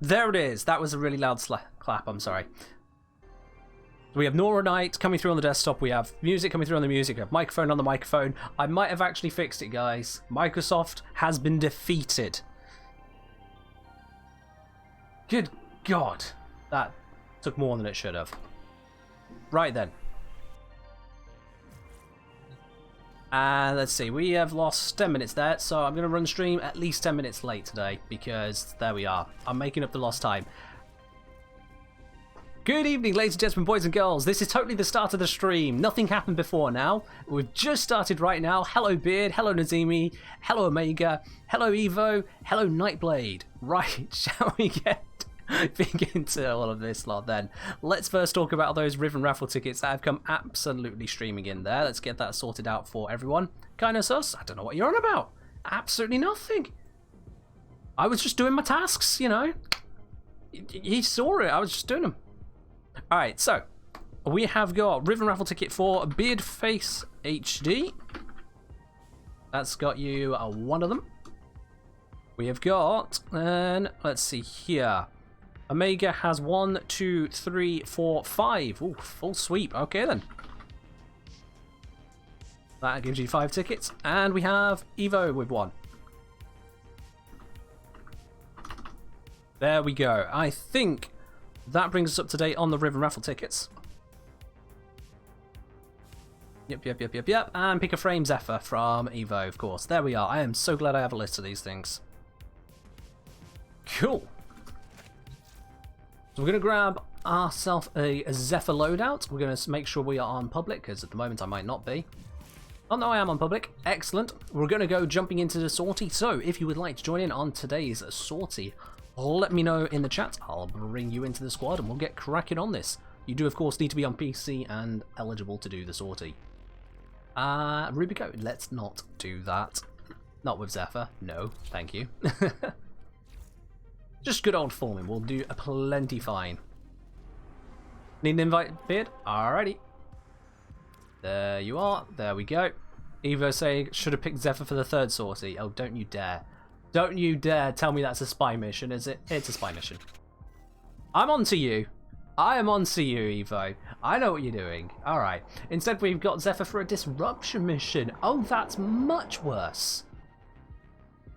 There it is. That was a really loud clap. I'm sorry. We have Nora Knight coming through on the desktop. We have music coming through on the music. We have microphone on the microphone. I might have actually fixed it, guys. Microsoft has been defeated. Good God. That took more than it should have. Right then. And let's see. We have lost 10 minutes there. So I'm going to run stream at least 10 minutes late today. Because there we are. I'm making up the lost time. Good evening, ladies and gentlemen, boys and girls. This is totally the start of the stream. Nothing happened before now. We've just started right now. Hello, Beard. Hello, Nazimi. Hello, Omega. Hello, Evo. Hello, Nightblade. Right, shall we get big into all of this lot then? Let's first talk about those Riven raffle tickets that have come absolutely streaming in there. Let's get that sorted out for everyone. Kinda sus? I don't know what you're on about. Absolutely nothing. I was just doing my tasks, you know. You saw it. I was just doing them. Alright, so we have got Riven raffle ticket for Beardface HD. That's got you one of them. We have got, and let's see here. Omega has 1, 2, 3, 4, 5. Ooh, full sweep. Okay then. That gives you 5 tickets. And we have Evo with 1. There we go. I think that brings us up to date on the Riven raffle tickets. Yep. And pick a frame Zephyr from Evo, of course. There we are. I am so glad I have a list of these things. Cool. So we're going to grab ourselves a Zephyr loadout. We're going to make sure we are on public, because at the moment I might not be. Oh no, I am on public. Excellent. We're going to go jumping into the sortie. So if you would like to join in on today's sortie, let me know in the chat. I'll bring you into the squad and we'll get cracking on this. You do, of course, need to be on PC and eligible to do the sortie. Rubico, let's not do that. Not with Zephyr. No, thank you. Just good old forming. We'll do a plenty fine. Need an invite, Beard? Alrighty. There you are. There we go. Evo saying, should have picked Zephyr for the third sortie. Oh, don't you dare. Don't you dare tell me that's a spy mission, is it? It's a spy mission. I'm on to you. I am on to you, Evo. I know what you're doing. Alright. Instead, we've got Zephyr for a disruption mission. Oh, that's much worse.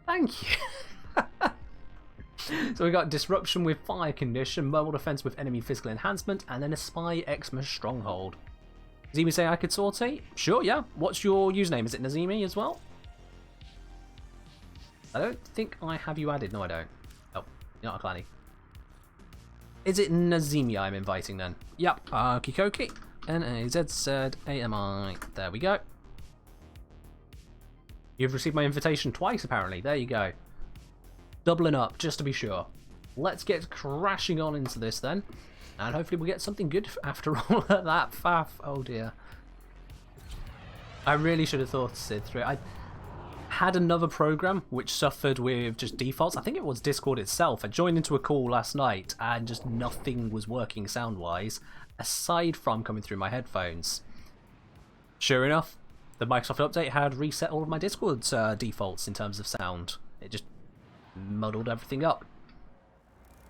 Thank you. So we got disruption with fire condition, mobile defense with enemy physical enhancement, and then a spy Xmas stronghold. Nazimi say I could sortie? Sure, yeah. What's your username? Is it Nazimi as well? I don't think I have you added. No, I don't. Oh, you're not a clanny. Is it Nazimi I'm inviting then? Yep. Kikoki. N-A-Z-Z-A-M-I. There we go. You've received my invitation twice, apparently. There you go. Doubling up, just to be sure. Let's get crashing on into this then. And hopefully we'll get something good after all of that faff. Oh dear. I really should have thought it through. I had another program which suffered with just defaults. I think it was Discord itself. I joined into a call last night and just nothing was working sound-wise, aside from coming through my headphones. Sure enough, the Microsoft update had reset all of my Discord's defaults in terms of sound. It just muddled everything up.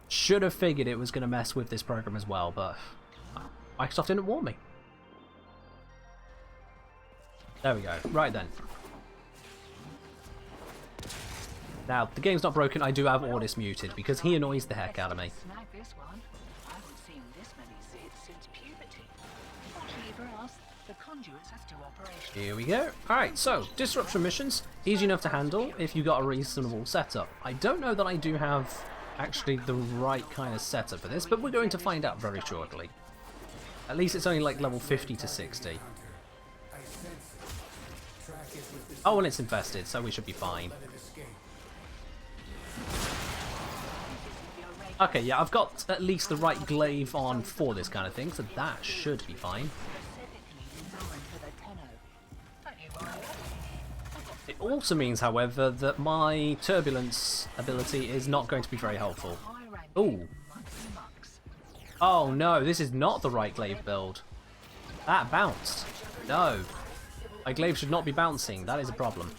Should have figured it was going to mess with this program as well, but Microsoft didn't warn me. There we go. Right then. Now, the game's not broken. I do have Ordis muted because he annoys the heck out of me. Here we go. Alright, so, disruption missions. Easy enough to handle if you got a reasonable setup. I don't know that I do have actually the right kind of setup for this, but we're going to find out very shortly. At least it's only like level 50 to 60. Oh, and it's infested, so we should be fine. Okay, yeah, I've got at least the right glaive on for this kind of thing, so that should be fine. It also means, however, that my turbulence ability is not going to be very helpful. Ooh. Oh no, this is not the right glaive build. That bounced. No. My glaive should not be bouncing. That is a problem.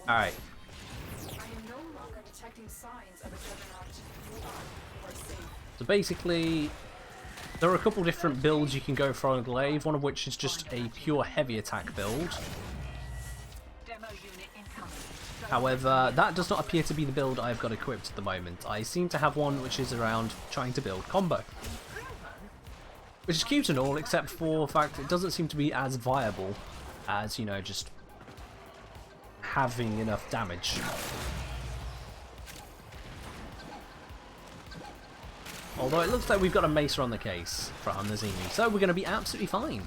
Alright. So basically, there are a couple different builds you can go for on a glaive, one of which is just a pure heavy attack build. However, that does not appear to be the build I've got equipped at the moment. I seem to have one which is around trying to build combo. Which is cute and all, except for the fact it doesn't seem to be as viable as, you know, just having enough damage. Although it looks like we've got a Macer on the case from the Zemi, so we're going to be absolutely fine.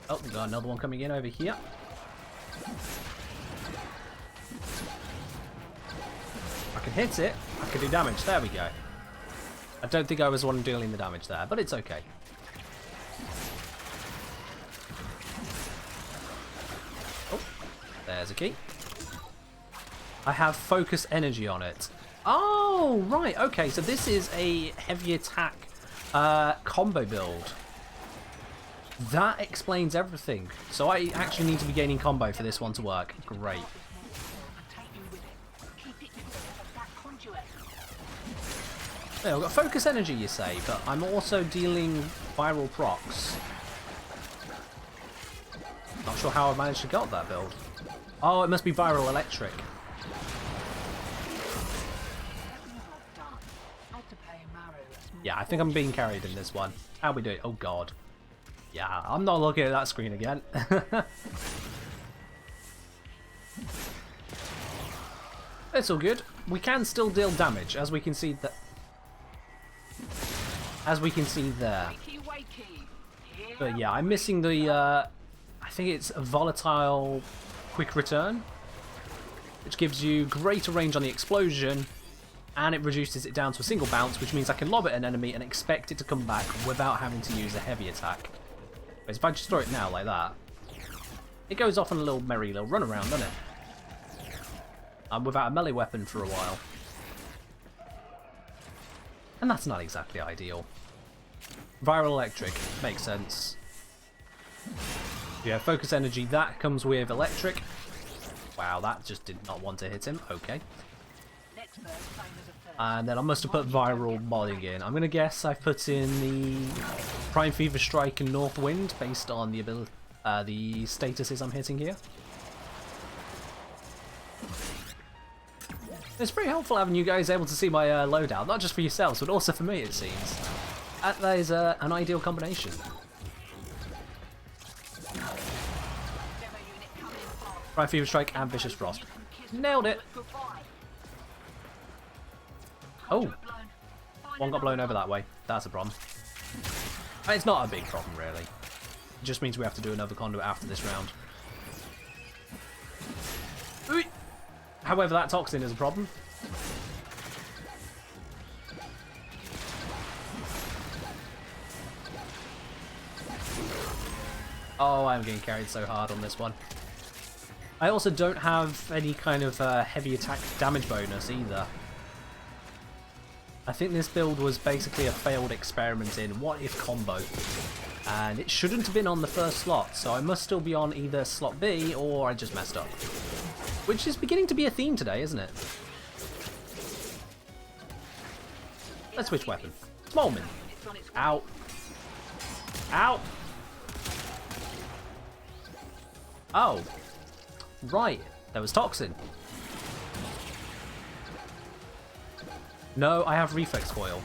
Oh, we've got another one coming in over here. I can hit it, I can do damage, there we go. I don't think I was the one dealing the damage there, but it's okay. Oh, there's a key. I have focus energy on it. Oh, right, okay, so this is a heavy attack combo build. That explains everything. So I actually need to be gaining combo for this one to work. Great. Yeah, I've got focus energy, you say, but I'm also dealing viral procs. Not sure how I managed to get that build. Oh, it must be viral electric. Yeah, I think I'm being carried in this one. How we do it? Oh god. Yeah, I'm not looking at that screen again. It's all good. We can still deal damage, as we can see that. As we can see there. But yeah, I'm missing the. I think it's a volatile quick return, which gives you greater range on the explosion, and it reduces it down to a single bounce, which means I can lob at an enemy and expect it to come back without having to use a heavy attack. Whereas if I just throw it now like that, it goes off on a little merry little run around, doesn't it? I'm without a melee weapon for a while. And that's not exactly ideal. Viral electric, makes sense. Yeah, focus energy, that comes with electric. Wow, that just did not want to hit him. Okay. And then I must have put viral modding in. I'm going to guess I've put in the Prime Fever Strike and North Wind based on the ability, the statuses I'm hitting here. It's pretty helpful having you guys able to see my loadout, not just for yourselves, but also for me, it seems. That is an ideal combination. Prime Fever Strike and Vicious Frost. Nailed it! Oh! One got blown over that way. That's a problem. It's not a big problem, really. It just means we have to do another conduit after this round. Ooh. However, that toxin is a problem. Oh, I'm getting carried so hard on this one. I also don't have any kind of heavy attack damage bonus either. I think this build was basically a failed experiment in what if combo. And it shouldn't have been on the first slot, so I must still be on either slot B or I just messed up. Which is beginning to be a theme today, isn't it? Let's switch weapon. Smallman. Ow. Ow. Oh. Right. There was toxin. No, I have reflex coil.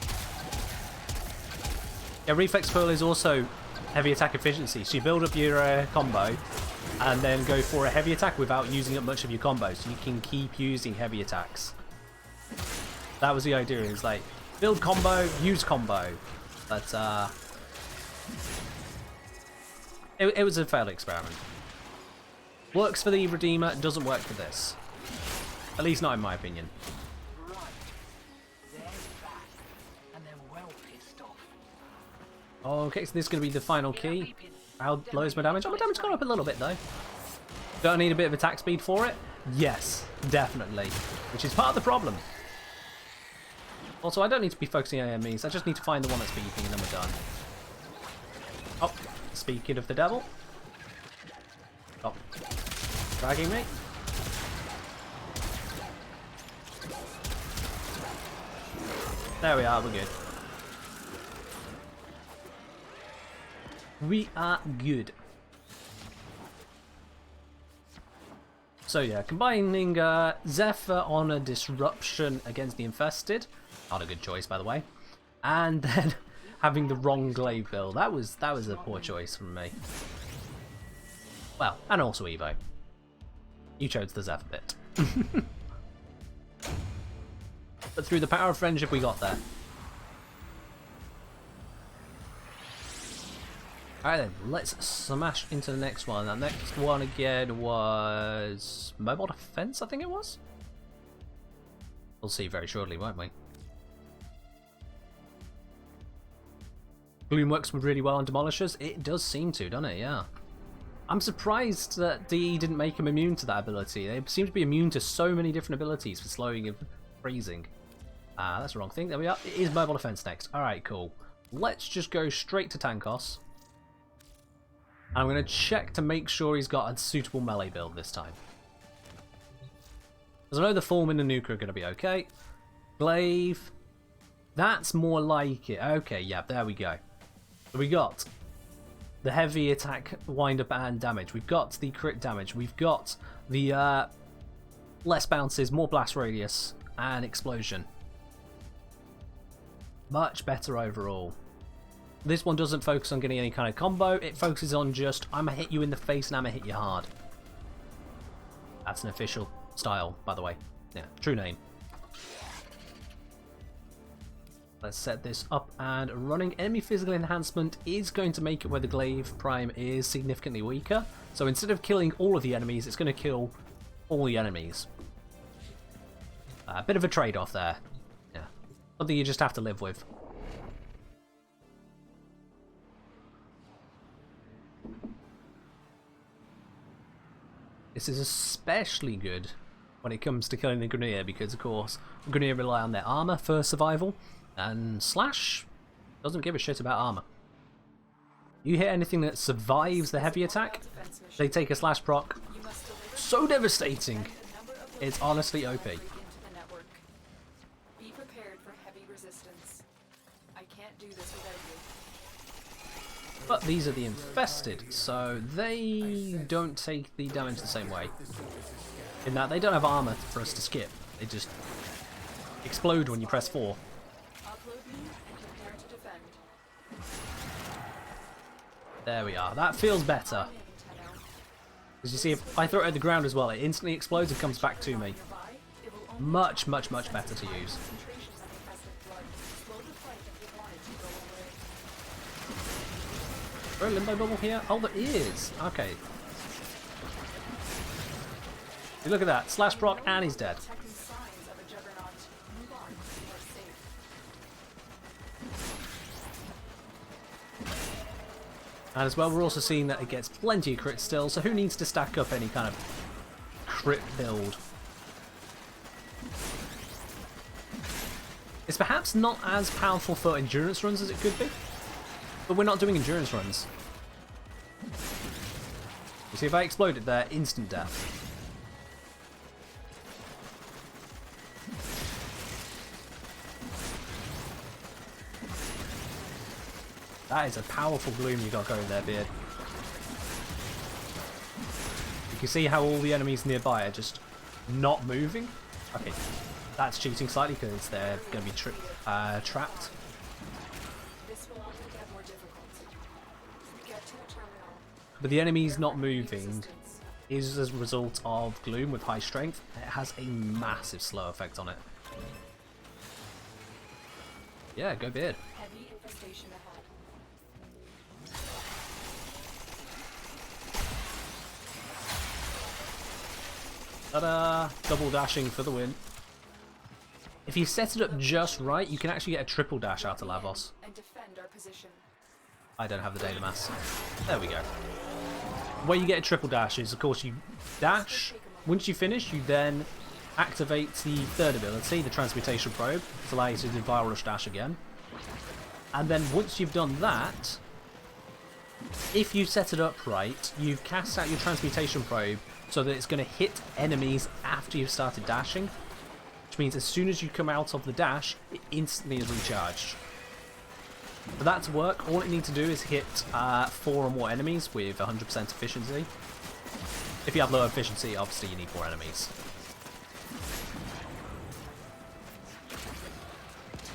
Yeah, reflex coil is also heavy attack efficiency. So you build up your combo and then go for a heavy attack without using up much of your combo. So you can keep using heavy attacks. That was the idea. It's like, build combo, use combo. But, it was a failed experiment. Works for the Redeemer, doesn't work for this. At least not in my opinion. Okay, so this is going to be the final key. How low is my damage? Oh, my damage got up a little bit though. Do I need a bit of attack speed for it? Yes, definitely. Which is part of the problem. Also, I don't need to be focusing on enemies. I just need to find the one that's beeping and then we're done. Oh, speaking of the devil. Oh, dragging me. There we are, we're good. We are good. So yeah, combining Zephyr on a disruption against the infested. Not a good choice, by the way. And then having the wrong glaive build. That was a poor choice from me. Well, and also Evo. You chose the Zephyr bit. But through the power of friendship, we got there. Alright then, let's smash into the next one. That next one again was mobile defense, I think it was? We'll see very shortly, won't we? Gloom works really well on demolishers. It does seem to, doesn't it? Yeah. I'm surprised that DE didn't make him immune to that ability. They seem to be immune to so many different abilities for slowing and freezing. That's the wrong thing. There we are. It is mobile defense next. Alright, cool. Let's just go straight to Tankos. And I'm going to check to make sure he's got a suitable melee build this time. Because I know the Fulmin and Nuka are going to be okay. Glaive. That's more like it. Okay, yeah, there we go. So we got the heavy attack, wind up and damage. We've got the crit damage. We've got the less bounces, more blast radius, and explosion. Much better overall. This one doesn't focus on getting any kind of combo. It focuses on just, I'm going to hit you in the face and I'm going to hit you hard. That's an official style, by the way. Yeah, true name. Let's set this up and running. Enemy physical enhancement is going to make it where the glaive prime is significantly weaker. So instead of killing all of the enemies, it's going to kill all the enemies. A bit of a trade-off there. Yeah, something you just have to live with. This is especially good when it comes to killing the Grenier because, of course, the Grenier rely on their armor for survival. And Slash doesn't give a shit about armor. You hit anything that survives the heavy attack, they take a Slash proc. So devastating. It's honestly OP. Be prepared for heavy resistance. I can't do this without you. But these are the infested, so they don't take the damage the same way. In that they don't have armor for us to skip. They just explode when you press 4. There we are. That feels better. Because you see, if I throw it at the ground as well, it instantly explodes and comes back to me. Much, much, much better to use. Is there a limbo bubble here? Oh, there is. Okay. Look at that. Slash proc and he's dead. And as well, we're also seeing that it gets plenty of crits still, so who needs to stack up any kind of crit build? It's perhaps not as powerful for endurance runs as it could be, but we're not doing endurance runs. You see, if I exploded there, instant death. That is a powerful gloom you got going there, Beard. You can see how all the enemies nearby are just not moving. Okay, that's cheating slightly because they're going to be trapped. But the enemies not moving is as a result of gloom with high strength. It has a massive slow effect on it. Yeah, go Beard. Heavy infestation ahead. Ta-da! Double dashing for the win. If you set it up just right, you can actually get a triple dash out of Lavos. And defend our position. I don't have the data mass. There we go. The way you get a triple dash is, of course, you dash. Once you finish, you then activate the third ability, the Transmutation Probe, to allow you to do Viral Rush Dash again. And then once you've done that, if you set it up right, you cast out your Transmutation Probe so that it's going to hit enemies after you've started dashing, which which means as soon as you come out of the dash, it instantly is recharged. For that to work, all it needs to do is hit 4 or more enemies with 100% efficiency. If you have low efficiency, obviously you need more enemies.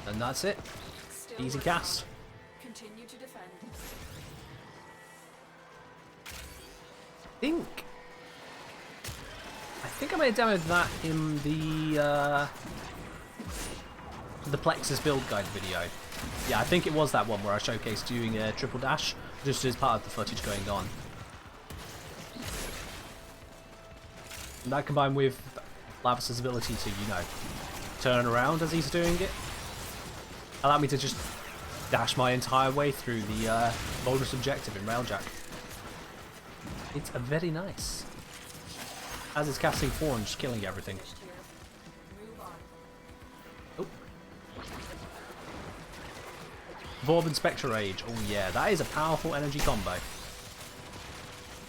And that's it. Easy cast. Continue to defend. I think I may have demoed that in the Plexus build guide video. Yeah, I think it was that one where I showcased doing a triple dash just as part of the footage going on. And that combined with Lavis's ability to, you know, turn around as he's doing it, allowed me to just dash my entire way through the bonus objective in Railjack. It's very nice. As it's casting 4 and just killing everything. Oh. Vorb Spectre Rage. Oh yeah, that is a powerful energy combo.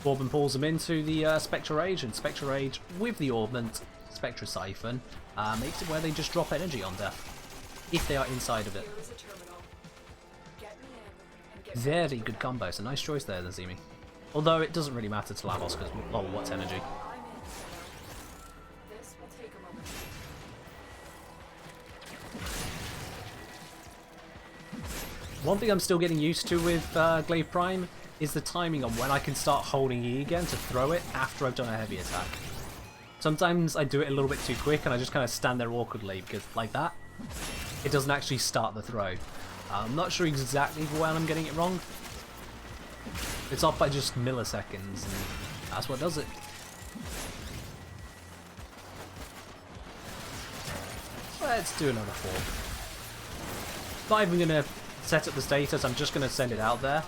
Vorb pulls them into the Spectre Rage, and Spectre Rage with the Augment Spectre Siphon makes it where they just drop energy on death if they are inside of it. Very good combo. It's a nice choice there, Nazimi. Although it doesn't really matter to Lavos because, oh, what's energy? One thing I'm still getting used to with Glaive Prime is the timing on when I can start holding E again to throw it after I've done a heavy attack. Sometimes I do it a little bit too quick and I just kind of stand there awkwardly because, like that, it doesn't actually start the throw. I'm not sure exactly when I'm getting it wrong. It's off by just milliseconds, and that's what does it. Let's do another 4. Not even going to set up the status, I'm just going to send it out there.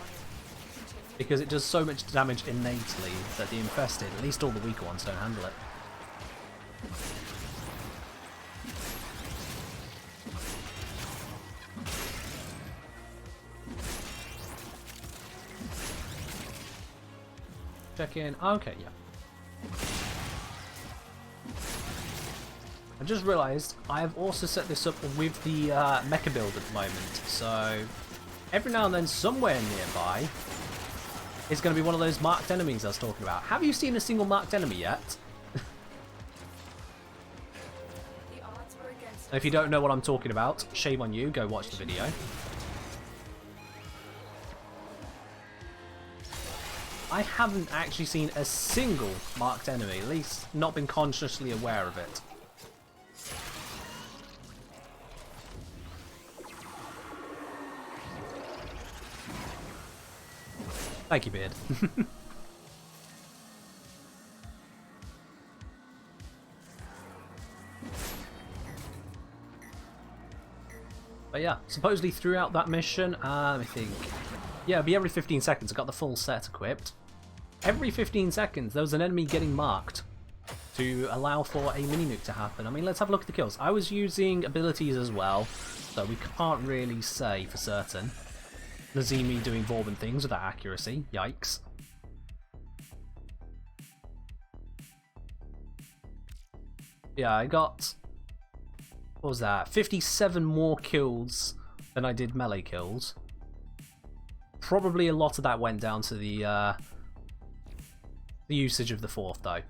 Because it does so much damage innately that the infested, at least all the weaker ones, don't handle it. Check in. Okay, yeah. I just realised I have also set this up with the mecha build at the moment, so every now and then somewhere nearby is going to be one of those marked enemies I was talking about. Have you seen a single marked enemy yet? If you don't know what I'm talking about, shame on you, go watch the video. I haven't actually seen a single marked enemy, at least not been consciously aware of it. Thank you, Beard. But yeah, supposedly throughout that mission, let me think. Yeah, it'll be every 15 seconds. I got the full set equipped. Every 15 seconds, there was an enemy getting marked to allow for a mini-nuke to happen. I mean, let's have a look at the kills. I was using abilities as well, so we can't really say for certain. Nazimi doing Vorban things with that accuracy. Yikes. Yeah, I got... what was that? 57 more kills than I did melee kills. Probably a lot of that went down to the usage of the 4th, though.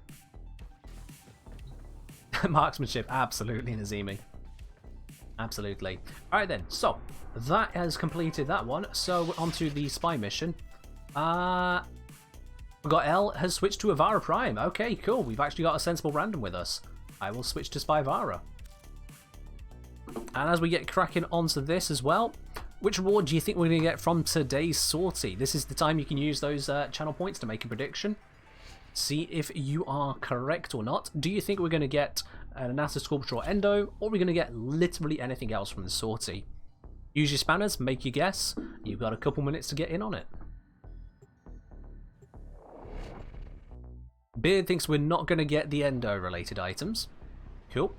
Marksmanship, absolutely, Nazimi. Absolutely. Alright then, so that has completed that one. So we're on to the spy mission. We got L has switched to Avara Prime. Okay, cool. We've actually got a sensible random with us. I will switch to Spy Vara. And as we get cracking onto this as well, which reward do you think we're going to get from today's sortie? This is the time you can use those channel points to make a prediction. See if you are correct or not. Do you think we're going to get an NASA Sculpture or Endo, or are we going to get literally anything else from the sortie? Use your spanners, make your guess. You've got a couple minutes to get in on it. Beard thinks we're not going to get the Endo related items. Cool.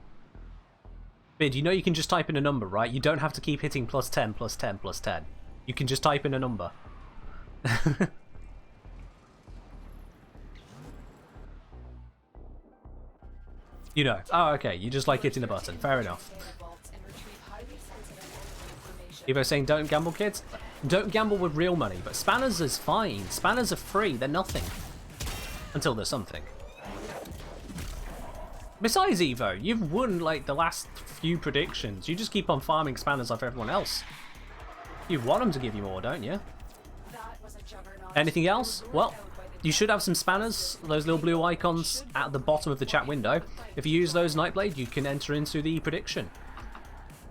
Beard, you know you can just type in a number, right? You don't have to keep hitting +10, +10, +10. You can just type in a number. You know. Oh, okay. You just like hitting the button. Fair enough. Evo saying don't gamble, kids. Don't gamble with real money, but spanners is fine. Spanners are free. They're nothing. Until there's something. Besides, Evo, you've won like the last few predictions. You just keep on farming spanners off everyone else. You want them to give you more, don't you? Anything else? Well, you should have some spanners, those little blue icons at the bottom of the chat window. If you use those, Nightblade, you can enter into the prediction.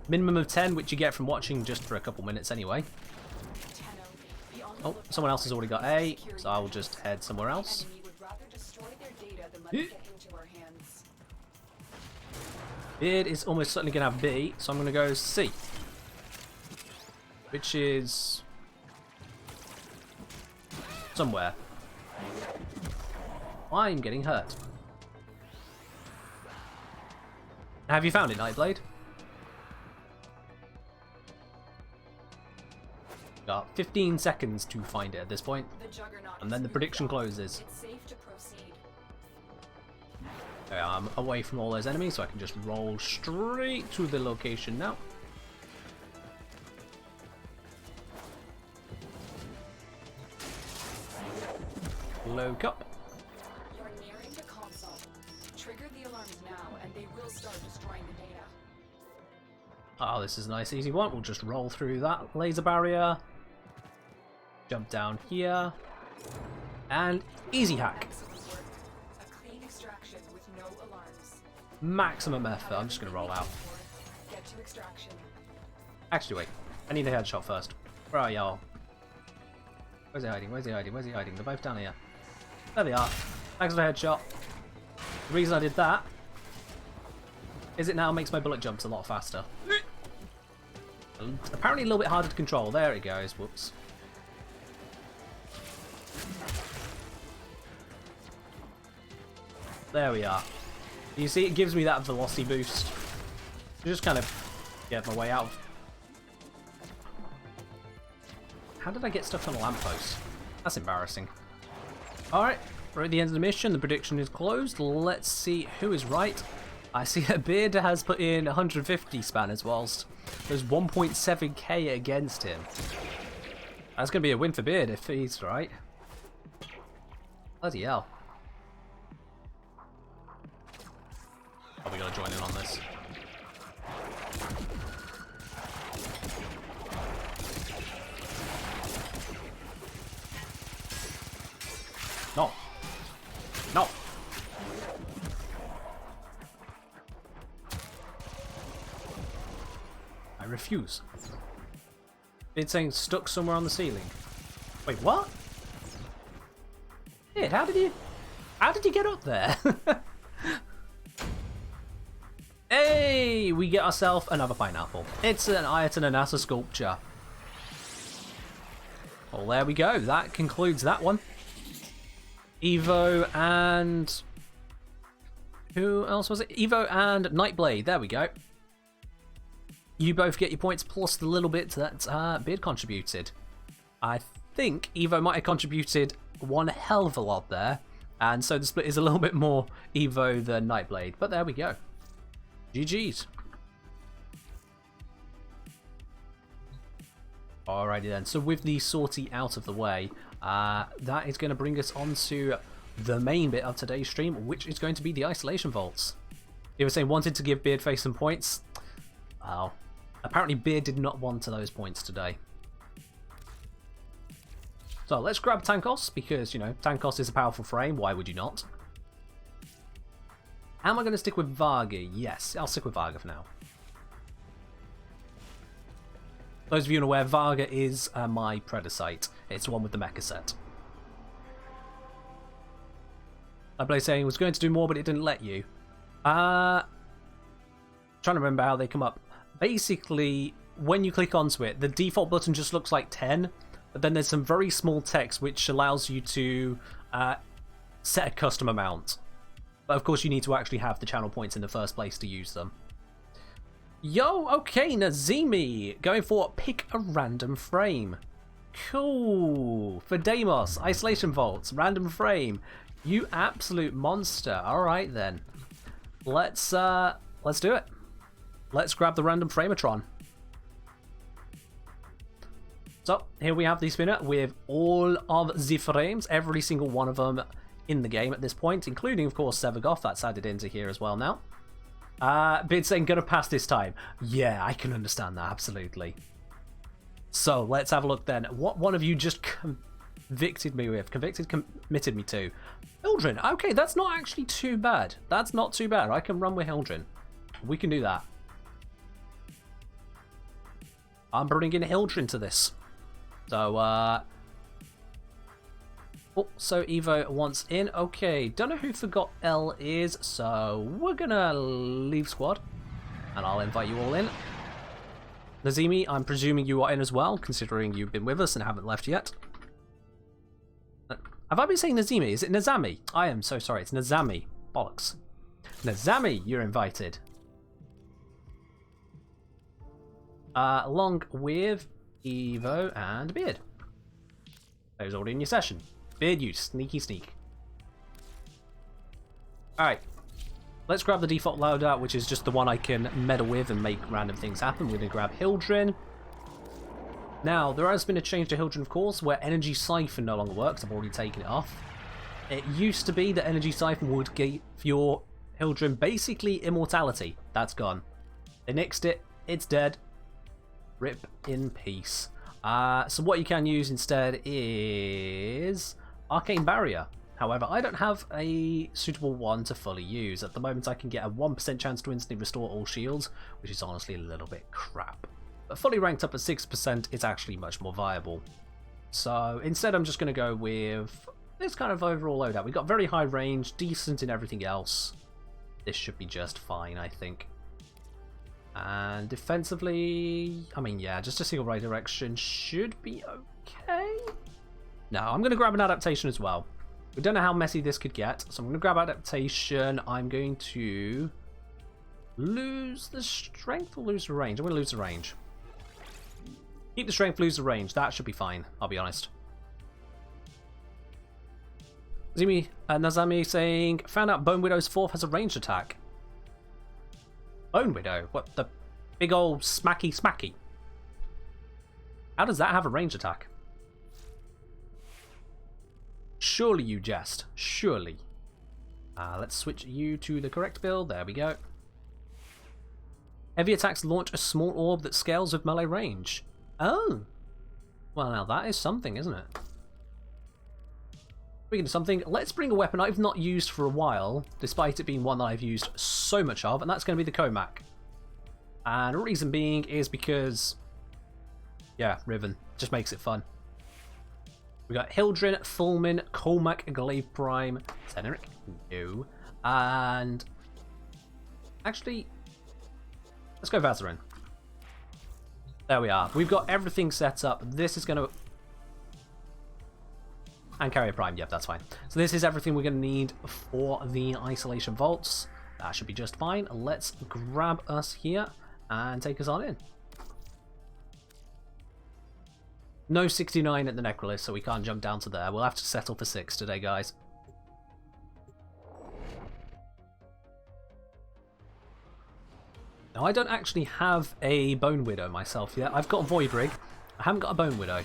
Minimum of 10, which you get from watching just for a couple minutes anyway. Oh, someone else has already got A, so I will just head somewhere else. Beard is almost certainly going to have B, so I'm going to go C. Which is somewhere. I'm getting hurt. Have you found it, Nightblade? Got 15 seconds to find it at this point, and then the prediction closes. Okay, I'm away from all those enemies, so I can just roll straight to the location now. Low cup. You're nearing the console. Trigger the alarms now, and they will start destroying the data. Oh, this is a nice easy one. We'll just roll through that laser barrier. Jump down here. And easy hack. Excellent work. A clean extraction with no alarms. Maximum effort. I'm just going to roll out. Get to extraction. Actually, wait. I need a headshot first. Where are y'all? Where's he hiding? Where's he hiding? Where's he hiding? They're both down here. There they are. Thanks for the headshot. The reason I did that is it now makes my bullet jumps a lot faster. Apparently a little bit harder to control. There it goes. Whoops. There we are. You see, it gives me that velocity boost. Just kind of get my way out. How did I get stuck on a lamppost? That's embarrassing. Alright, we're at the end of the mission. The prediction is closed. Let's see who is right. I see that Beard has put in 150 spanners whilst there's 1.7k against him. That's going to be a win for Beard if he's right. Bloody hell. Oh, we got to join in on this. No. No. I refuse. It's saying stuck somewhere on the ceiling. Wait, what? Ed, how did you get up there? Hey, we get ourselves another pineapple. It's an Ayrton and NASA sculpture. Well, there we go. That concludes that one. Evo and... who else was it? Evo and Nightblade. There we go. You both get your points plus the little bit that Beard contributed. I think Evo might have contributed one hell of a lot there. And so the split is a little bit more Evo than Nightblade. But there we go. GG's. Alrighty then, so with the sortie out of the way, that is going to bring us on to the main bit of today's stream, which is going to be the isolation vaults. You were saying wanted to give Beardface some points. Oh, apparently Beard did not want those points today. So let's grab Tankos, because, you know, Tankos is a powerful frame, why would you not? Am I going to stick with Varga? Yes, I'll stick with Varga for now. Those of you unaware, Varga is my Predacite. It's the one with the mecha set. I play saying it was going to do more, but it didn't let you. Trying to remember how they come up. Basically, when you click onto it, the default button just looks like 10, but then there's some very small text which allows you to set a custom amount. But of course you need to actually have the channel points in the first place to use them. Yo, okay, Nazimi, going for pick a random frame. Cool. For Deimos, isolation vaults, random frame. You absolute monster. Alright then. let's do it. Let's grab the random Framatron. So here we have the spinner with all of the frames, every single one of them in the game at this point, including of course Sevagoth, that's added into here as well now. Bid saying gonna pass this time. Yeah, I can understand that, absolutely. So let's have a look then. What one of you just committed me to? Hildren. Okay, that's not actually too bad. That's not too bad. I can run with Hildren. We can do that. I'm bringing Hildren to this. So, oh, so Evo wants in. Okay, don't know who Forgot L is, so we're gonna leave squad. And I'll invite you all in. Nazimi, I'm presuming you are in as well, considering you've been with us and haven't left yet. Have I been saying Nazimi? Is it Nazami? I am so sorry, it's Nazami. Bollocks. Nazami, you're invited. Along with Evo and Beard. Those already in your session. Beard, you sneaky sneak. Alright. Let's grab the default loadout, which is just the one I can meddle with and make random things happen. We're going to grab Hildren. Now, there has been a change to Hildren, of course, where Energy Siphon no longer works. I've already taken it off. It used to be that Energy Siphon would give your Hildren basically immortality. That's gone. They nixed it. It's dead. Rip in peace. So what you can use instead is Arcane Barrier. However, I don't have a suitable one to fully use. At the moment I can get a 1% chance to instantly restore all shields, which is honestly a little bit crap. But fully ranked up at 6%, it's actually much more viable. So instead I'm just going to go with this kind of overall loadout. We've got very high range, decent in everything else. This should be just fine, I think. And defensively, I mean, yeah, just a single right direction should be okay. No, I'm going to grab an adaptation as well. We don't know how messy this could get, so I'm going to grab adaptation. I'm going to lose the strength or lose the range? I'm going to lose the range. Keep the strength, lose the range. That should be fine, I'll be honest. Nazami saying, found out Bone Widow's 4th has a ranged attack. Bone Widow? What, the big old smacky? How does that have a range attack? Surely you jest. Surely. Let's switch you to the correct build. There we go. Heavy attacks launch a small orb that scales with melee range. Oh. Well, now that is something, isn't it? Speaking of something, let's bring a weapon I've not used for a while, despite it being one that I've used so much of, and that's going to be the Comac. And the reason being is because, yeah, Riven. Just makes it fun. We got Hildren, Fulmin, Comac, Glaive Prime, Zeneric, no, and actually, let's go Vazarin. There we are. We've got everything set up. This is going to... And Carrier Prime, yep, that's fine. So this is everything we're going to need for the Isolation Vaults. That should be just fine. Let's grab us here and take us on in. No 69 at the Necrolis, so we can't jump down to there. We'll have to settle for 6 today, guys. Now, I don't actually have a Bone Widow myself yet. I've got a Void Rig. I haven't got a Bone Widow.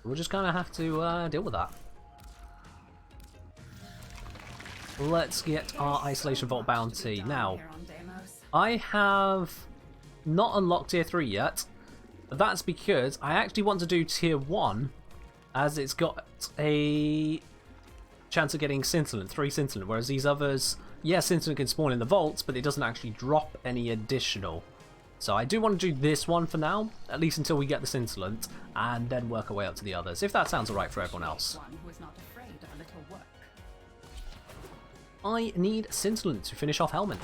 We'll just kind of have to deal with that. Let's get our Isolation Vault bounty. Now, I have not unlocked Tier 3 yet. But that's because I actually want to do Tier 1, as it's got a chance of getting Scintillant, 3 Scintillant, whereas these others, yeah, Scintillant can spawn in the vaults, but it doesn't actually drop any additional. So I do want to do this one for now, at least until we get the Scintillant, and then work our way up to the others, if that sounds alright for everyone else. I need Scintillant to finish off Helminth.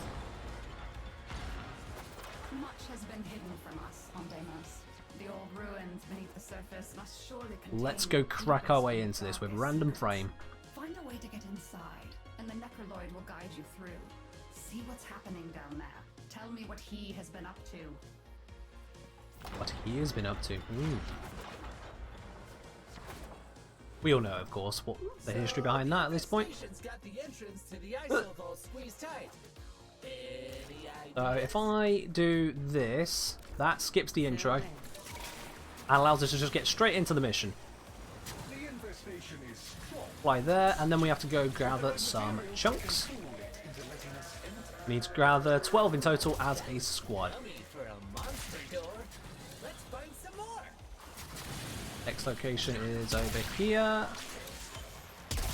Much has been hidden from us on Deimos. The old ruins beneath the surface must surely contain... Let's go crack our way into this with random frame. Find a way to get inside, and the Necroloid will guide you through. See what's happening down there. Tell me what he has been up to. What he has been up to. We all know, of course, what the history behind that at this point. So if I do this, that skips the intro and allows us to just get straight into the mission. Fly there, and then we have to go gather some chunks. We need to gather 12 in total as a squad. Next location is over here.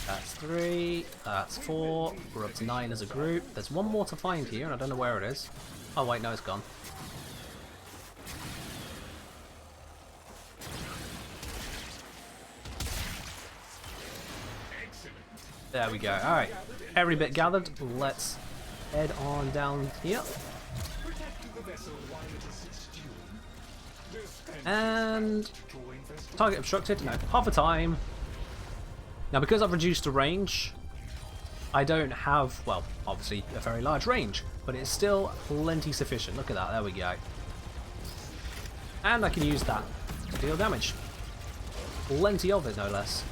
That's 3, that's 4, we're up to 9 as a group. There's one more to find here, and I don't know where it is. Oh wait, no, it's gone. There we go. Alright, every bit gathered. Let's head on down here. And target obstructed. No, half a time. Now, because I've reduced the range, I don't have, well, obviously a very large range, but it's still plenty sufficient. Look at that. There we go. And I can use that to deal damage. Plenty of it, no less.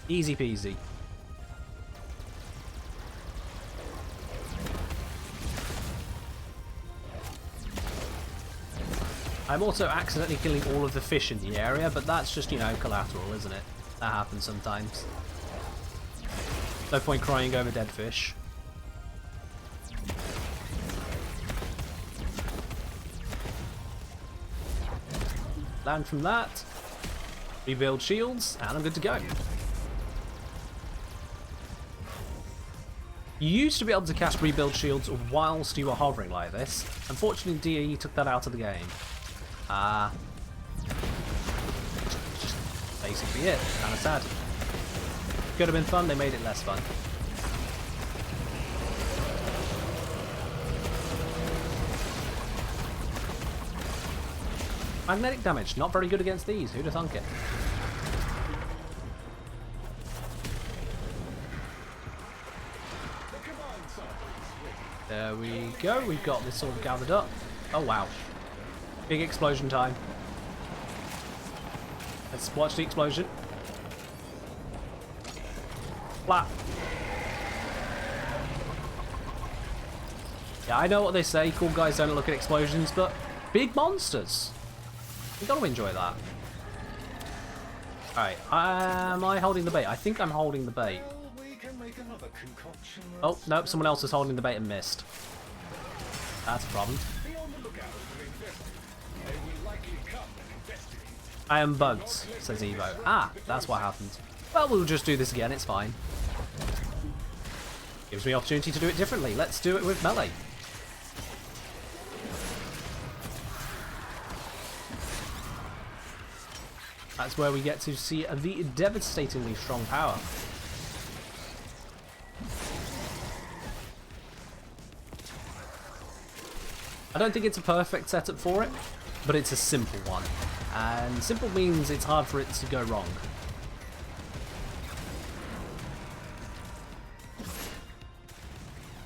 Easy peasy. I'm also accidentally killing all of the fish in the area, but that's just, you know, collateral, isn't it? That happens sometimes. No point crying over dead fish. Land from that. Rebuild shields, and I'm good to go. You used to be able to cast rebuild shields whilst you were hovering like this. Unfortunately, DAE took that out of the game. Just basically it. Kind of sad. Could have been fun, they made it less fun. Magnetic damage, not very good against these. Who'd have thunk it? There we go, we've got this all gathered up. Oh wow. Big explosion time. Let's watch the explosion. Flap. Yeah, I know what they say, cool guys don't look at explosions, but big monsters. You gotta enjoy that. Alright, am I holding the bait? I think I'm holding the bait. Oh, nope, someone else is holding the bait and missed. That's a problem. I am bugged, says Evo. Ah, that's what happened. Well, we'll just do this again, it's fine. Gives me opportunity to do it differently. Let's do it with melee. That's where we get to see the devastatingly strong power. I don't think it's a perfect setup for it, but it's a simple one. And simple means it's hard for it to go wrong.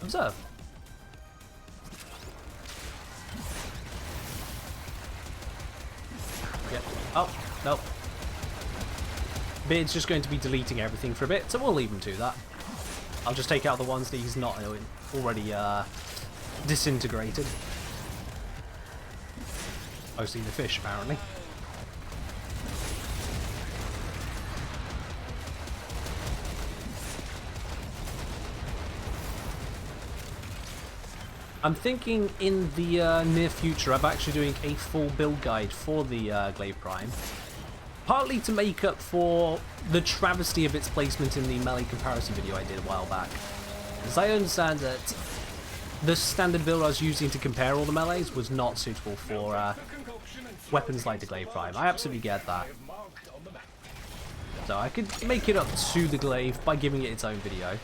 Observe. Yeah. Oh, no. Beard's just going to be deleting everything for a bit, so we'll leave him to that. I'll just take out the ones that he's not already disintegrated. Mostly the fish, apparently. I'm thinking in the near future of actually doing a full build guide for the Glaive Prime. Partly to make up for the travesty of its placement in the melee comparison video I did a while back. As I understand that the standard build I was using to compare all the melees was not suitable for weapons like the Glaive Prime. I absolutely get that. So I could make it up to the Glaive by giving it its own video.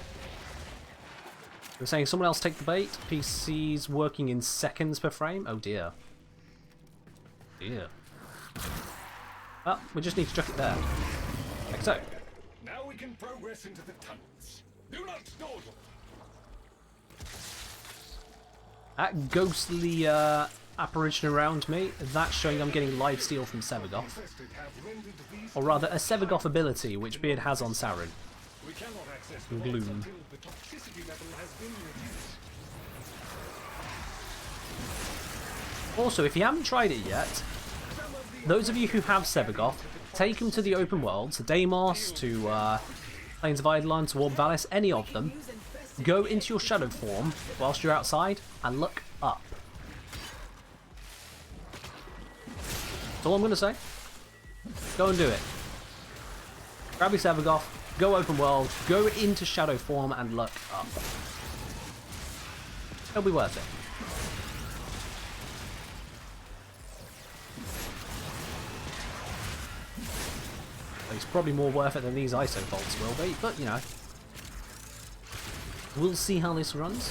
We're saying someone else take the bait. PC's working in seconds per frame. Oh dear. Dear. Well, we just need to chuck it there. Like so. Now we can progress into the tunnels. Do not dawdle. That ghostly apparition around me. That's showing I'm getting lifesteal from Sevagoth. Infested have rendered these Or rather, a Sevagoth ability, which Beard has on Saren. we cannot access the Gloom. vaults until the toxicity level has been reduced. Also, if you haven't tried it yet, those of you who have Sevagoth, take him to the open world, to Deimos, to Plains of Eidolon, to Orb Valis, any of them. Go into your shadow form whilst you're outside and look up. That's all I'm going to say. Go and do it. Grab your Sevagoth, go open world, go into shadow form and look up. It'll be worth it. It's probably more worth it than these ISO bolts will be, but you know. We'll see how this runs.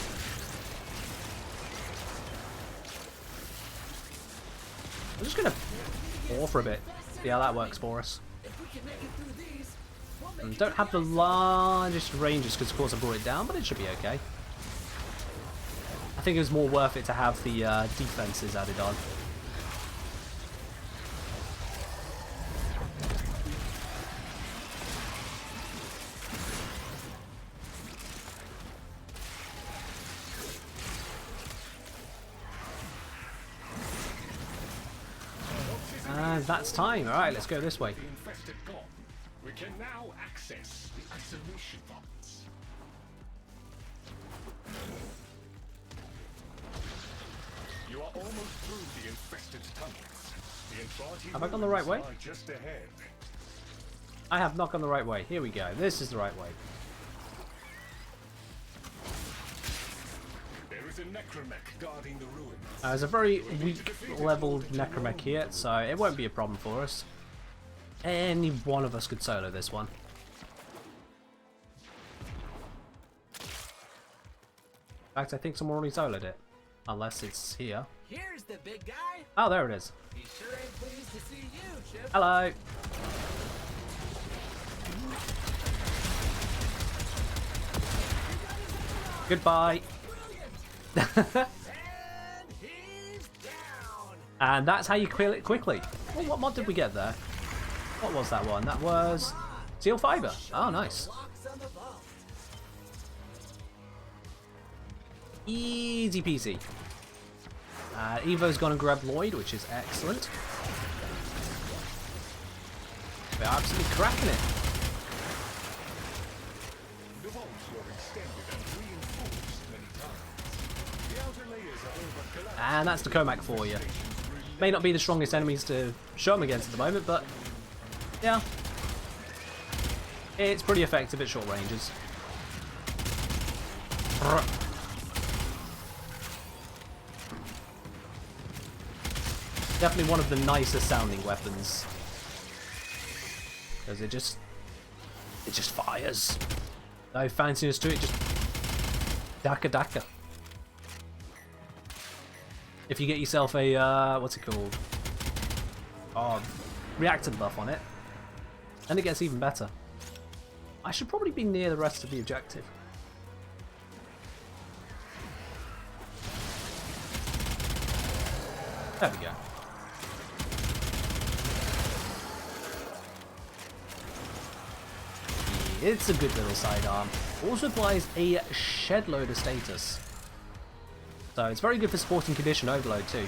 I'm just gonna pour for a bit, see how that works for us. And don't have the largest ranges because of course I brought it down, but it should be okay. I think it was more worth it to have the defenses added on. And that's time. Alright, let's go this way. The infested gone. We can now access the isolation vaults. You are almost through the infested tunnels. The Entrati Have I gone the right way? ruins lie just ahead. I have not gone the right way. Here we go. This is the right way. There is a necromech guarding the ruins. There's a very weak leveled necromech here, so it won't be a problem for us. Any one of us could solo this one. In fact, I think someone already soloed it. Unless it's here. Here's the big guy. Oh, there it is. He sure ain't pleased to see you, Chip. Hello. Goodbye. And he's down. And that's how you kill it quickly. Oh, what mod did we get there? What was that one? That was Steel Fiber. Oh, nice. Locks on the vault. Easy peasy. Evo's gonna grab Lloyd, which is excellent. We're absolutely cracking it. The vaults were extended and reinforced many times. The outer layers are over collapsed. And that's the Comac for you. May not be the strongest enemies to show them against at the moment, but yeah. It's pretty effective at short ranges. Definitely one of the nicer sounding weapons. Because it just fires. No fanciness to it, just daka daka. If you get yourself a, what's it called? Oh, reactant buff on it. Then it gets even better. I should probably be near the rest of the objective. There we go. It's a good little sidearm. Also applies a shed load of status. So it's very good for sporting condition overload too.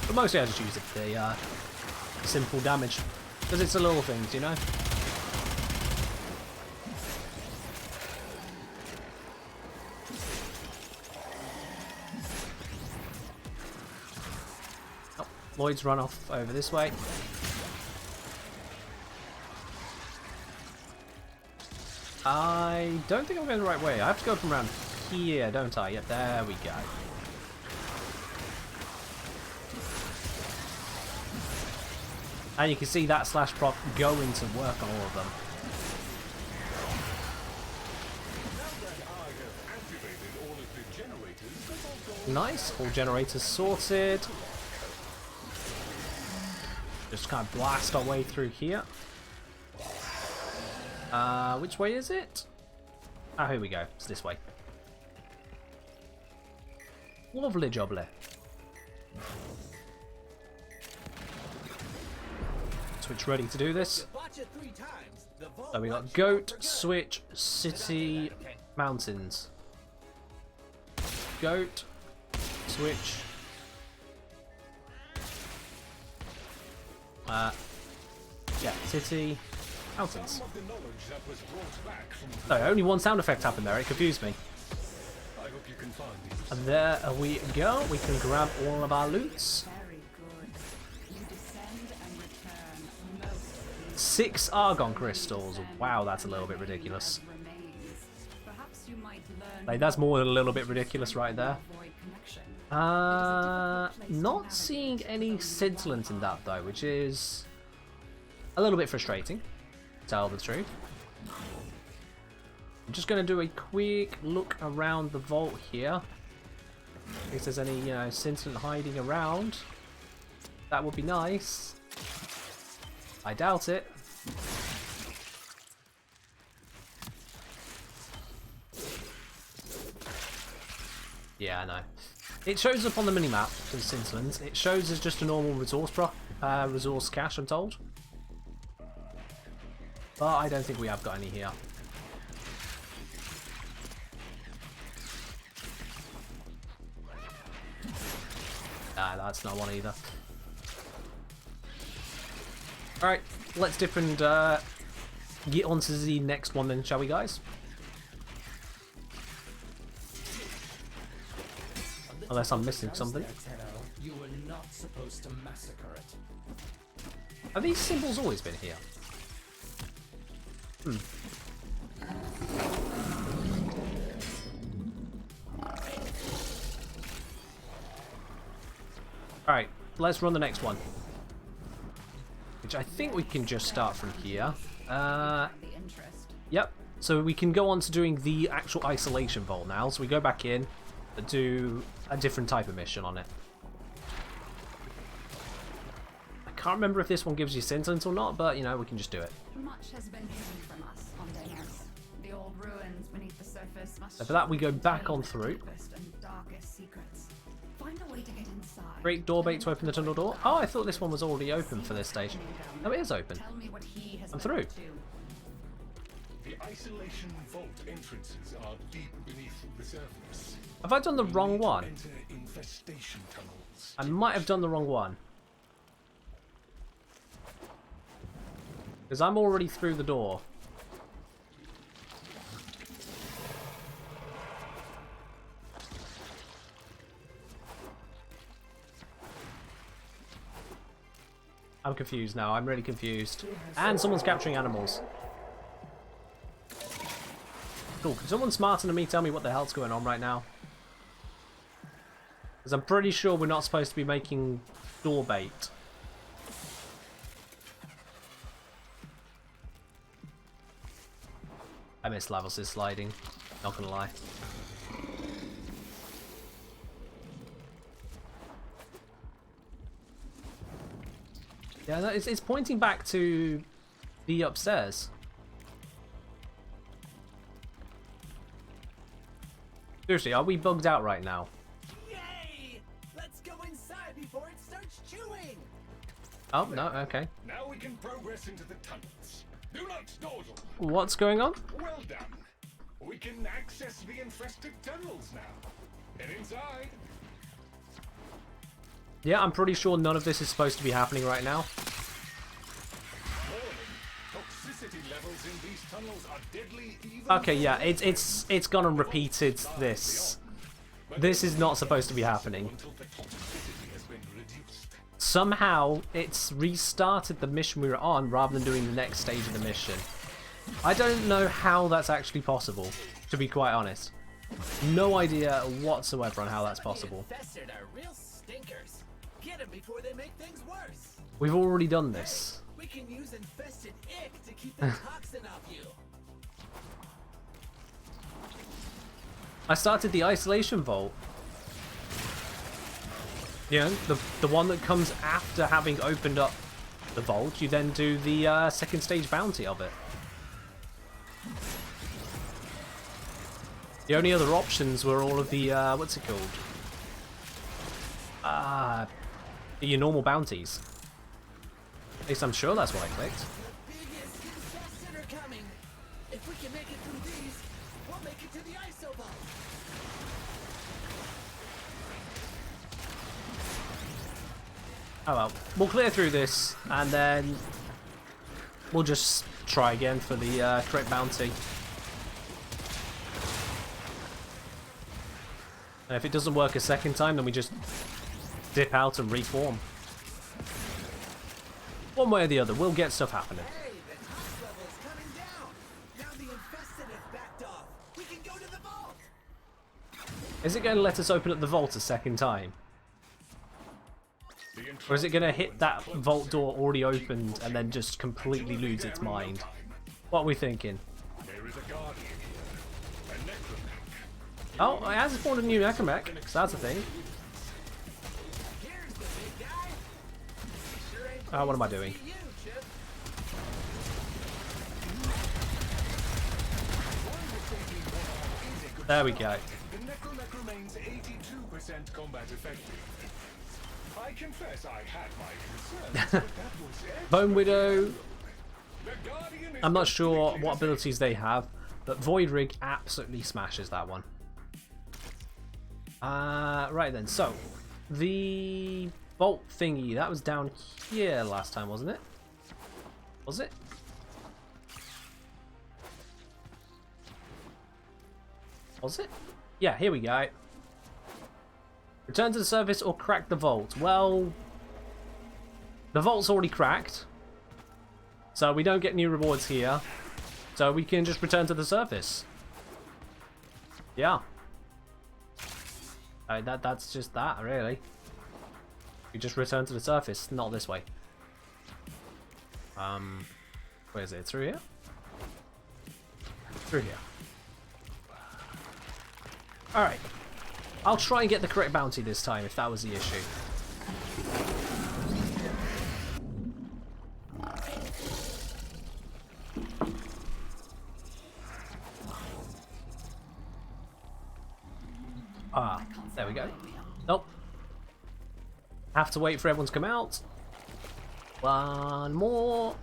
But mostly I just use it for the simple damage. Because it's the little things, you know? Oh, Lloyd's run off over this way. I don't think I'm going the right way. I have to go from around here, don't I? Yep, there we go. And you can see that slash prop going to work on all of them. Nice, all generators sorted. Just kind of blast our way through here. Which way is it? Ah, here we go. It's this way. Lovely jubbly. Switch ready to do this. Botch it 3 times. The vault So we got wants goat, you to switch, city, mountains. Goat, switch. Yeah, city, mountains. Some of the knowledge that was brought back from No, only one sound effect happened there. It confused me. I hope you can find these. And there we go. We can grab all of our loots. Very good. You descend and return most of these 6 argon crystals. Wow, that's a little bit ridiculous. remains. Perhaps you might learn Like, that's more than a little bit ridiculous right there. void connection. Not seeing any scintillant in that though, which is a little bit frustrating, to tell the truth. I'm just going to do a quick look around the vault here. If there's any, scintillant hiding around, that would be nice. I doubt it. Yeah, I know. It shows up on the minimap for the scintillant. It shows as just a normal resource cache, I'm told. But I don't think we have got any here. Nah, that's not one either. Alright, let's dip and get on to the next one then, shall we, guys? Unless I'm missing something. You were not supposed to massacre it. Have these symbols always been here? Alright, let's run the next one. Which I think we can just start from here. The interest. Yep, so we can go on to doing the actual isolation vault now. So we go back in, do a different type of mission on it. I can't remember if this one gives you scintillant or not, but we can just do it. Much has been hidden from us on Deimos. The old ruins beneath the surface must So for that we go back contain on the through. deepest and darkest secrets. Find a way to get inside. Break door bait to open the tunnel door. Oh, I thought this one was already open for this stage. No, it is open. Tell me what he has I'm been through. up to. The isolation vault entrances are deep beneath the surface. Have I done the wrong one? Enter infestation tunnels. I might have done the wrong one. Because I'm already through the door. I'm confused now. I'm really confused. And someone's capturing animals. Cool. Can someone smarter than me tell me what the hell's going on right now? Because I'm pretty sure we're not supposed to be making door bait. I miss Lavos' sliding. Not gonna lie. Yeah, no, it's pointing back to the upstairs. Seriously, are we bugged out right now? Yay! Let's go inside before it starts chewing. Oh, no, okay. Now we can progress into the tunnels. Do not dawdle. What's going on? Well done. We can access the infested tunnels now. Head inside. Yeah, I'm pretty sure none of this is supposed to be happening right now. Warning. Toxicity levels in these tunnels are deadly even Okay, yeah, it's gone and repeated this. This is not supposed to be happening. until the toxicity has been reduced. Somehow, it's restarted the mission we were on rather than doing the next stage of the mission. I don't know how that's actually possible, to be quite honest. No idea whatsoever on how that's possible. The infested are real stinkers. Get them before they make things worse. We've already done this. We can use infested ick to keep the toxin off you. I started the isolation vault. You know, the one that comes after having opened up the vault. You then do the second stage bounty of it. The only other options were all of the, what's it called? Your normal bounties. At least I'm sure that's what I clicked. The biggest contestant are coming. If we can make it through these, we'll make it to the ISO vault. Oh well, we'll clear through this, and then we'll just try again for the correct bounty. And if it doesn't work a second time, then we just dip out and reform. One way or the other, we'll get stuff happening. Hey, the top level's coming down. Now the infested have backed off. We can go to the vault. Is it going to let us open up the vault a second time? Or is it going to hit that vault door already opened and then just completely lose its mind? What are we thinking? There is a guardian here. A necromancer. Oh, it has spawned a new necromech, so that's a thing. Here's the big guy. Sure ain't Oh, what am I doing? you, Chip. There we go. The necromancer remains 82% combat effective. I confess I had my concerns, but that was it. Bone Widow, The guardian is I'm not sure completely what abilities they have, but Void Rig absolutely smashes that one. Right then, so the bolt thingy, that was down here last time, wasn't it? Was it? Was it? Yeah, here we go. Return to the surface or crack the vault. Well, the vault's already cracked, so we don't get new rewards here. So we can just return to the surface. Yeah. That's just that, really. We just return to the surface, not this way. Where is it? Through here? Through here. Alright. I'll try and get the correct bounty this time, if that was the issue. Ah, there we go. Nope. Have to wait for everyone to come out. One more.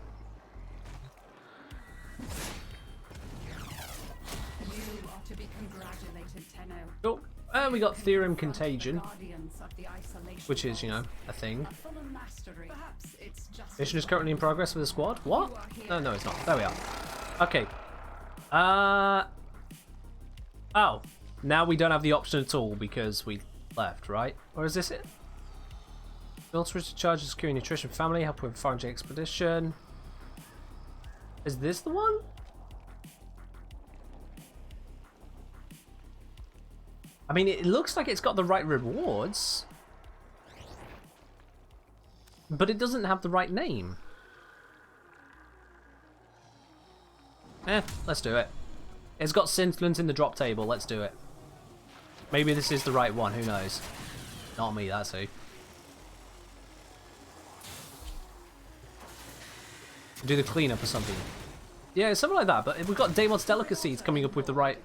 You ought to be congratulated, Tenno. Cool. And we got Theorem Contagion, Guardians of the isolation which is, you know, a thing. vault. Full of mastery. Perhaps it's just Mission is currently in progress with the squad. What? No, no, it's not. There we are. Okay. Oh. Now we don't have the option at all because we left, right? Or is this it? Military to charge of securing nutrition family, help with foraging expedition. Is this the one? I mean, it looks like it's got the right rewards, but it doesn't have the right name. Let's do it. It's got scintillant in the drop table. Let's do it. Maybe this is the right one. Who knows? Not me, that's who. Do the cleanup or something. Yeah, something like that. But we've got Deimos delicacies coming up with the right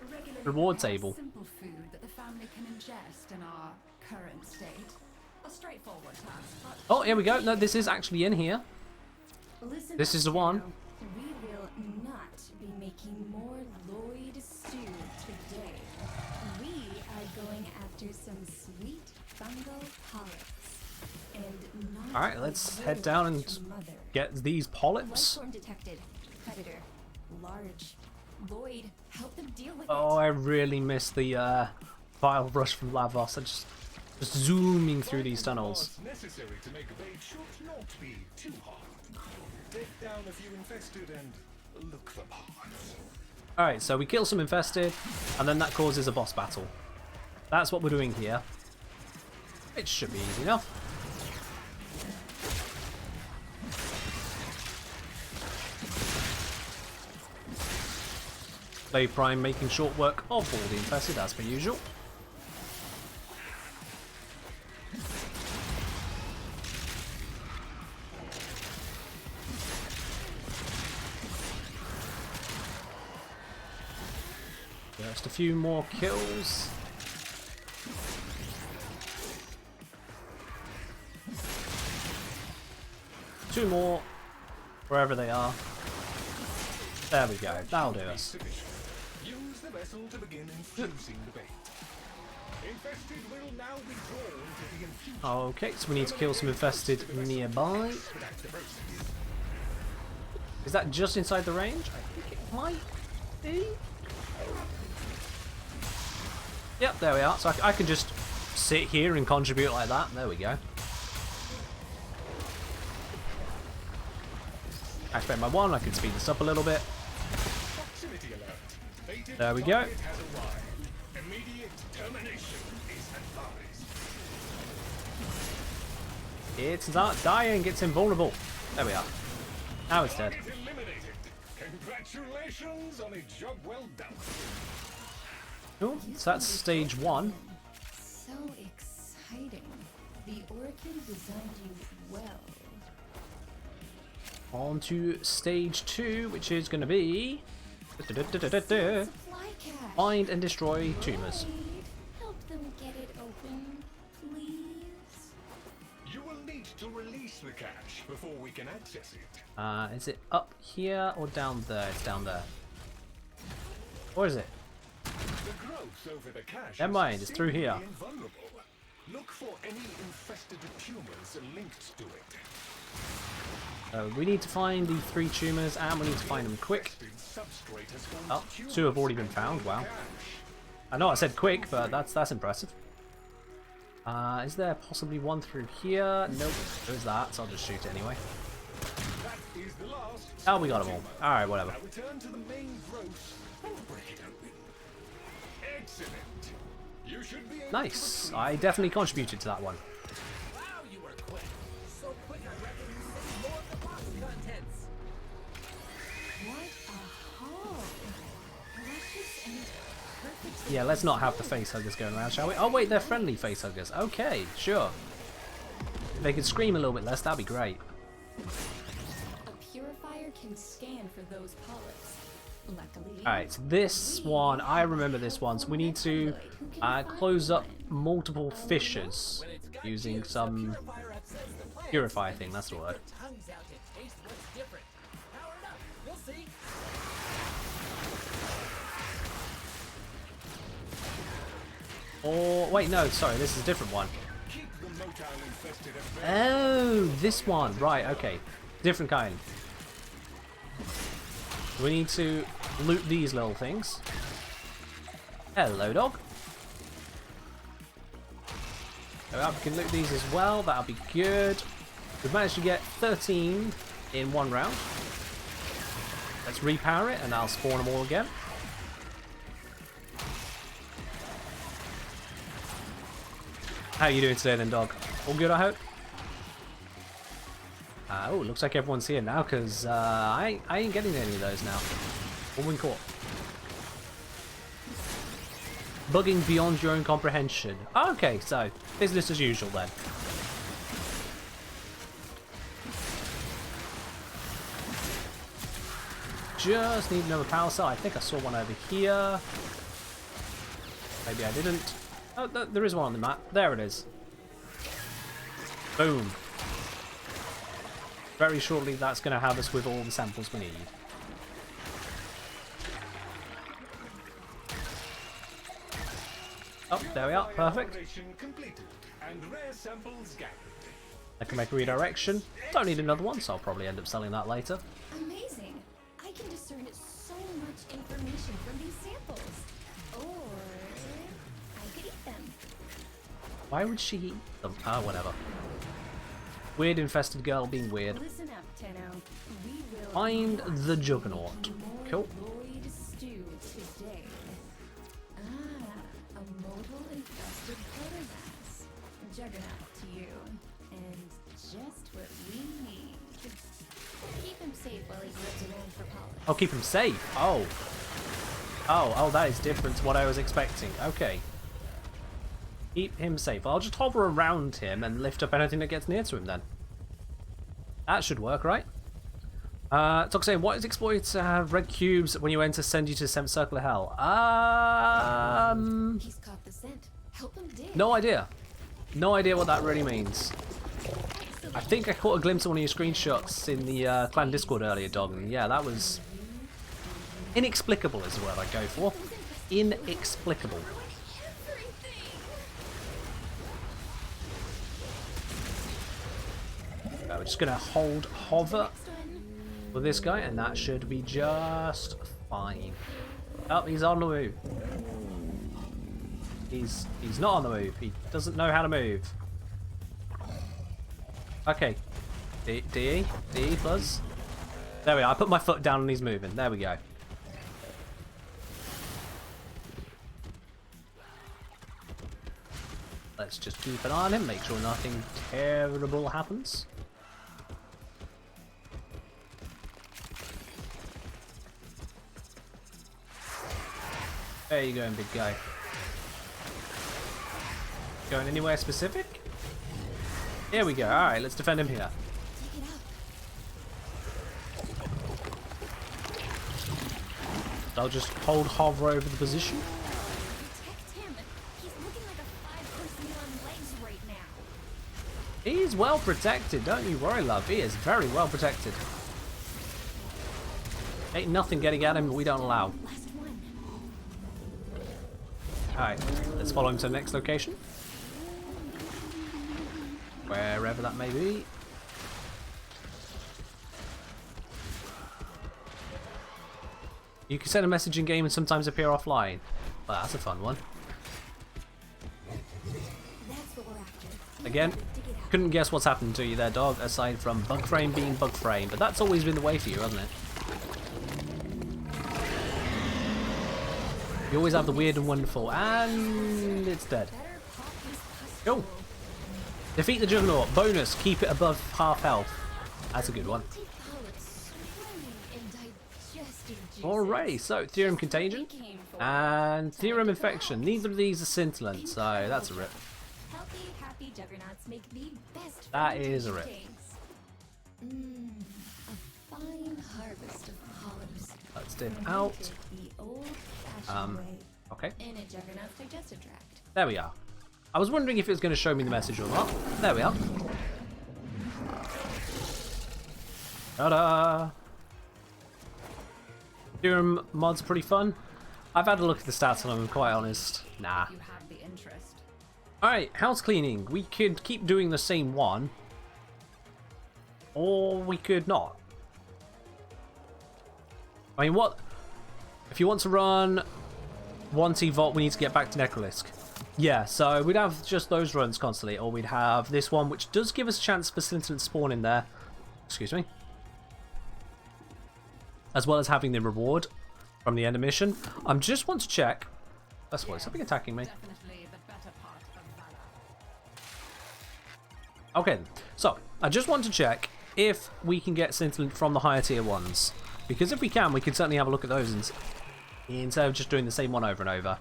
reward table. simple food that the family can ingest in our current state. A straightforward task, but Oh, here we go. No, this is actually in here. Listen This up, is the one. Tenno. We will not be making more Lloyd stew today. We are going after some sweet fungal polyps. And not All right, let's head down and mother. get these polyps. Lifeform detected. Predator. Large. Lloyd, help them deal with Oh, it. I really miss the vile rush from Lavos. I just zooming through these tunnels. Parts necessary to make a bait should not be too hard. Take down a few infested and look for parts. Alright, so we kill some infested, and then that causes a boss battle. That's what we're doing here. It should be easy enough. Play Prime making short work of all the infested as per usual. Just a few more kills. Two more, wherever they are. There we go. That'll do us. Use the vessel to begin infusing the bait. Infested will now be drawn to the infusion. Okay, so we need to kill some infested nearby. Is that just inside the range? I think it might be. Yep, there we are. So I can just sit here and contribute like that. There we go. Activate my one. I can speed this up a little bit. Proximity alert. There we go. Target has arrived. Immediate termination is advised. It's not dying. It's invulnerable. There we are. Now it's dead. Target eliminated. Congratulations on a job well done. Cool. So that's stage 1. So exciting. The Orchid designed you well. On to stage 2, which is going to be Supply cache. find and destroy tumors. Wait, help them get it open, please. You will need to release the cache before we can access it. Is it up here or down there? It's down there. Or is it? The growth over the cache Never mind, it's through here. is invulnerable. Look for any infested tumors linked to it. We need to find the 3 tumors and we need to find them quick. Substrate has formed Oh, tumors 2 have already been found. Wow. cache. I know I said quick, but that's impressive. Is there possibly one through here? Nope. There's that, so I'll just shoot it anyway. That is the last. Oh, we got them all. Alright, whatever. Now return to the main growth and break it open. Excellent. You should be able Nice. to I definitely contributed to that one. Wow, you were quick. So quick, I reckon you saved more of the box contents. What a haul. Luscious and perfect. Yeah, let's not have the facehuggers going around, shall we? Oh wait, they're friendly facehuggers. Okay, sure. If they could scream a little bit less, that'd be great. A purifier can scan for those polyps. Luckily. Alright, so this one, I remember this one. So we need to close up multiple fissures using some purifier thing, that's the word. Tongues out to taste what's different. Power it up. You'll see. Or, wait, no, sorry, this is a different one. keep the motile infested at bay. Oh, this one, right, okay. Different kind. We need to loot these little things. Hello, dog. So we can loot these as well, that'll be good. We've managed to get 13 in one round. Let's repower it and I'll spawn them all again. How are you doing today then, dog? All good, I hope? Oh, looks like everyone's here now because I ain't getting any of those now. Woman caught. Bugging beyond your own comprehension. Okay, so business as usual then. Just need another power cell. I think I saw one over here. Maybe I didn't. Oh, there is one on the map. There it is. Boom. Very shortly that's going to have us with all the samples we need. Oh, there we are. Perfect. Operation completed and rare samples gathered. I can make a redirection. Don't need another one, so I'll probably end up selling that later. Amazing. I can discern so much information from these samples. Or I could eat them. Why would she eat them? Ah, whatever. Weird infested girl being weird. Listen up, Tenno. We will Find the Juggernaut. more Cool. Lloyd stew today. A modal infested protomass. Juggernaut to you. And just what we need. Keep him safe while he lives around for polish. I'll keep him safe. Oh. Oh, that is different to what I was expecting. Okay. Keep him safe. I'll just hover around him and lift up anything that gets near to him then. That should work, right? Toxin, what is exploits red cubes when you enter send you to the 7th circle of hell? He's caught the scent. Help him dig. No idea. No idea what that really means. I think I caught a glimpse of one of your screenshots in the clan Discord earlier, Dog. And yeah, that was inexplicable is the word I go for. Inexplicable. We're just gonna hover with this guy, and that should be just fine. Oh, he's on the move. He's not on the move. He doesn't know how to move. Okay. D plus. There we are. I put my foot down and he's moving. There we go. Let's just keep an eye on him, make sure nothing terrible happens. There you go, big guy. Going anywhere specific? Here we go. Alright, let's defend him here. I'll just hover over the position. Protect him. He's looking like a 5-person on legs right now. He's well protected, don't you worry, love. He is very well protected. Ain't nothing getting at him we don't allow. Last one. Alright, let's follow him to the next location. Wherever that may be. You can send a message in game and sometimes appear offline. Well, that's a fun one. That's what we're after. Again, couldn't guess what's happened to you there, Dog, aside from Bugframe being Bugframe, but that's always been the way for you, hasn't it? You always have the weird and wonderful, and it's dead. Go. Defeat the Juggernaut. Bonus, keep it above half health. That's a good one. Alrighty, so Theorem Contagion and Theorem Infection. Neither of these are scintillant, so that's a rip. Healthy, happy juggernauts make the best. That is a rip. A fine harvest of hollows. Let's dip out. The old-fashioned way Okay, in a juggernaut's digestive tract. there we are. I was wondering if it was going to show me the message or not. There we are. Ta-da! Theorem mod's pretty fun. I've had a look at the stats on them, I'm quite honest. Nah. You have the interest. Alright, house cleaning. We could keep doing the same one. Or we could not. I mean, what? If you want to run 1T Vault, we need to get back to Necrolisk. Yeah, so we'd have just those runs constantly, or we'd have this one, which does give us a chance for scintillant spawn in there. Excuse me. As well as having the reward from the end of mission. I just want to check. That's what, is something attacking me? Definitely the better part of valor. Okay, so I just want to check if we can get scintillant from the higher tier ones. Because if we can, we can certainly have a look at those instead of just doing the same one over and over.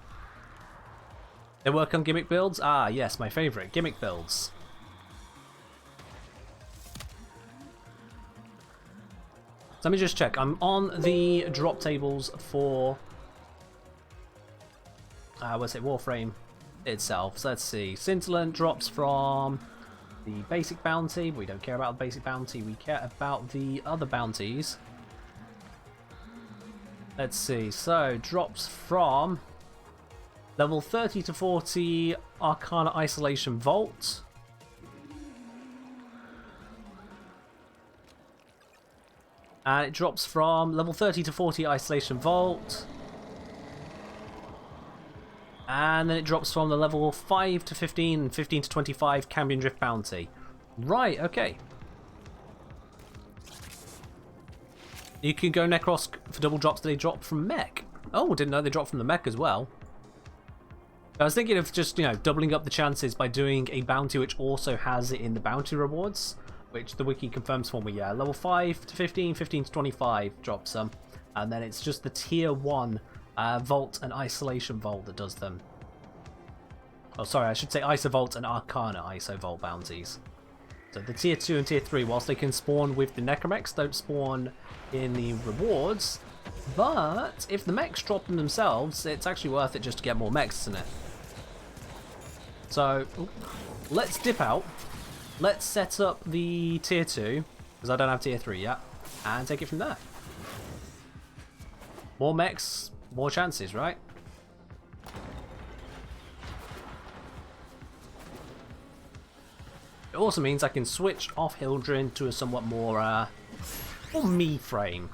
They work on gimmick builds? Ah, yes, my favourite, gimmick builds. Let me just check. I'm on the drop tables for what's it, Warframe itself. So let's see. Scintillant drops from the basic bounty. We don't care about the basic bounty. We care about the other bounties. Let's see. So drops from level 30 to 40 Arcana Isolation Vault. And it drops from level 30 to 40 Isolation Vault. And then it drops from the level 5 to 15 and 15 to 25 Cambion Drift Bounty. Right, okay. You can go Necros for double drops that they drop from Mech. Oh, didn't know they dropped from the Mech as well. I was thinking of just, you know, doubling up the chances by doing a bounty which also has it in the bounty rewards. Which the wiki confirms for me, yeah. Level 5 to 15, 15 to 25 drops them. And then it's just the tier 1 Vault and Isolation Vault that does them. Oh, sorry, I should say Iso Vault and Arcana Iso Vault bounties. So the tier 2 and tier 3, whilst they can spawn with the necromechs, don't spawn in the rewards. But if the mechs drop them themselves, it's actually worth it just to get more mechs, isn't it? So let's dip out. Let's set up the tier 2, because I don't have tier 3 yet, and take it from there. More mechs, more chances, right? It also means I can switch off Hildren to a somewhat more me frame.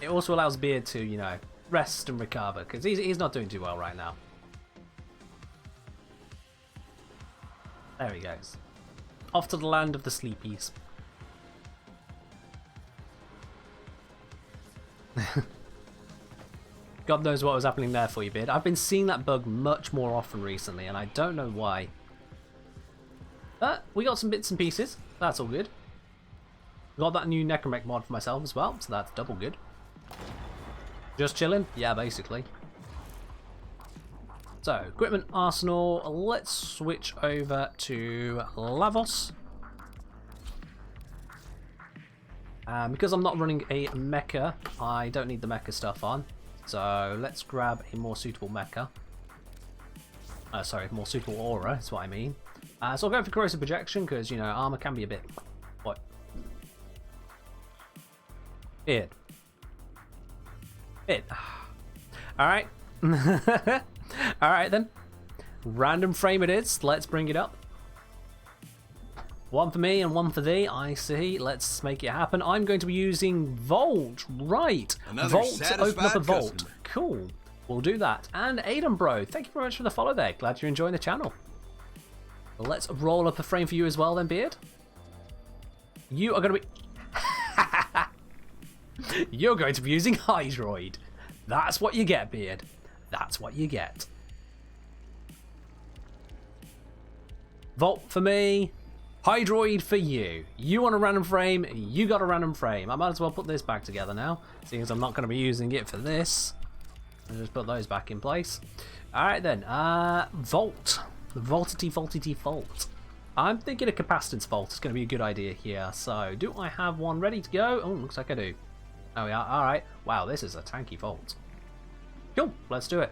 It also allows Beard to, you know, rest and recover, because he's not doing too well right now. There he goes. Off to the land of the sleepies. God knows what was happening there for you, Beard. I've been seeing that bug much more often recently, and I don't know why. But we got some bits and pieces. That's all good. Got that new Necromech mod for myself as well, so that's double good. Just chilling? Yeah, basically. So, equipment arsenal. Let's switch over to Lavos. Because I'm not running a mecha, I don't need the mecha stuff on. So let's grab a more suitable mecha. Sorry, more suitable aura, is what I mean. So I'll go for corrosive projection, because, you know, armor can be a bit... What? Beard. Beard. Alright. Alright then. Random frame it is. Let's bring it up. One for me and one for thee. I see. Let's make it happen. I'm going to be using Vault. Right. Another Vault to open up a vault. customer. Cool. We'll do that. And Aiden Bro, thank you very much for the follow there. Glad you're enjoying the channel. Let's roll up a frame for you as well then, Beard. You are going to be... You're going to be using Hydroid. That's what you get, Beard. That's what you get. Vault for me. Hydroid for you. You want a random frame, you got a random frame. I might as well put this back together now, seeing as I'm not going to be using it for this. I'll just put those back in place. Alright then, Vault. Vaultity Vault. I'm thinking a capacitance vault is going to be a good idea here. So, do I have one ready to go? Oh, looks like I do. Oh yeah, alright. Wow, this is a tanky vault. Cool, let's do it.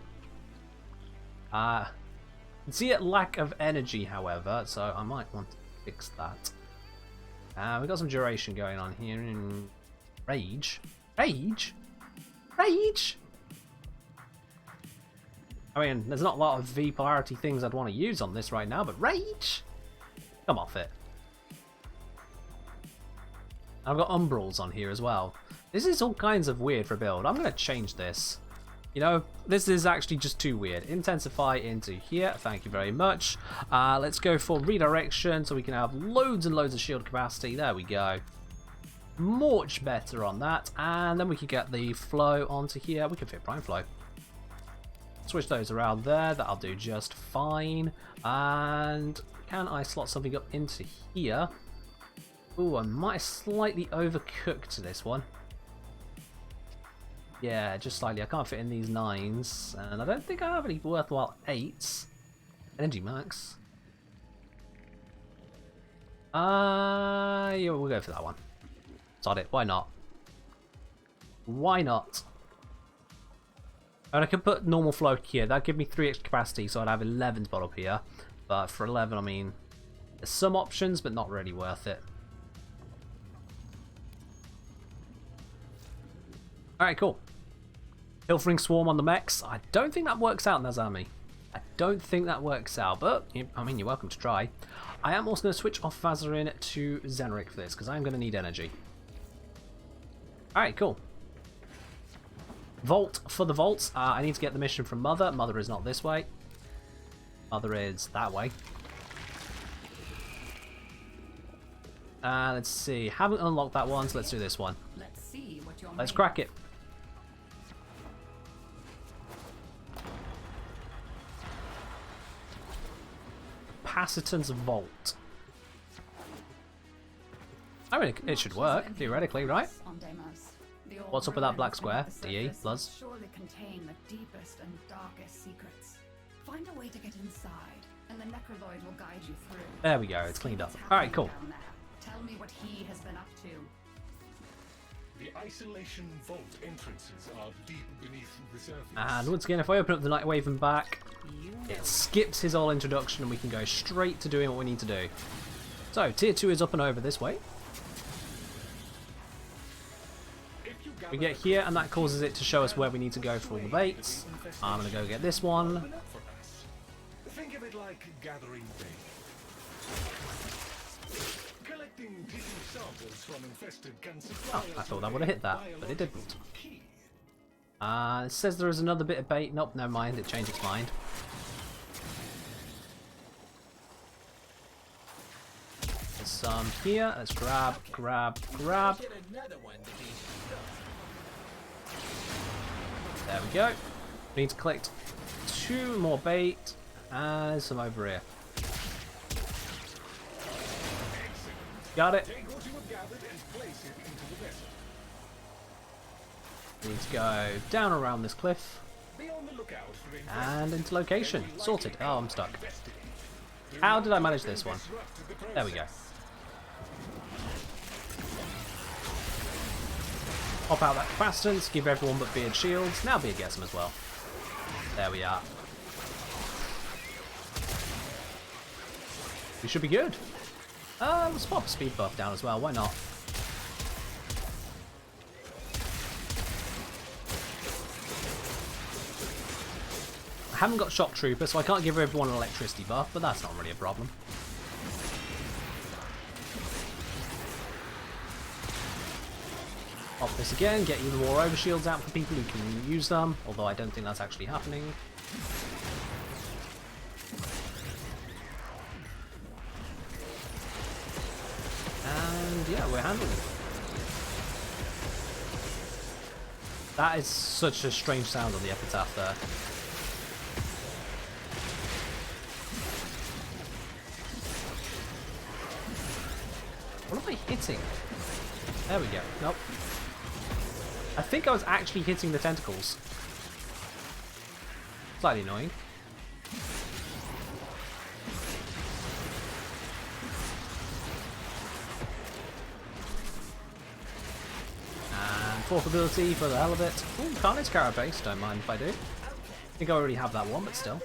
See a lack of energy, however, so I might want to fix that. We've got some duration going on here in Rage. Rage? Rage? I mean, there's not a lot of V polarity things I'd want to use on this right now, but Rage? Come off it. I've got umbrals on here as well. This is all kinds of weird for a build. I'm going to change this. You know, this is actually just too weird. Intensify into here. Thank you very much. Let's go for redirection so we can have loads and loads of shield capacity. There we go. Much better on that. And then we can get the flow onto here. We can fit prime flow. Switch those around there. That'll do just fine. And can I slot something up into here? Ooh, I might have slightly overcooked this one. Yeah, just slightly. I can't fit in these 9s, and I don't think I have any worthwhile 8s. Energy max. Yeah, we'll go for that one. Sod it. Why not? Why not? And I could put normal flow here. That'd give me 3 extra capacity, so I'd have 11 spot up here. But for 11, I mean, there's some options, but not really worth it. Alright, cool. Pilfering Swarm on the mechs. I don't think that works out, Nazami. I don't think that works out, but, I mean, you're welcome to try. I am also going to switch off Vazarin to Zenric for this, because I'm going to need energy. Alright, cool. Vault for the vaults. I need to get the mission from Mother. Mother is not this way. Mother is that way. Let's see. Haven't unlocked that one, so let's do this one. Let's see what you're Let's made crack it. Capacitance Vault. I mean, it should work, theoretically, right? on Deimos. The old What's up with that black ruins beneath square? the DE, surface Bloods? surely contain the deepest and darkest secrets. Find a way to get inside, and the Necroloid will guide you through. There we go, it's cleaned up. Alright, cool. Down there. Tell me what he has been up to. The isolation vault entrances are deep beneath the surface. And once again, if I open up the Night Waven back, it skips his whole introduction and we can go straight to doing what we need to do. So, tier 2 is up and over this way. We get here and that causes it to show us where we need to go for all the baits. I'm going to go get this one. Think of it like gathering bait. Collecting tissue samples from infested can supply I thought that would have hit that, but it didn't. It says there is another bit of bait. Nope, never mind. It changed its mind. There's some here. Let's grab. There we go. We need to collect 2 more bait. And some over here. Got it. We need to go down around this cliff. And into location. Sorted. Oh, I'm stuck. How did I manage this one? There we go. Pop out that capacitance, give everyone but Beard shields. Now Beard gets them as well. There we are. We should be good. Let's pop speed buff down as well, why not? I haven't got Shock Trooper, so I can't give everyone an electricity buff, but that's not really a problem. Pop this again, get even more overshields out for people who can use them, although I don't think that's actually happening. And yeah, we're handling it. That is such a strange sound on the epitaph there. What am I hitting? There we go. Nope. I think I was actually hitting the tentacles. Slightly annoying. And fourth ability for the hell of it. Ooh, Carnage Carapace, don't mind if I do. I think I already have that one, but still.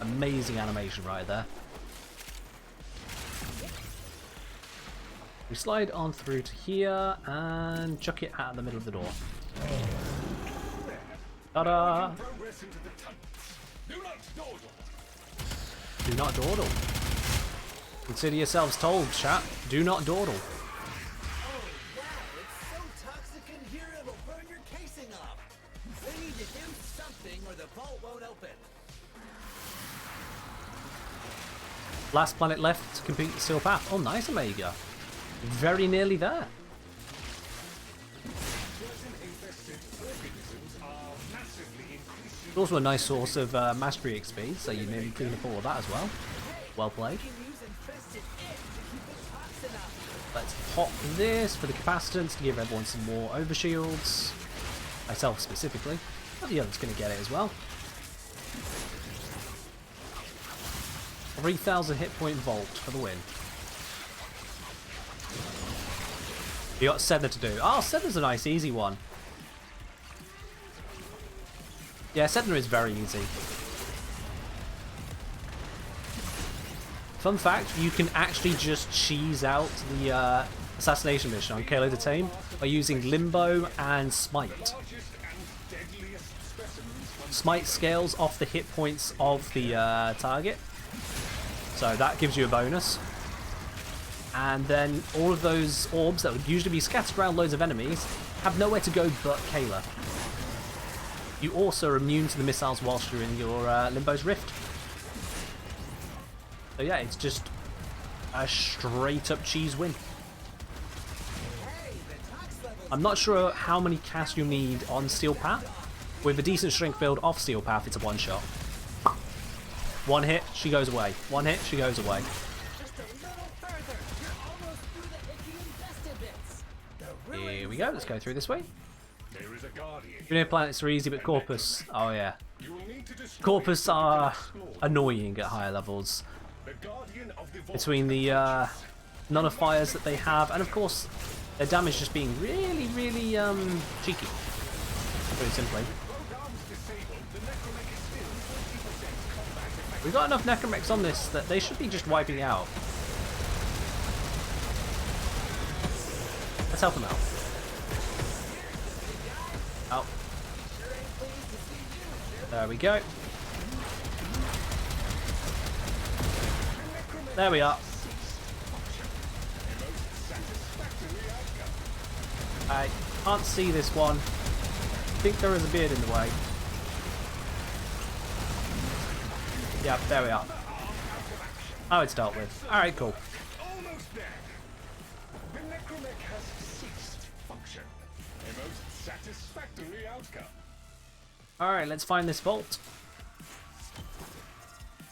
Amazing animation right there. We slide on through to here and chuck it out of the middle of the door. Ta-da! Do not dawdle. Consider yourselves told, chat. Do not dawdle. Oh, wow, it's so toxic in here it'll burn your casing up. They need to do something or the vault won't open. Last planet left to complete the Steel Path. Oh, nice, Omega. Very nearly there. It's also a nice source of mastery XP, so you nearly clean up all of that as well. Well played. Let's pop this for the capacitance to give everyone some more overshields. Myself specifically. But the other's going to get it as well. 3,000 hit point vault for the win. You got Sedna to do. Oh, Sedna's a nice easy one. Yeah, Sedna is very easy. Fun fact, you can actually just cheese out the assassination mission on Kalo the Tame by using Limbo and Smite. Smite scales off the hit points of the target, so that gives you a bonus. And then all of those orbs that would usually be scattered around loads of enemies have nowhere to go but Kayla. You also are immune to the missiles whilst you're in your Limbo's Rift. So yeah, it's just a straight up cheese win. I'm not sure how many casts you need on Steel Path. With a decent strength build off Steel Path, it's a one shot. One hit, she goes away. One hit, she goes away. Here we go, let's go through this way. There is is a guardian. Lunar planets are easy, but Corpus... Oh, yeah. You will need to destroy Corpus it are to explore them. annoying at higher levels. The guardian of the vault Between the nullifiers that they have, and of course, their damage just being really, really cheeky. Very simply. programs disabled, the necromech is still 20% combat effective. We've got enough necromechs on this that they should be just wiping out. Let's help them out. Out. There we go. There we are. I can't see this one. I think there is a beard in the way. Yeah, there we are. Oh, it's dealt with. Alright, cool. Almost there. The necromech has ceased function. A most satisfactory outcome. Alright, let's find this vault.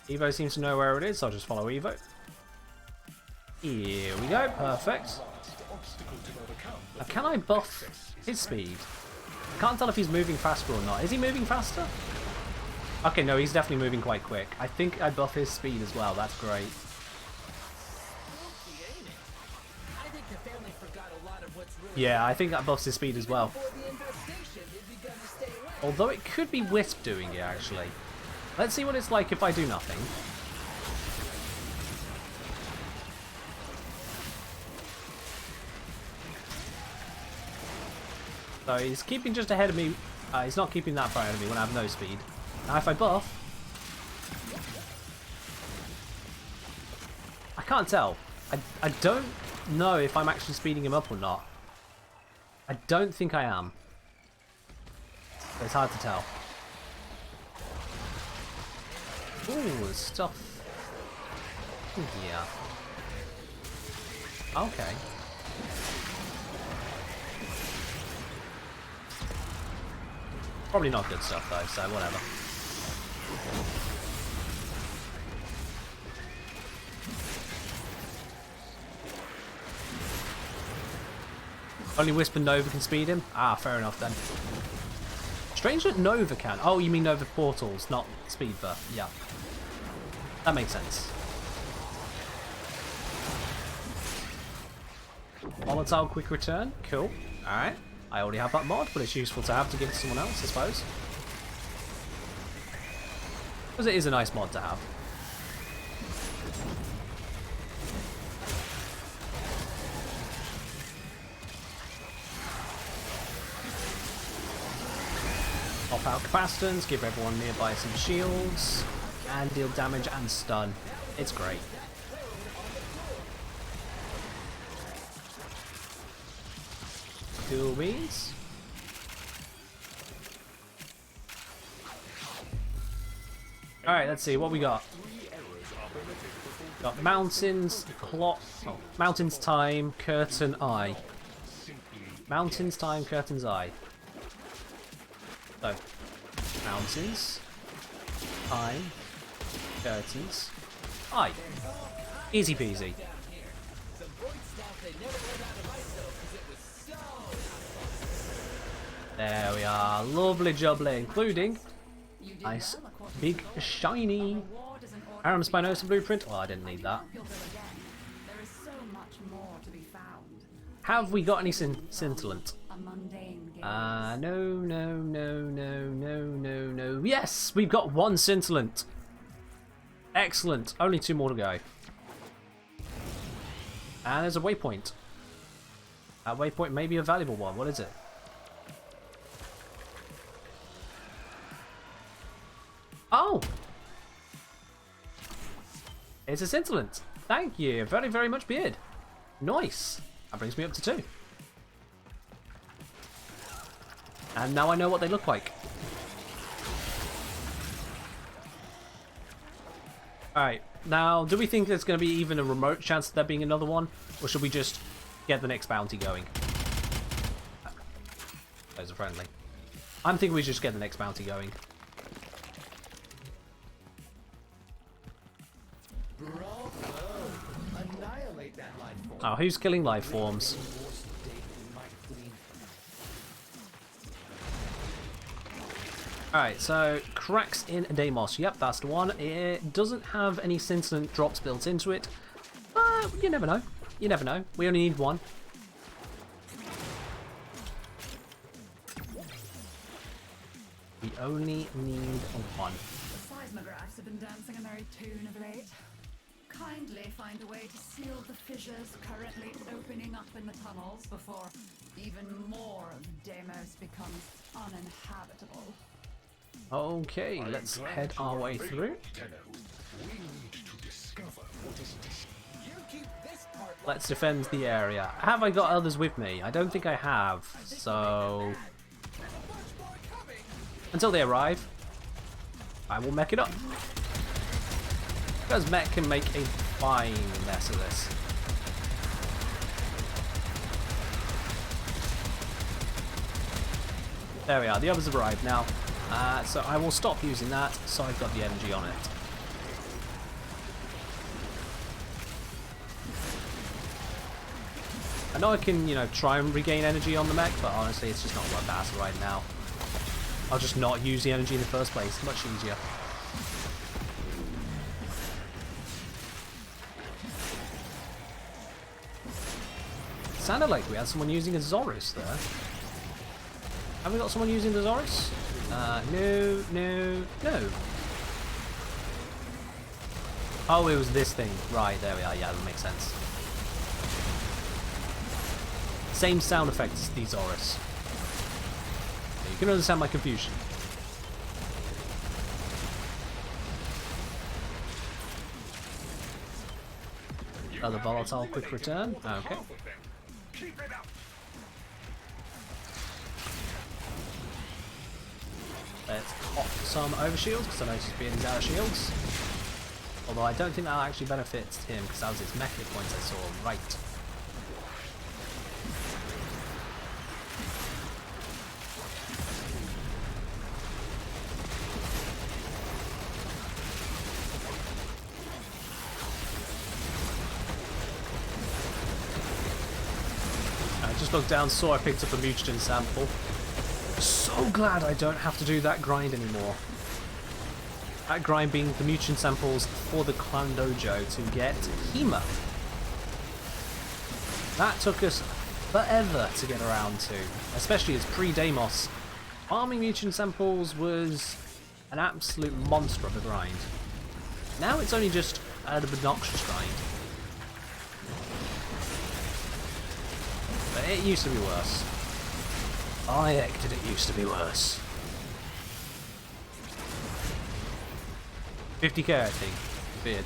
Evo seems to know where it is, so I'll just follow Evo. Here we go, perfect. Obstacle to overcome. Now, can I buff his speed? I can't tell if he's moving faster or not. Is he moving faster? Okay, no, he's definitely moving quite quick. I think I buff his speed as well, that's great. I think the family forgot a lot of what's really Yeah, I think that buffs his speed as well. before the infestation. They've begun to stay away. Although it could be Wisp doing it, actually. Let's see what it's like if I do nothing. So he's keeping just ahead of me. He's not keeping that far ahead of me when I have no speed. Now if I buff... I can't tell. I don't know if I'm actually speeding him up or not. I don't think I am. But it's hard to tell. Ooh, there's stuff. Yeah. Okay. Probably not good stuff though, so whatever. Only Wisp and Nova can speed him? Ah, fair enough then. Strange that Nova can. Oh, you mean Nova portals, not speed buff. Yeah. That makes sense. Volatile quick return. Cool. Alright. I already have that mod, but it's useful to have to give it to someone else, I suppose. Because it is a nice mod to have. Pop out capacitance, give everyone nearby some shields, and deal damage and stun. It's great. Cool beans. Alright, let's see what we got. Got mountains, mountains time, curtain eye. Mountains time, curtain's eye. So, mountains, time, curtains, eye. Easy peasy. There we are, lovely jubbly, including nice big shiny Aram Spinosa blueprint. Well, I didn't need that. You'll go again. There is so much more to be found. Have we got any scintillant? A mundane gaze. No. Yes, we've got one scintillant. Excellent. Only 2 more to go. And there's a waypoint. That waypoint may be a valuable one. What is it? Oh! It's a scintillant. Thank you very, very much, Beard. Nice. That brings me up to 2. And now I know what they look like. Alright, now do we think there's going to be even a remote chance of there being another one? Or should we just get the next bounty going? Those are friendly. I'm thinking we should just get the next bounty going. Annihilate that life form. Oh, who's killing life forms? Alright, so cracks in Deimos. Yep, that's the one. It doesn't have any scintillant drops built into it. You never know. You never know. We only need one. We only need one. The seismographs have been dancing a merry tune of late. Kindly find a way to seal the fissures currently opening up in the tunnels before even more of Deimos becomes uninhabitable. Okay, let's head our way through. We need to discover what is You keep this part Let's defend the area. Have I got others with me? I don't think I have. So, much more coming. until they arrive, I will mech it up. Because mech can make a fine mess of this. There we are, the others have arrived now. So I will stop using that, so I've got the energy on it. I know I can, you know, try and regain energy on the mech, but honestly it's just not worth the hassle right now. I'll just not use the energy in the first place, much easier. Sounded like we had someone using a Zorus there. Have we got someone using the Zorus? No. Oh, it was this thing. Right, there we are. Yeah, that makes sense. Same sound effect as the Zorus. You can understand my confusion. Another volatile quick return. Okay. Keep it up. Let's pop some overshields, because I noticed Beardy's out of shields. Although I don't think that actually benefits him, because that was his mech hit points I saw. Right. I just looked down, saw I picked up a mutagen sample. So glad I don't have to do that grind anymore. That grind being the mutagen samples for the clan dojo to get Hema. That took us forever to get around to, especially as pre-Deimos. Farming mutagen samples was an absolute monster of a grind. Now it's only just an obnoxious grind. But it used to be worse. I heck did it used to be worse. 50k I think. Beard.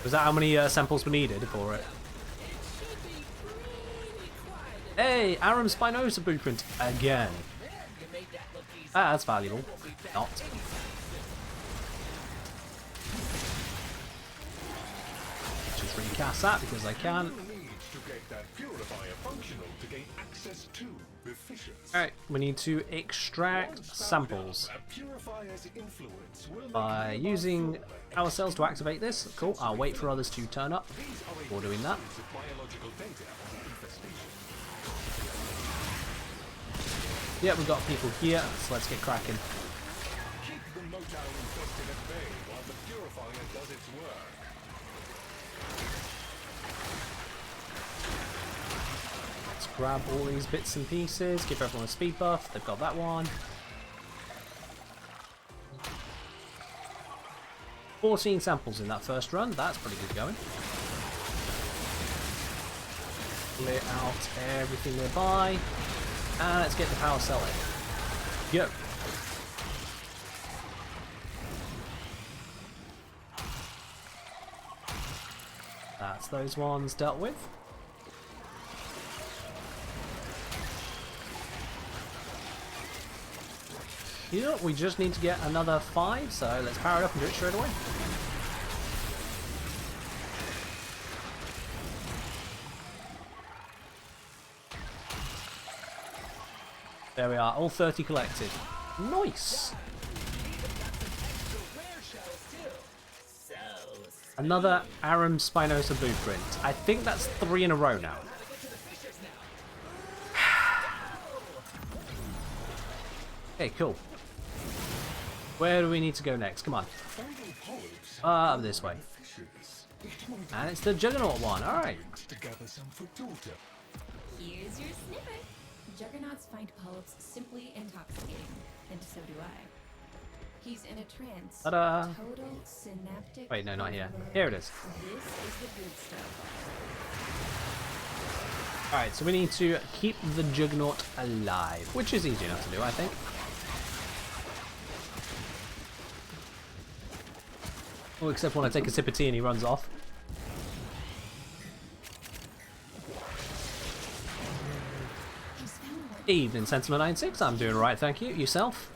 Was that how many samples were needed for it? Hey, Aram Spinoza blueprint again. Ah, that's valuable. Not. Just recast that because I can. To get that purifier functional to gain access to the fissures. Alright, we need to extract samples A purifier's influence will by make using power cells to activate this. Cool, I'll wait for others to turn up before doing that. biological data on the infestation. Yeah, we've got people here, so let's get cracking. Keep the motile infested at bay while the purifier does its work. Let's grab all these bits and pieces, give everyone a speed buff. They've got that one. 14 samples in that first run, that's pretty good going. Clear out everything nearby. And let's get the power cell in. Go. That's those ones dealt with. Here, we just need to get another 5, so let's power it up and do it straight away. There we are, all 30 collected. Nice! Another Aram Spinoza blueprint. I think that's 3 in a row now. Okay, cool. Where do we need to go next? Come on. This way. And it's the Juggernaut one. Alright. Here's your snippet. Juggernauts find polyps simply intoxicating, and so do I. He's in a trance. Ta-da! Total synaptic. Wait, no, not here. Here it is. This is the good stuff. Alright, so we need to keep the Juggernaut alive, which is easy enough to do, I think. Oh, except when I take a sip of tea and he runs off. Evening, Sentinel96. I'm doing alright, thank you. Yourself?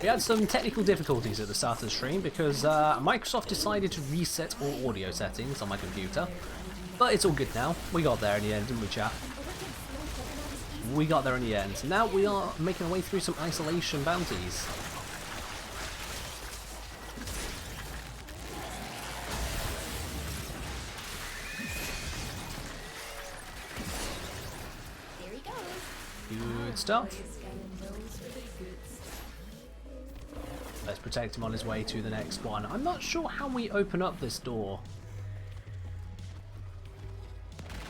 We had some technical difficulties at the start of the stream because Microsoft decided to reset all audio settings on my computer. But it's all good now. We got there in the end, didn't we, chat? We got there in the end. Now we are making our way through some isolation bounties. Good stuff. Let's protect him on his way to the next one. I'm not sure how we open up this door.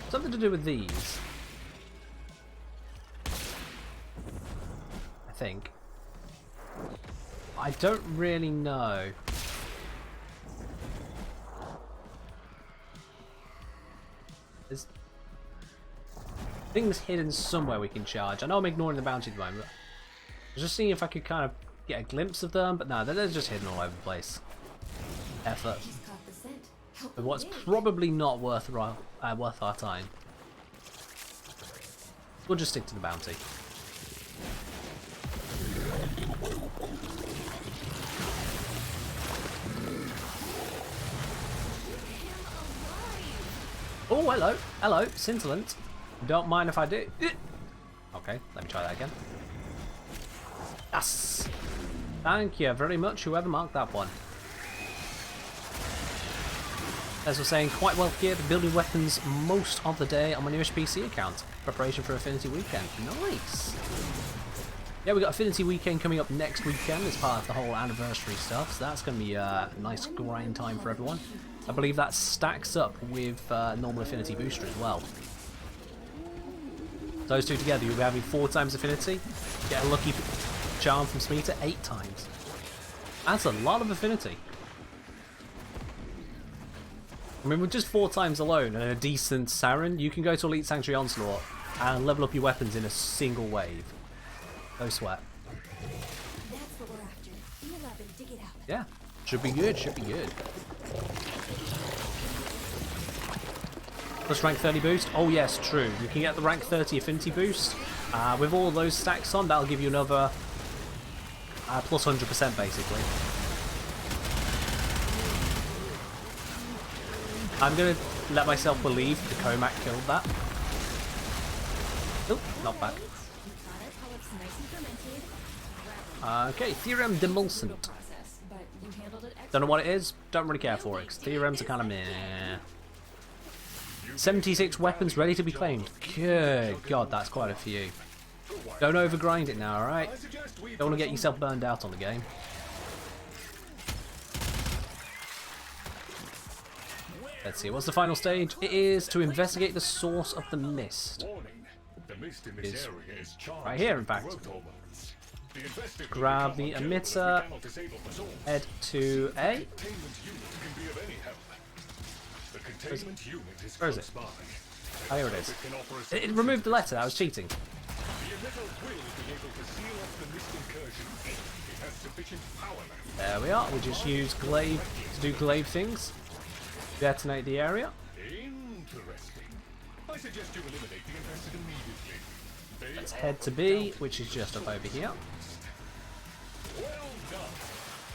Something to do with these. I think. I don't really know. There's things hidden somewhere we can charge. I know I'm ignoring the bounty at the moment. I was just seeing if I could kind of get a glimpse of them, but no, they're just hidden all over the place. Effort. But what's probably not worth our time. We'll just stick to the bounty. Oh, hello. Hello, scintillant. Don't mind if I do. Okay, let me try that again. Yes! Thank you very much, whoever marked that one. As we're saying, quite well geared, building weapons most of the day on my newest PC account. Preparation for Affinity Weekend. Nice! Yeah, we got Affinity Weekend coming up next weekend as part of the whole anniversary stuff, so that's going to be a nice grind time for everyone. I believe that stacks up with normal Affinity Booster as well. Those two together, you'll be having 4 times Affinity. Get a lucky charm from Smeeta 8 times. That's a lot of Affinity. I mean, with just 4 times alone and a decent Saren, you can go to Elite Sanctuary Onslaught and level up your weapons in a single wave. No sweat. That's what we're after. Feel up and dig it out. Yeah, should be good, should be good. Plus rank 30 boost? Oh yes, true. You can get the rank 30 affinity boost. With all those stacks on, that'll give you another plus 100% basically. I'm going to let myself believe the Comac killed that. Oh, not back. Okay, Theorem Demulcent. Don't know what it is, don't really care for it, because Theorems are kind of meh. 76 weapons ready to be claimed. Good God, that's quite a few. Don't overgrind it now, alright? Don't want to get yourself burned out on the game. Let's see, what's the final stage? It is to investigate the source of the mist. Is right here, in fact. Grab the emitter, head to A. Where is it? Oh, here it is. It removed the letter, I was cheating. There we are, we just use glaive to do glaive things. Detonate the area. Let's head to B, which is just up over here. Well done.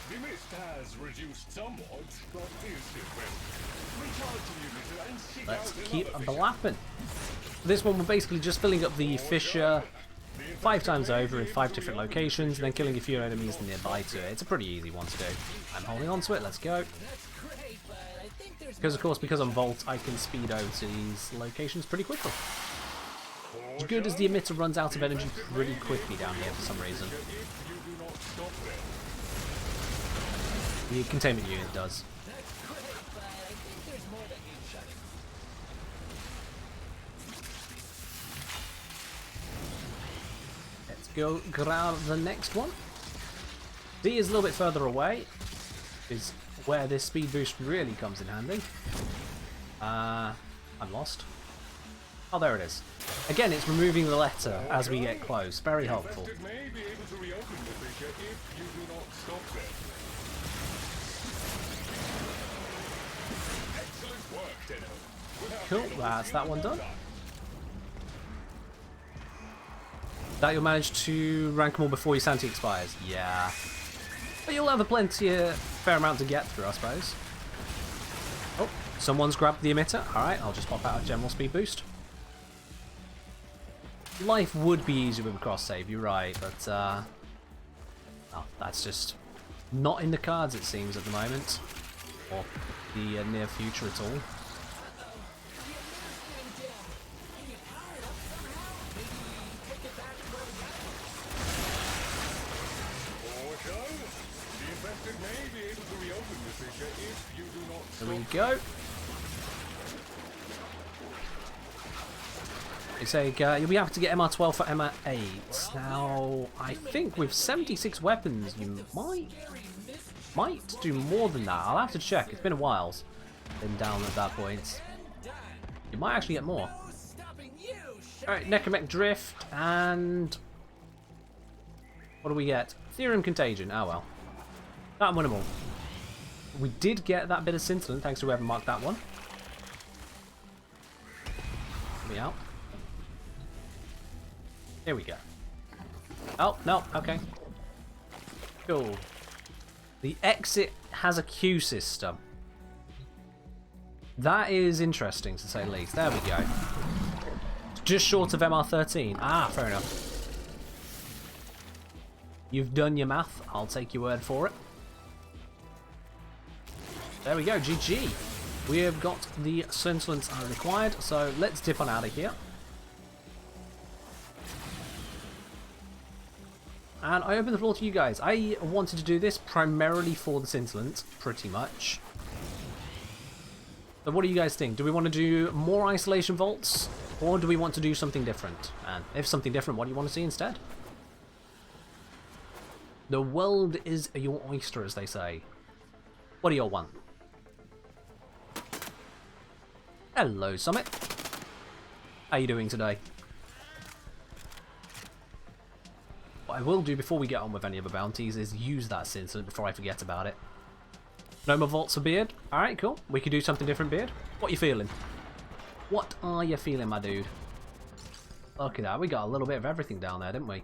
The mist has reduced somewhat, but is still well. Recharge the emitter and seek Let's out keep another blapping. This one we're basically just filling up the fissure 5 times over in 5 different locations, and then killing a few enemies nearby to it. It's a pretty easy one to do. I'm holding on to it, let's go. Because of course, because I'm Volt, I can speed over to these locations pretty quickly. It's good as the emitter runs out of energy pretty quickly down here for some reason. The containment unit does. Let's go grab the next one. D is a little bit further away, is where this speed boost really comes in handy. I'm lost. Oh, there it is. Again, it's removing the letter as we get close. Very helpful. Cool, that's that one done. That you'll manage to rank them all before your sanity expires? Yeah. But you'll have a fair amount to get through, I suppose. Oh, someone's grabbed the emitter. Alright, I'll just pop out a general speed boost. Life would be easier with a cross save, you're right, but oh, that's just not in the cards, it seems, at the moment. Or the near future at all. There we go. They say you'll be able to get MR12 for MR8. Now, I think with 76 weapons, you might do more than that. I'll have to check. It's been a while. Been down at that point. You might actually get more. Alright, Necromech Drift, and what do we get? Theorem Contagion. Oh well. Not winnable. We did get that bit of scintillant, thanks to whoever marked that one. Let me out. Here we go. Oh, no, okay. Cool. The exit has a queue system. That is interesting, to say the least. There we go. Just short of MR13. Ah, fair enough. You've done your math. I'll take your word for it. There we go, GG. We have got the scintillants required, so let's dip on out of here. And I open the floor to you guys. I wanted to do this primarily for the scintillant, pretty much. So what do you guys think? Do we want to do more isolation vaults, or do we want to do something different? And if something different, what do you want to see instead? The world is your oyster, as they say. What do you all want? Hello, Summit. How are you doing today? What I will do before we get on with any other bounties is use that scintillant before I forget about it. No more vaults for Beard? Alright, cool. We could do something different, Beard. What you feeling? What are you feeling, my dude? Look at that. We got a little bit of everything down there, didn't we?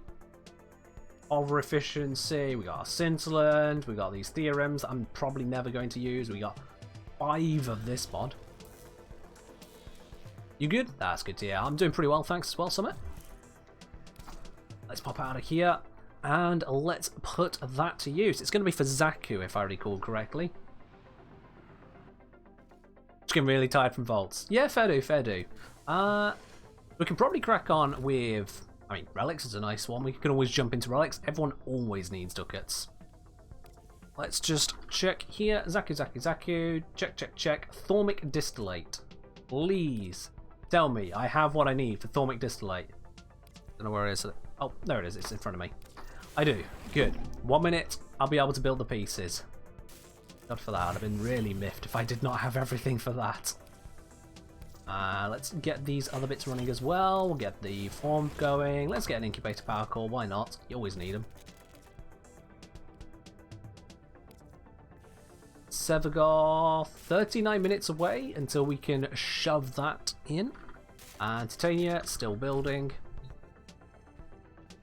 Over efficiency. We got our scintillant. We got these theorems I'm probably never going to use. We got 5 of this mod. You good? That's good to hear. I'm doing pretty well, thanks as well, Summit. Let's pop out of here and let's put that to use. It's going to be for Zaku, if I recall correctly. Just getting really tired from vaults. Yeah, fair do, fair do. We can probably crack on with... I mean, relics is a nice one. We can always jump into relics. Everyone always needs ducats. Let's just check here. Zaku, Zaku, Zaku. Check, check, check. Thormic distillate. Please tell me I have what I need for thormic distillate. Don't know where it is. Oh, there it is. It's in front of me. I do. Good. 1 minute. I'll be able to build the pieces. God for that. I'd have been really miffed if I did not have everything for that. Let's get these other bits running as well. We'll get the form going. Let's get an incubator power core. Why not? You always need them. Sevagar, 39 minutes away until we can shove that in. And Titania, still building.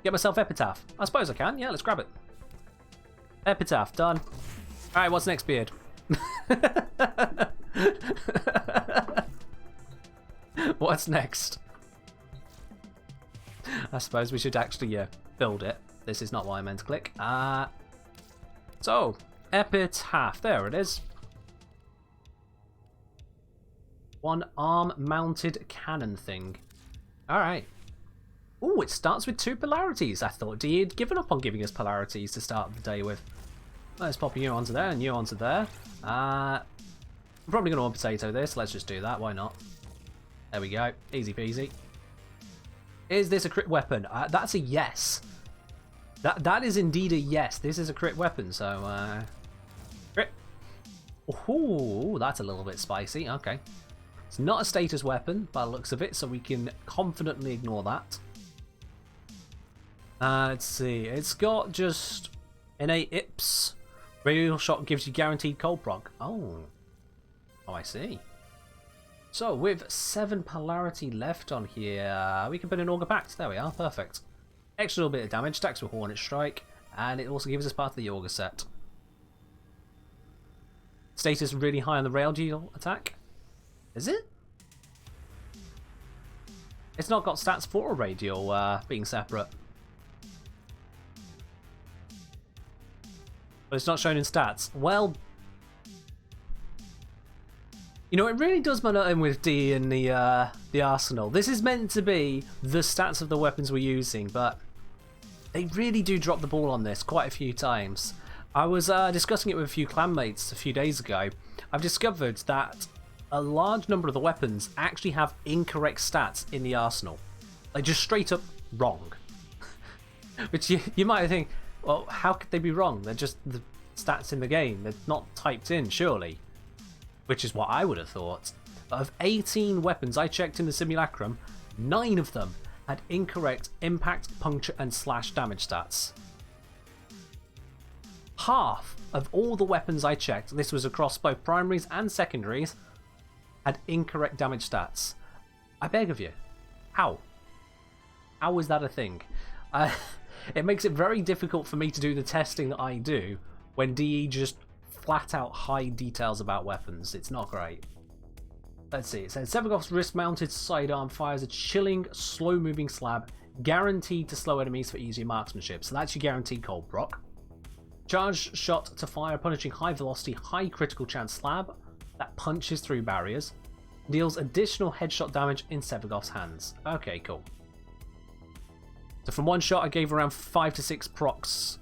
Get myself Epitaph. I suppose I can. Yeah, let's grab it. Epitaph, done. Alright, what's next, Beard? What's next? I suppose we should actually build it. This is not what I meant to click. So, Epitaph. There it is. 1 arm-mounted cannon thing. Alright. Oh, it starts with 2 polarities. I thought he had given up on giving us polarities to start the day with. Let's pop a new onto there and new onto there. I'm probably going to want potato this. Let's just do that. Why not? There we go. Easy peasy. Is this a crit weapon? That's a yes. That is indeed a yes. This is a crit weapon, so... crit. Ooh, that's a little bit spicy. Okay. It's not a status weapon by the looks of it, so we can confidently ignore that. Let's see. It's got just innate IPS. Radial shot gives you guaranteed cold proc. Oh, I see. So with 7 polarity left on here, we can put in Augur Pact. There we are. Perfect. Extra little bit of damage. Stacks with Hornet Strike, and it also gives us part of the Augur set. Status really high on the radial attack. Is it? It's not got stats for a radial being separate. But it's not shown in stats. Well, you know, it really does my nut in with D in the arsenal. This is meant to be the stats of the weapons we're using, but they really do drop the ball on this quite a few times. I was discussing it with a few clanmates a few days ago. I've discovered that a large number of the weapons actually have incorrect stats in the arsenal. Like, just straight up wrong. Which you might think, well, how could they be wrong? They're just the stats in the game. They're not typed in, surely. Which is what I would have thought. But of 18 weapons I checked in the simulacrum, 9 of them had incorrect impact, puncture, and slash damage stats. Half of all the weapons I checked, this was across both primaries and secondaries, had incorrect damage stats. I beg of you. How? How is that a thing? It makes it very difficult for me to do the testing that I do when DE just flat out hide details about weapons. It's not great. Let's see. It says Sevagov's wrist-mounted sidearm fires a chilling, slow-moving slab, guaranteed to slow enemies for easier marksmanship. So that's your guaranteed cold proc. Charged shot to fire, punishing high-velocity, high-critical chance slab that punches through barriers. Deals additional headshot damage in Sevagov's hands. Okay, cool. So from one shot, I gave around 5 to 6 procs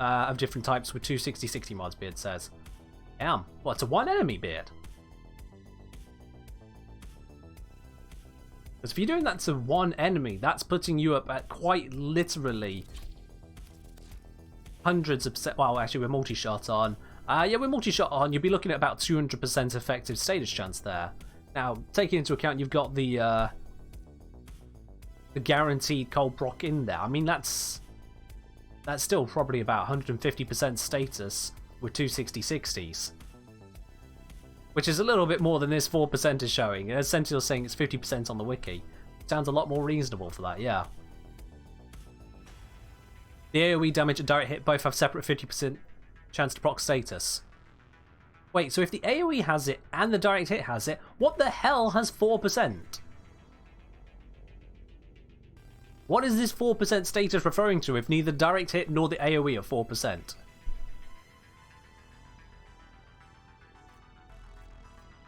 of different types with 260-60 mods, Beard says. Damn. What, to one enemy, Beard? Because if you're doing that to one enemy, that's putting you up at quite literally hundreds of... Well, actually, with multi-shot on. Yeah, with multi-shot on, you'll be looking at about 200% effective status chance there. Now, taking into account you've got the guaranteed cold proc in there. I mean, that's still probably about 150% status with 260-60s. Which is a little bit more than this 4% is showing. As Sentinel's saying, it's 50% on the wiki. Sounds a lot more reasonable for that, yeah. The AoE damage and direct hit both have separate 50% chance to proc status. Wait, so if the AoE has it and the direct hit has it, what the hell has 4%? What is this 4% status referring to if neither direct hit nor the AoE are 4%?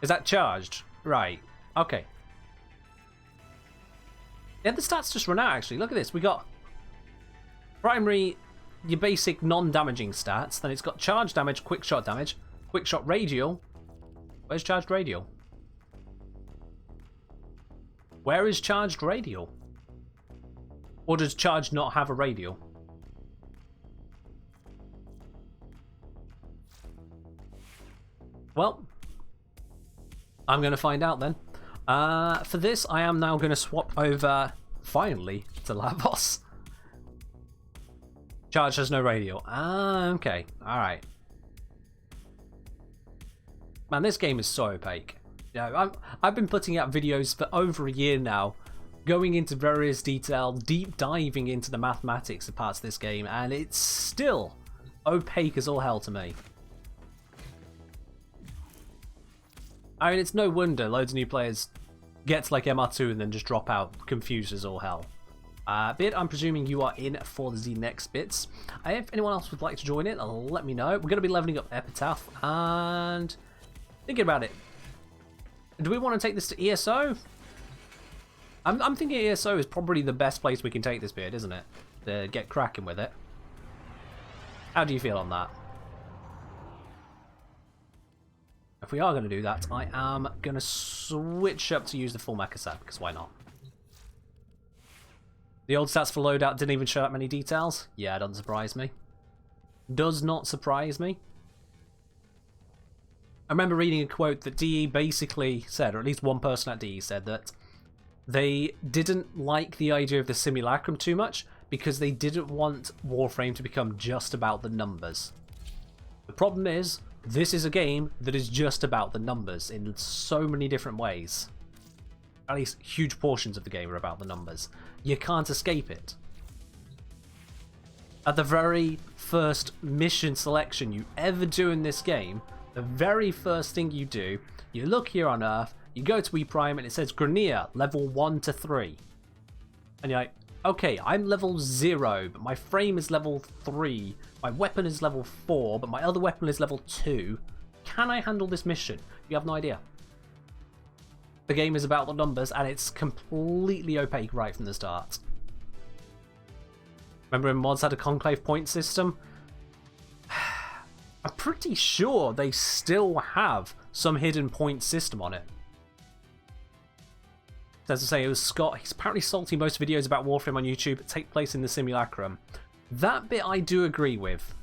Is that charged? Right. Okay. Yeah, the stats just run out, actually. Look at this. We got primary, your basic non-damaging stats. Then it's got charge damage, quick shot damage, quick shot radial. Where's charged radial? Where is charged radial? Or does charge not have a radial? Well, I'm going to find out then. For this, I am now going to swap over, finally, to Lavos. Charge has no radial. Okay. Alright. Man, this game is so opaque. Yeah, I've been putting out videos for over a year now, going into various detail, deep diving into the mathematics of parts of this game, and it's still opaque as all hell to me. I mean, it's no wonder loads of new players get to like MR2 and then just drop out, confused as all hell. Bit, I'm presuming you are in for the next bits. If anyone else would like to join in, let me know. We're going to be leveling up Epitaph, and thinking about it. Do we want to take this to ESO? I'm thinking ESO is probably the best place we can take this beard, isn't it? To get cracking with it. How do you feel on that? If we are going to do that, I am going to switch up to use the full mecha set, because why not? The old stats for loadout didn't even show that many details. Yeah, it doesn't surprise me. Does not surprise me. I remember reading a quote that DE basically said, or at least one person at DE said, that they didn't like the idea of the simulacrum too much because they didn't want Warframe to become just about the numbers. The problem is, this is a game that is just about the numbers in so many different ways. At least huge portions of the game are about the numbers. You can't escape it. At the very first mission selection you ever do in this game, the very first thing you do, you look here on Earth, you go to E Prime and it says Grenier, level 1 to 3. And you're like, okay, I'm level 0, but my frame is level 3, my weapon is level 4, but my other weapon is level 2. Can I handle this mission? You have no idea. The game is about the numbers, and it's completely opaque right from the start. Remember when mods had a conclave point system? I'm pretty sure they still have some hidden point system on it. As I say, it was Scott. He's apparently salty most videos about Warframe on YouTube that take place in the simulacrum. That bit I do agree with.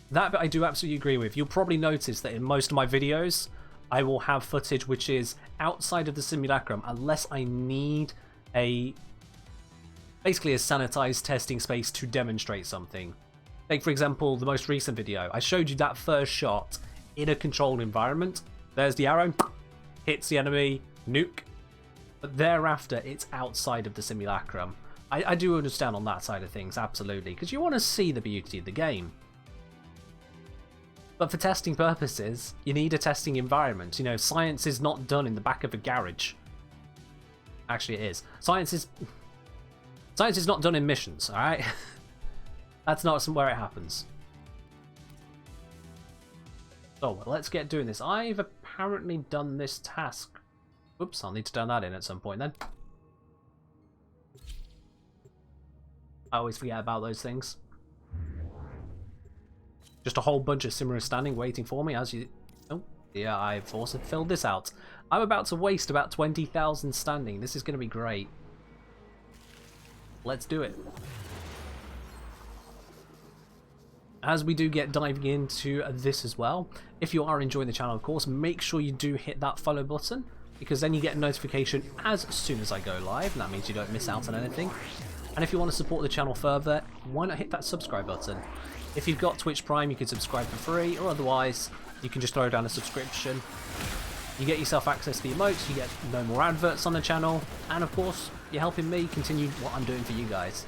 That bit I do absolutely agree with. You'll probably notice that in most of my videos, I will have footage which is outside of the simulacrum unless I need basically a sanitized testing space to demonstrate something. Take, for example, the most recent video. I showed you that first shot in a controlled environment. There's the arrow, hits the enemy, nuke. But thereafter, it's outside of the simulacrum. I do understand on that side of things, absolutely, because you want to see the beauty of the game. But for testing purposes, you need a testing environment. You know, science is not done in the back of a garage. Actually, it is. Science is not done in missions, alright? That's not where it happens. So, well, let's get doing this. I've apparently done this task. Oops, I'll need to turn that in at some point then. I always forget about those things. Just a whole bunch of Simmerers standing waiting for me as you... Oh, yeah, I've also filled this out. I'm about to waste about 20,000 standing. This is going to be great. Let's do it. As we do get diving into this as well, if you are enjoying the channel, of course, make sure you do hit that follow button, because then you get a notification as soon as I go live, and that means you don't miss out on anything. And if you want to support the channel further, why not hit that subscribe button? If you've got Twitch Prime, you can subscribe for free, or otherwise, you can just throw down a subscription. You get yourself access to the emotes, you get no more adverts on the channel, and of course, you're helping me continue what I'm doing for you guys.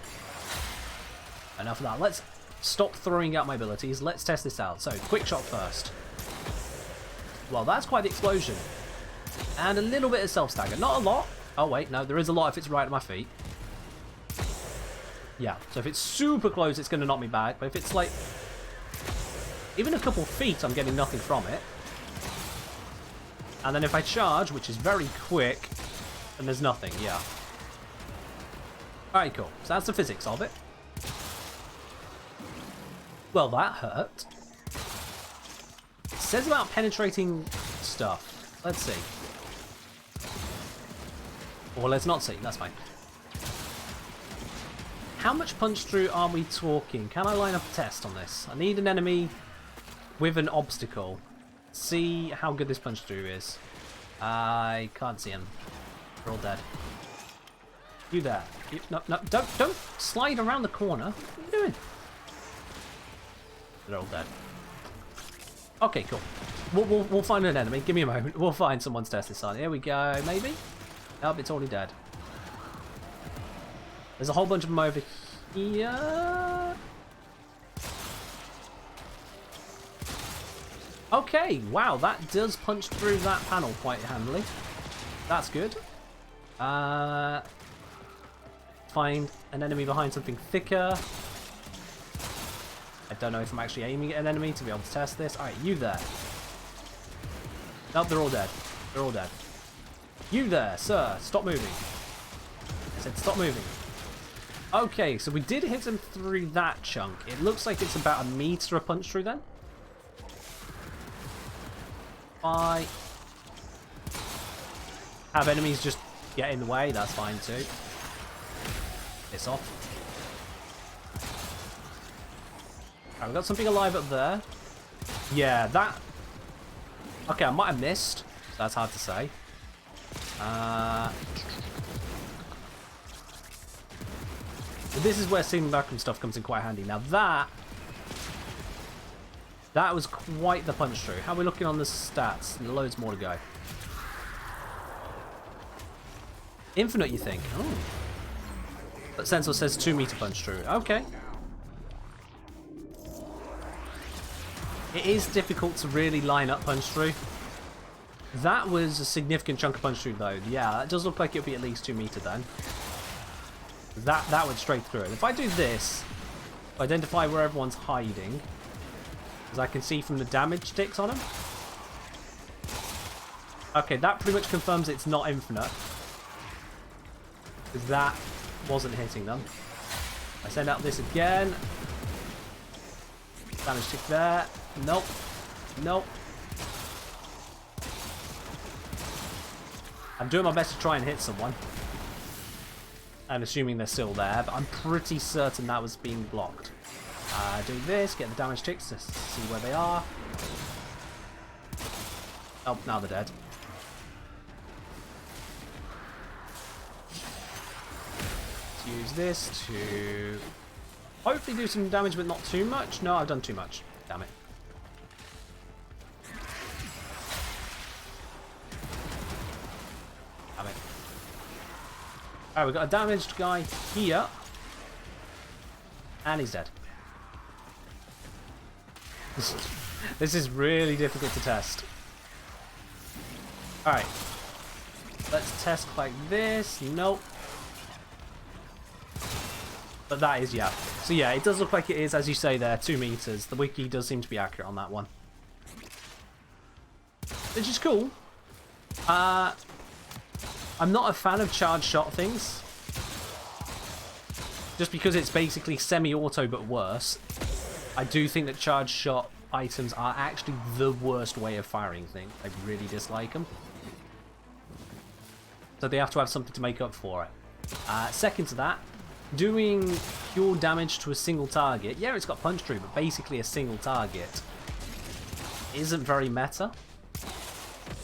Enough of that. Let's stop throwing out my abilities. Let's test this out. So, quick shot first. Well, that's quite the explosion. And a little bit of self-stagger. Not a lot. Oh, wait, no, there is a lot if it's right at my feet. Yeah, so if it's super close, it's going to knock me back. But if it's like even a couple feet, I'm getting nothing from it. And then if I charge, which is very quick, then there's nothing, yeah. Alright, cool. So that's the physics of it. Well, that hurt. It says about penetrating stuff. Let's see. Or let's not see, that's fine. How much punch through are we talking? Can I line up a test on this? I need an enemy with an obstacle. See how good this punch through is. I can't see him. They're all dead. You there. You, no, don't slide around the corner. What are you doing? They're all dead. Okay, cool. We'll find an enemy. Give me a moment. We'll find someone's test this on. Here we go, maybe? Nope, it's already dead. There's a whole bunch of them over here. Okay, wow, that does punch through that panel quite handily. That's good. Find an enemy behind something thicker. I don't know if I'm actually aiming at an enemy to be able to test this. Alright, you there. Nope, they're all dead. They're all dead. You there, sir. Stop moving. said stop moving. Okay, so we did hit him through that chunk. It looks like it's about 1 meter a punch through then. I have enemies just get in the way, that's fine too. Piss off. Alright, we've got something alive up there. Yeah, that... Okay, I might have missed. So that's hard to say. This is where seeing back and stuff comes in quite handy. Now that was quite the punch through. How are we looking on the stats? Loads more to go. Infinite, you think? Oh. But Sensor says 2 meter punch through. Okay. It is difficult to really line up punch through. That was a significant chunk of punch through though. Yeah, it does look like it'll be at least 2 meter then. That went straight through it. If I do this, identify where everyone's hiding, as I can see from the damage sticks on them. Okay, that pretty much confirms it's not infinite, because that wasn't hitting them. I send out this again. Damage stick there. Nope. Nope. I'm doing my best to try and hit someone. I'm assuming they're still there, but I'm pretty certain that was being blocked. Do this, get the damage ticks to see where they are. Oh, now they're dead. Let's use this to hopefully do some damage, but not too much. No, I've done too much. Damn it. Damn it. Alright, we've got a damaged guy here. And he's dead. This is really difficult to test. Alright. Let's test like this. Nope. But that is, yeah. So yeah, it does look like it is, as you say there, 2 meters. The wiki does seem to be accurate on that one. Which is cool. I'm not a fan of charge shot things. Just because it's basically semi-auto but worse. I do think that charge shot items are actually the worst way of firing things. I really dislike them. So they have to have something to make up for it. Second to that, doing pure damage to a single target. Yeah, it's got punch through, but basically a single target isn't very meta.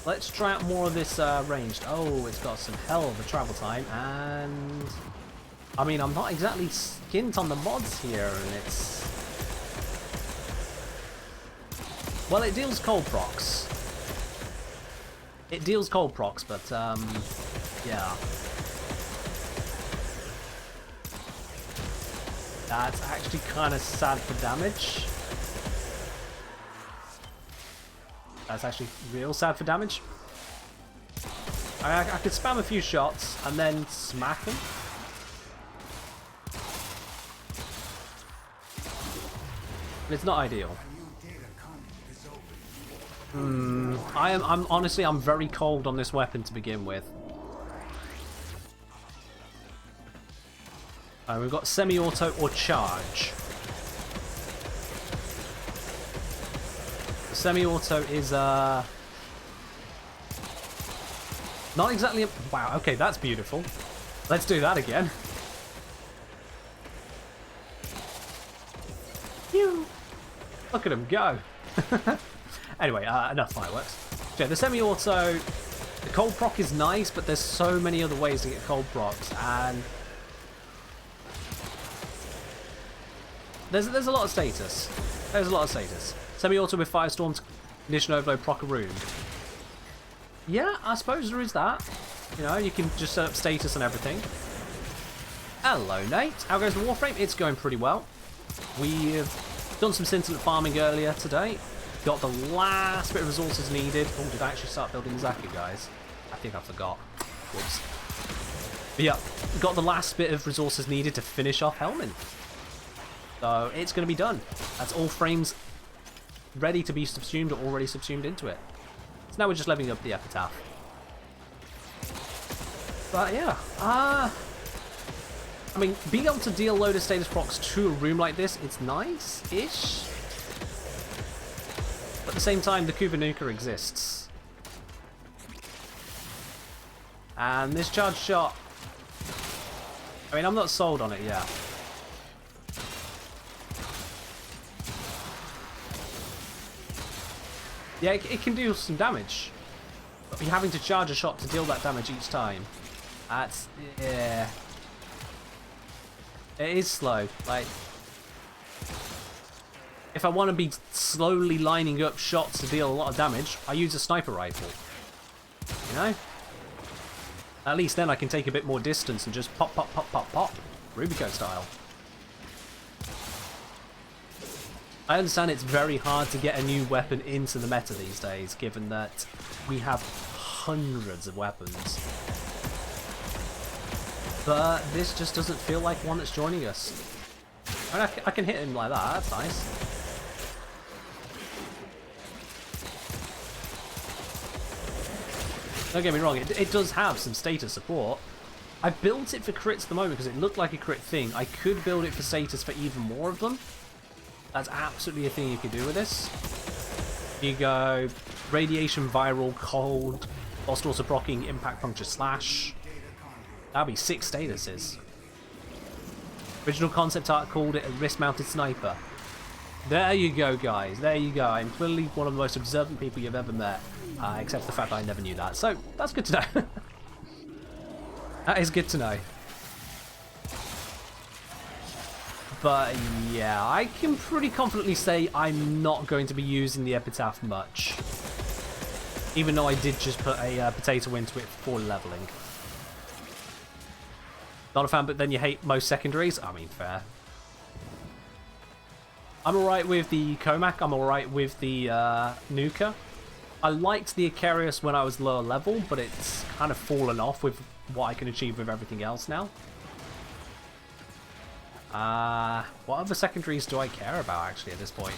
Let's try out more of this ranged. Oh, it's got some hell of a travel time, and I mean, I'm not exactly skint on the mods here, and it's... Well, it deals cold procs. It deals cold procs, but, yeah. That's actually kind of sad for damage. That's actually real sad for damage. I could spam a few shots and then smack them. But it's not ideal. I'm honestly, I'm very cold on this weapon to begin with. We've got semi-auto or charge. The semi-auto is not exactly a... Wow, okay, that's beautiful. Let's do that again. Phew. Look at him go. Anyway, enough fireworks. So the semi-auto, the cold proc is nice, but there's so many other ways to get cold procs, and there's a lot of status. There's a lot of status. Semi-auto with Firestorm's Condition Overload proc a rune. Yeah, I suppose there is that. You know, you can just set up status and everything. Hello, Nate. How goes the Warframe? It's going pretty well. We've done some scintillant farming earlier today. Got the last bit of resources needed. Oh, did I actually start building Zaka, guys? I think I forgot. Whoops. But yeah, got the last bit of resources needed to finish off Helmin. So it's going to be done. That's all frames ready to be subsumed or already subsumed into it. So now we're just leveling up the epitaph. But yeah, I mean, being able to deal load of status procs to a room like this, it's nice-ish. But at the same time, the Kubanuka exists. And this charge shot... I mean, I'm not sold on it yet. Yeah, it can do some damage. But you're having to charge a shot to deal that damage each time. That's... yeah. It is slow. Like... if I want to be slowly lining up shots to deal a lot of damage, I use a sniper rifle. You know? At least then I can take a bit more distance and just pop, pop, pop, pop, pop. Rubico style. I understand it's very hard to get a new weapon into the meta these days, given that we have hundreds of weapons. But this just doesn't feel like one that's joining us. I mean, I can hit him like that, that's nice. Don't get me wrong, it does have some status support. I built it for crits at the moment because it looked like a crit thing. I could build it for status for even more of them. That's absolutely a thing you could do with this. You go radiation, viral, cold, whilst also proccing impact, puncture, slash. That'd be 6 statuses. Original concept art called it a wrist-mounted sniper. There you go, guys. There you go. I'm clearly one of the most observant people you've ever met. Except for the fact that I never knew that. So, that's good to know. That is good to know. But, yeah, I can pretty confidently say I'm not going to be using the Epitaph much. Even though I did just put a potato into it for leveling. Not a fan, but then you hate most secondaries? I mean, fair. I'm alright with the Comac. I'm alright with the Nuka. I liked the Icarius when I was lower level, but it's kind of fallen off with what I can achieve with everything else now. What other secondaries do I care about, actually, at this point?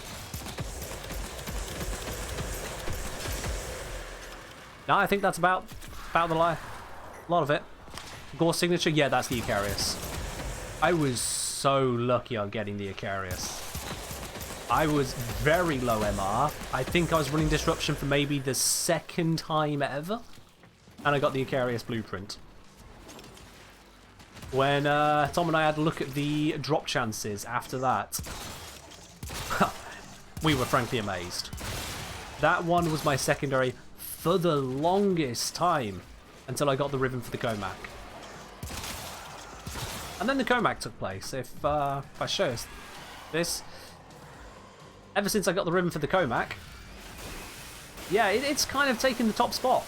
No, I think that's about the lot of it. Gore signature? Yeah, that's the Icarius. I was so lucky on getting the Icarius. I was very low MR. I think I was running Disruption for maybe the 2nd time ever. And I got the Icarius blueprint. When Tom and I had a look at the drop chances after that, we were frankly amazed. That one was my secondary for the longest time until I got the ribbon for the Comac. And then the Comac took place. If I show us this, ever since I got the ribbon for the Comac, yeah, it's kind of taken the top spot.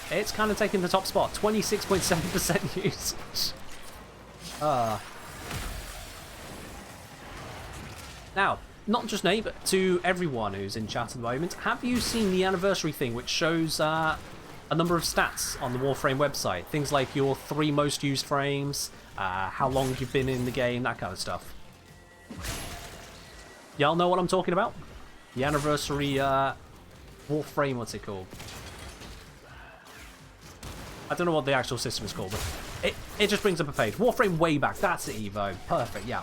It's kind of taken the top spot. 26.7% usage. Now, not just me, but to everyone who's in chat at the moment, have you seen the anniversary thing which shows a number of stats on the Warframe website? Things like your 3 most used frames, how long you've been in the game, that kind of stuff. Y'all know what I'm talking about? The anniversary Warframe, what's it called? I don't know what the actual system is called, but it just brings up a page. Warframe Wayback, that's it, Evo. Perfect, yeah.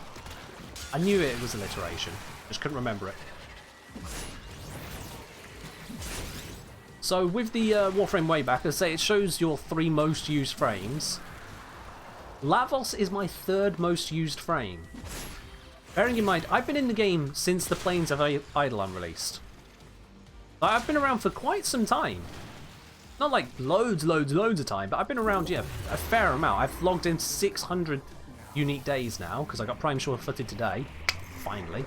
I knew it was alliteration, just couldn't remember it. So with the Warframe Wayback, as I say, it shows your 3 most used frames. Lavos is my 3rd most used frame. Bearing in mind, I've been in the game since the Plains of Eidolon released. I've been around for quite some time. Not like loads of time, but I've been around, yeah, a fair amount. I've logged in 600 unique days now, because I got Prime sure-footed today. Finally.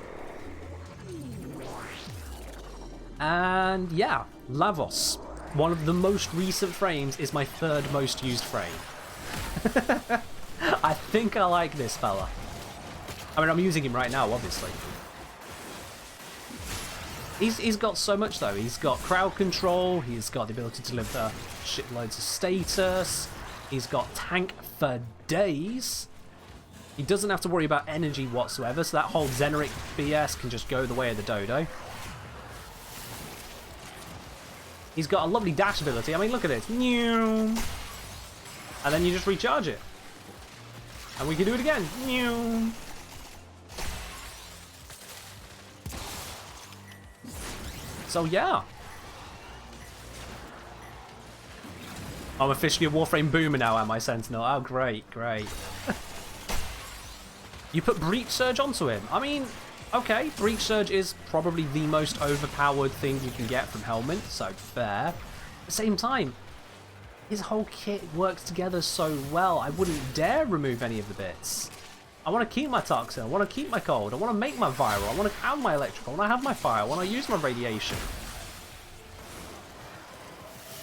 And yeah, Lavos. One of the most recent frames is my 3rd most used frame. I think I like this fella. I mean, I'm using him right now, obviously. He's got so much, though. He's got crowd control. He's got the ability to deliver shitloads of status. He's got tank for days. He doesn't have to worry about energy whatsoever, so that whole Xeneric BS can just go the way of the dodo. He's got a lovely dash ability. I mean, look at this. And then you just recharge it. And we can do it again. Meow. So yeah. I'm officially a Warframe boomer now, am I, Sentinel? Oh, great, great. You put Breach Surge onto him. I mean, okay, Breach Surge is probably the most overpowered thing you can get from Helmet, so fair. At the same time, his whole kit works together so well, I wouldn't dare remove any of the bits. I want to keep my Toxin, I want to keep my Cold, I want to make my Viral, I want to have my Electrical, I want to have my Fire, I want to use my Radiation.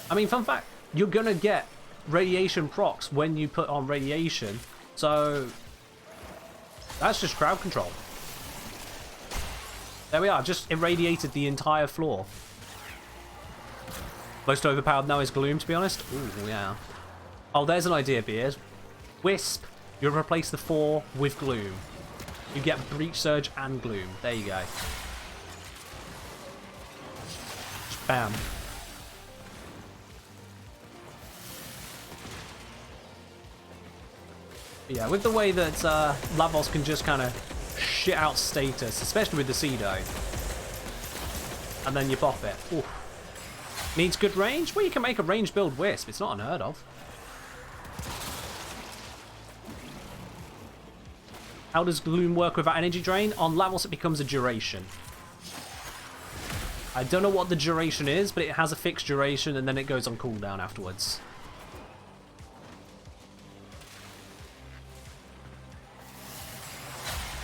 I mean, fun fact, you're going to get Radiation procs when you put on Radiation, so that's just crowd control. There we are, just irradiated the entire floor. Most overpowered now is Gloom, to be honest. Ooh, yeah. Oh, there's an idea, Beard. Wisp, you replace the 4 with Gloom. You get Breach Surge and Gloom. There you go. Just bam. Yeah, with the way that Lavos can just kind of shit out status, especially with the Cedo, and then you pop it. Ooh. Needs good range? Well, you can make a range build Wisp. It's not unheard of. How does Gloom work without energy drain? On Lavos, it becomes a duration. I don't know what the duration is, but it has a fixed duration, and then it goes on cooldown afterwards.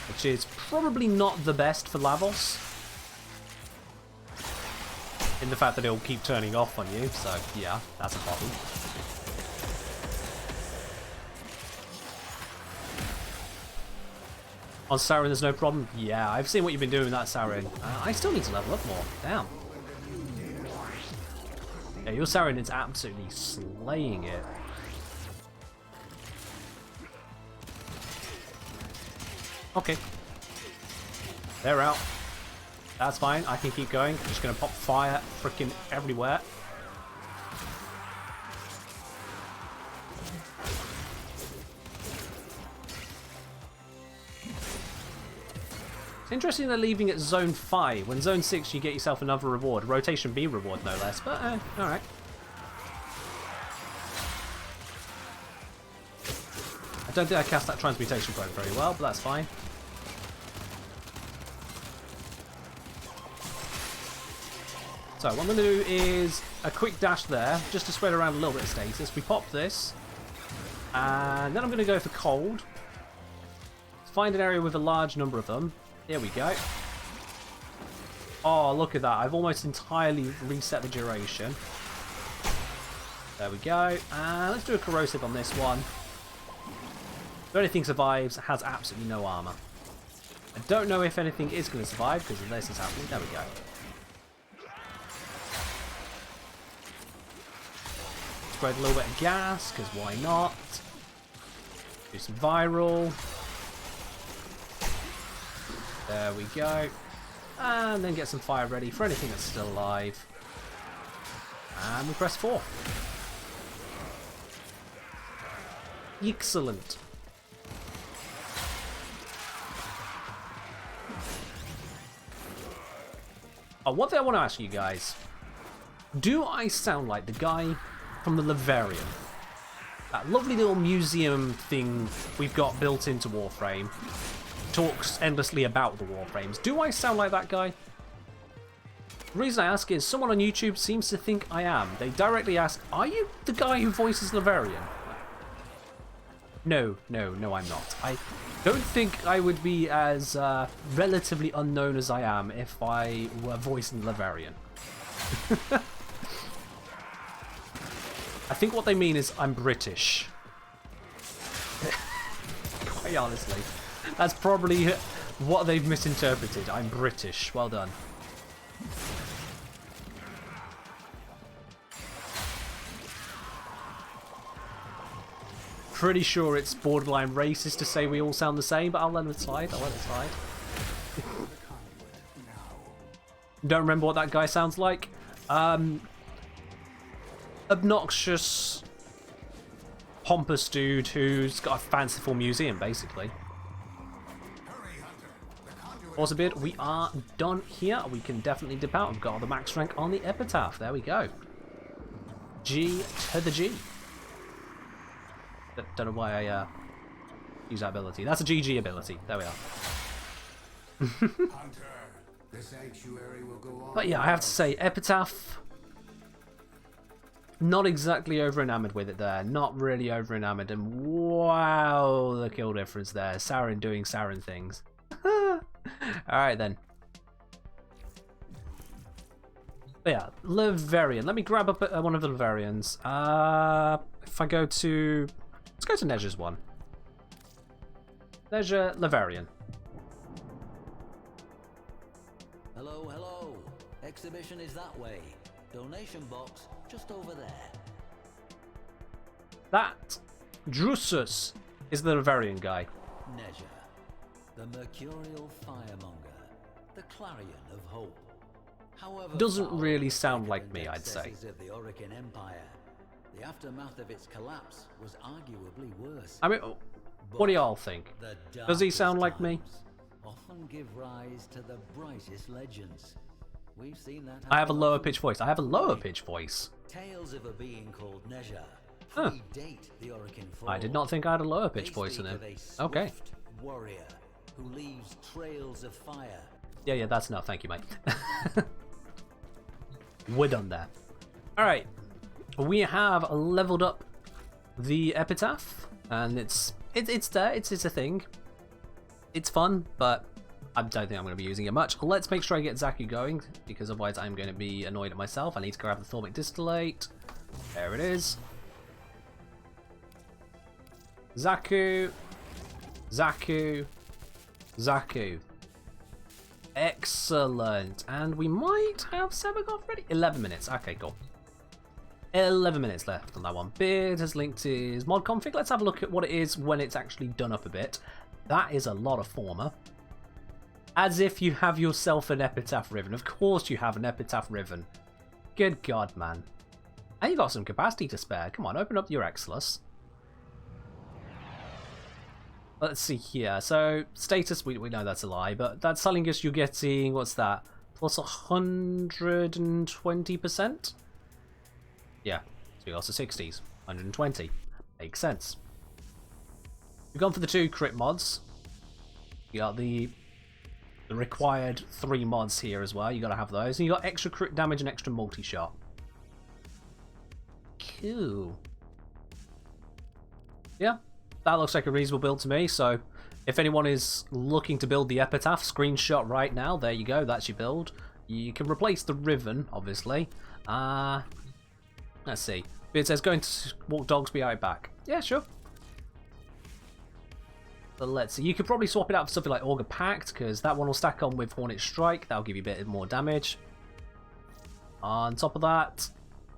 Which is probably not the best for Lavos, in the fact that it'll keep turning off on you, so yeah, that's a problem. On Sarin there's no problem? Yeah, I've seen what you've been doing with that Sarin. I still need to level up more, damn. Yeah, your Sarin is absolutely slaying it. Okay. They're out. That's fine, I can keep going. I'm just gonna pop fire freaking everywhere. It's interesting they're leaving it Zone 5. When Zone 6 you get yourself another reward. Rotation B reward no less, but alright. I don't think I cast that Transmutation Cloak very well, but that's fine. So what I'm going to do is a quick dash there, just to spread around a little bit of status. We pop this, and then I'm going to go for Cold. Find an area with a large number of them. Here we go. Oh, look at that. I've almost entirely reset the duration. There we go. And let's do a Corrosive on this one. If anything survives, it has absolutely no armor. I don't know if anything is going to survive because of this is happening. There we go. Spread a little bit of gas, because why not? Do some viral. There we go. And then get some fire ready for anything that's still alive. And we press 4. Excellent. Oh, one thing I want to ask you guys. Do I sound like the guy from the Laverian? That lovely little museum thing we've got built into Warframe. Talks endlessly about the Warframes. Do I sound like that guy? The reason I ask is someone on YouTube seems to think I am. They directly ask, are you the guy who voices Laverian? No, I'm not. I don't think I would be as relatively unknown as I am if I were voicing Laverian. I think what they mean is I'm British. Quite honestly. That's probably what they've misinterpreted. I'm British. Well done. Pretty sure it's borderline racist to say we all sound the same, but I'll let it slide. I'll let it slide. Don't remember what that guy sounds like. Obnoxious pompous dude who's got a fanciful museum, basically. Also, Beard, we are done here. We can definitely dip out. We've got all the max rank on the epitaph. There we go. G to the G. Don't know why I use that ability. That's a GG ability. There we are. The sanctuary will go on. But yeah, I have to say, epitaph. Not exactly over enamored with it there. Not really over enamored. And wow, the kill difference there. Saren doing Saren things. Alright then. But yeah, Leverian. Let me grab up one of the Leverians. If I go to... Let's go to Nezha's one. Nezha Leverian. Hello, hello. Exhibition is that way. Donation box just over there. That Drusus is the Leverian guy. Nezha, the mercurial firemonger, the clarion of hope. However, Doesn't really sound like me, I'd say. of the Orokin Empire, the aftermath of its collapse was arguably worse. I mean, what do y'all think? The Does he darkest sound like me? times often give rise to the brightest legends. We've seen that. I have a happen lower often. pitch voice. I have a lower pitch voice. Tales of a being called Nezha Huh. predate the Orokin fall. I did not think I had a lower pitch They voice in speak him. of a Okay. swift warrior who leaves trails of fire. Yeah, that's enough. Thank you, mate. We're done there. Alright. We have leveled up the epitaph. And it's there. It's a thing. It's fun, but I don't think I'm going to be using it much. Let's make sure I get Zaku going, because otherwise I'm going to be annoyed at myself. I need to grab the Thormic Distillate. There it is. Zaku. Zaku. Zaku. Excellent. And we might have Sebagoth ready. 11 minutes. Okay, cool. 11 minutes left on that one. Beard has linked his mod config. Let's have a look at what it is when it's actually done up a bit. That is a lot of former. As if you have yourself an Epitaph Riven. Of course you have an Epitaph Riven. Good God, man. And you got some capacity to spare. Come on, open up your Exilus. Let's see here. So, status, we know that's a lie, but that's telling us you're getting, what's that? Plus 120%? Yeah, so we got the 60s. 120. Makes sense. We've gone for the 2 crit mods. You got the required 3 mods here as well. You got to have those. And you got extra crit damage and extra multi-shot. Cool. Yeah, that looks like a reasonable build to me. So if anyone is looking to build the Epitaph, screenshot right now. There you go. That's your build. You can replace the Riven, obviously. Let's see. It says going to walk dogs, be right back. Yeah, sure. But let's see. You could probably swap it out for something like Augur Pact, because that one will stack on with Hornet Strike. That'll give you a bit more damage. On top of that,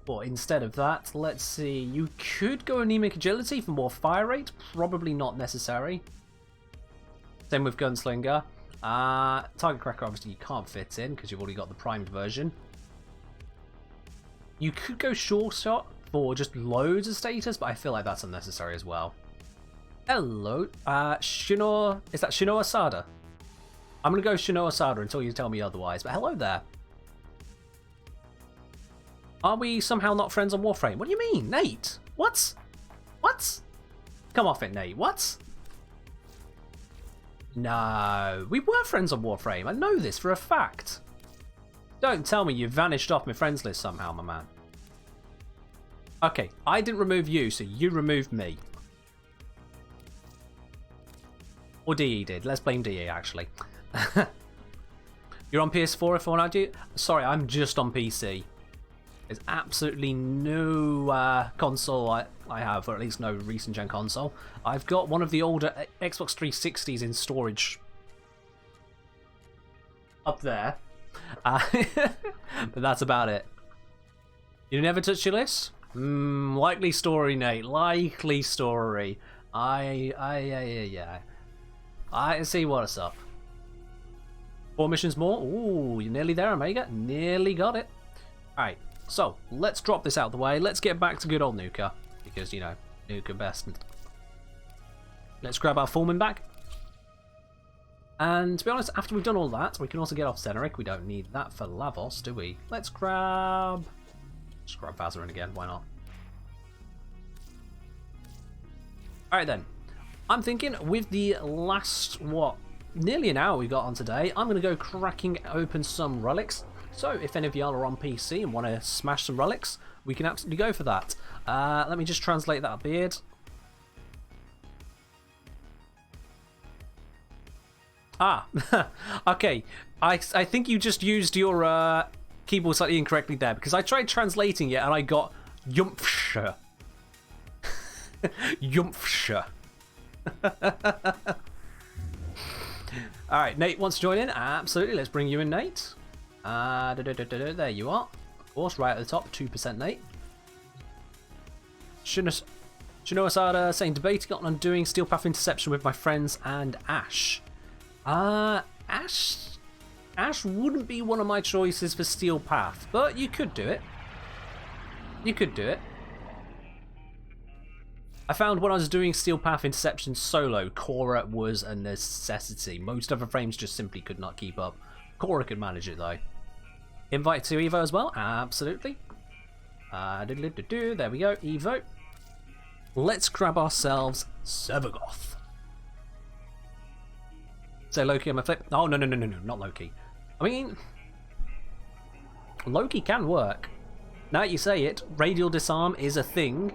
or instead of that, let's see. You could go Anemic Agility for more fire rate. Probably not necessary. Same with Gunslinger. Target Cracker, obviously, you can't fit in because you've already got the primed version. You could go Sure Shot for just loads of status, but I feel like that's unnecessary as well. Hello, Shino. Is that Shino Asada? I'm gonna go Shino Asada until you tell me otherwise. But hello there. Are we somehow not friends on Warframe? What do you mean, Nate? What? What? Come off it, Nate. What? No, we were friends on Warframe. I know this for a fact. Don't tell me you vanished off my friends list somehow, my man. Okay, I didn't remove you, so you removed me. Or DE did. Let's blame DE, actually. You're on PS4 if I want to do. Sorry, I'm just on PC. There's absolutely no console I have, or at least no recent gen console. I've got one of the older Xbox 360s in storage. Up there. But that's about it. You never touched your list? Likely story, Nate. Likely story. Yeah. I see what's up. 4 missions more. Ooh, you're nearly there, Omega. Nearly got it. Alright, so let's drop this out of the way. Let's get back to good old Nuka. Because, you know, Nuka best. Let's grab our Foreman back. And to be honest, after we've done all that, we can also get off Zeneric. We don't need that for Lavos, do we? Let's grab Vazarin again, why not? Alright then. I'm thinking with the last, nearly an hour we got on today, I'm going to go cracking open some relics. So if any of y'all are on PC and want to smash some relics, we can absolutely go for that. Let me just translate that beard. Ah, okay. I think you just used your keyboard slightly incorrectly there, because I tried translating it and I got Yumpfsha. Yumpfsha. Alright, Nate wants to join in. Absolutely, let's bring you in, Nate. There you are. Of course, right at the top, 2% Nate. Shinoa Sada saying, debating on doing Steel Path Interception with my friends and Ash. Ash wouldn't be one of my choices for Steel Path, but you could do it. You could do it. I found when I was doing Steel Path Interception solo, Cora was a necessity. Most other frames just simply could not keep up. Cora could manage it though. Invite to Evo as well? Absolutely. There we go, Evo. Let's grab ourselves Sevagoth. Say Loki on my flip. Oh, no, not Loki. I mean, Loki can work. Now you say it, Radial Disarm is a thing.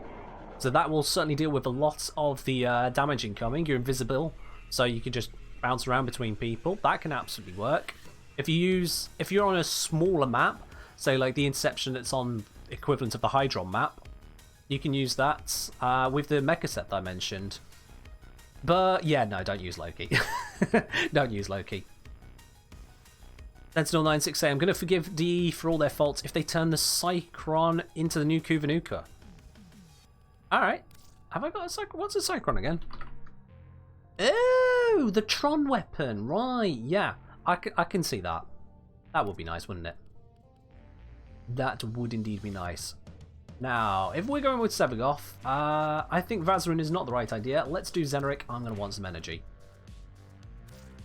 So that will certainly deal with a lot of the damage incoming. You're invisible, so you can just bounce around between people. That can absolutely work. If you're on a smaller map, say like the Interception that's on equivalent of the Hydron map, you can use that with the mecha set that I mentioned. But yeah, no, don't use Loki. Don't use Loki. Sentinel96 I'm going to forgive DE for all their faults if they turn the Cycron into the new Kuvanuka. Alright. Have I got a Cycron? What's a Cycron again? Oh, the Tron weapon. Right, yeah. I can see that. That would be nice, wouldn't it? That would indeed be nice. Now, if we're going with Sevagoth, I think Vazarin is not the right idea. Let's do Zeneric. I'm going to want some energy.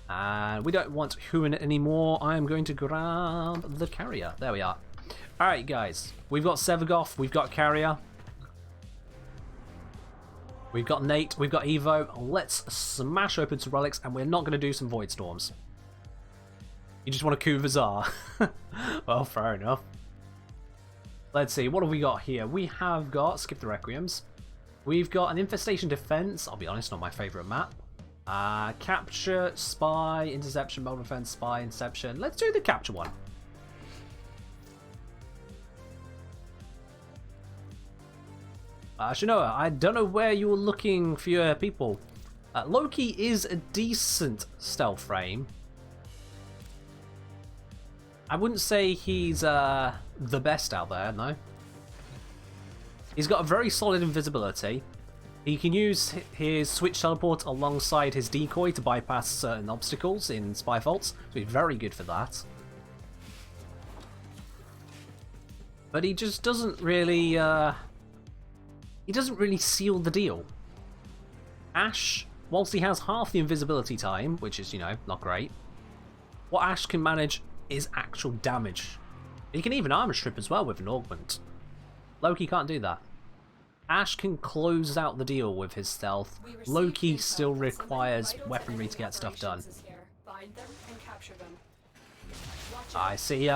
And we don't want Huin anymore. I'm going to grab the Carrier. There we are. Alright, guys. We've got Sevagoth. We've got Carrier. We've got Nate. We've got Evo. Let's smash open some relics, and we're not going to do some Void Storms. You just want a Kuvazar. Well, fair enough. Let's see, what have we got here? We have got, skip the Requiems. We've got an Infestation Defense. I'll be honest, not my favorite map. Capture, Spy, Interception, Mobile Defense, Spy, Interception. Let's do the Capture one. Shinoa, I don't know where you were looking for your people. Loki is a decent stealth frame. I wouldn't say he's the best out there, no. He's got a very solid invisibility. He can use his switch teleport alongside his decoy to bypass certain obstacles in spy faults, so he's very good for that. But he just doesn't really seal the deal. Ash, whilst he has half the invisibility time, which is, you know, not great, what Ash can manage is actual damage. He can even armor strip as well with an augment. Loki can't do that. Ash can close out the deal with his stealth. Loki still requires weaponry to get stuff done. I see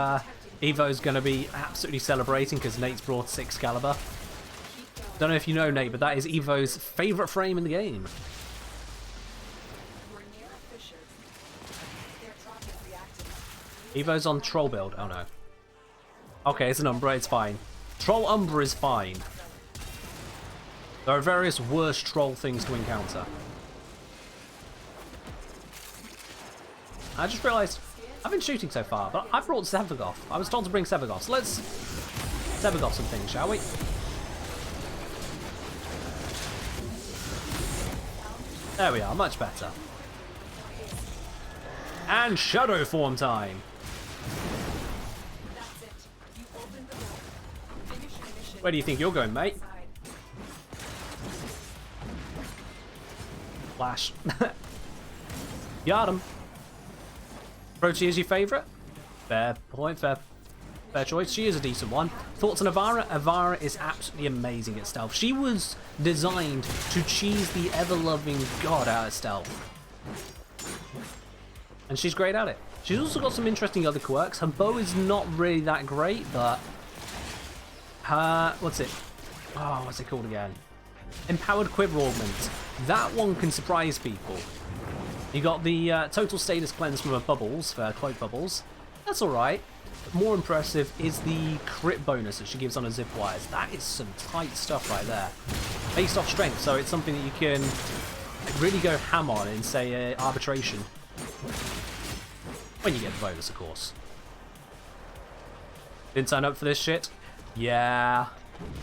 Evo's going to be absolutely celebrating because Nate's brought 6 Excalibur. Don't know if you know, Nate, but that is Evo's favourite frame in the game. Evo's on Troll build. Oh no. Okay, it's an Umbra, it's fine. Troll Umbra is fine. There are various worse troll things to encounter. I just realised I've been shooting so far, but I brought Sevagoth. I was told to bring Sevagoth, so let's Sevagoth some things, shall we? There we are, much better. And Shadow Form time! Where do you think you're going, mate? Flash. Got him. Protea's your favourite? Fair point, fair choice. She is a decent one. Thoughts on Avara? Avara is absolutely amazing at stealth. She was designed to cheese the ever-loving god out of stealth. And she's great at it. She's also got some interesting other quirks. Her bow is not really that great, but her, what's it called again? Empowered Quiver Augment. That one can surprise people. You got the total status cleanse from her bubbles, for cloak bubbles. That's alright. More impressive is the crit bonus that she gives on her zip wires. That is some tight stuff right there. Based off strength, so it's something that you can really go ham on in, say, arbitration. When you get the bonus, of course. Didn't sign up for this shit? Yeah.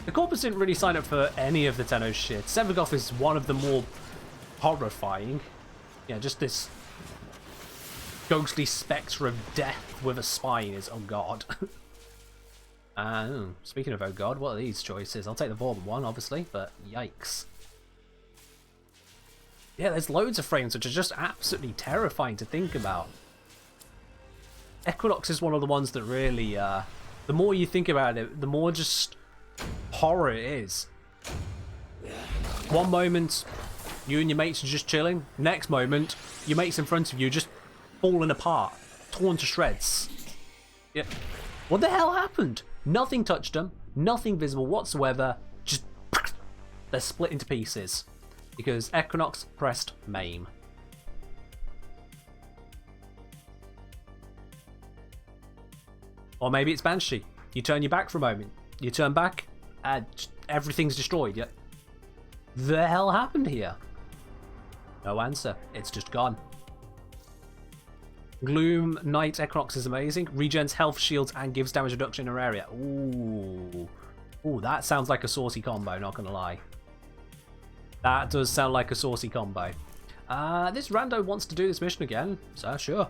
The Corpus didn't really sign up for any of the Tenno shit. Sevagoth is one of the more horrifying. Yeah, just this ghostly spectre of death with a spine is, oh god. Speaking of oh god, what are these choices? I'll take the Vorben one, obviously, but yikes. Yeah, there's loads of frames which are just absolutely terrifying to think about. Equinox is one of the ones that really, the more you think about it, the more just horror it is. One moment, you and your mates are just chilling. Next moment, your mates in front of you just falling apart, torn to shreds. Yeah. What the hell happened? Nothing touched them, nothing visible whatsoever, just they're split into pieces. Because Equinox pressed maim. Or maybe it's Banshee. You turn your back for a moment. You turn back, and everything's destroyed. Yeah. The hell happened here? No answer. It's just gone. Gloom Knight Equinox is amazing. Regens health, shields, and gives damage reduction in her area. Ooh. Ooh, that sounds like a saucy combo, not gonna lie. That does sound like a saucy combo. This rando wants to do this mission again, so sure.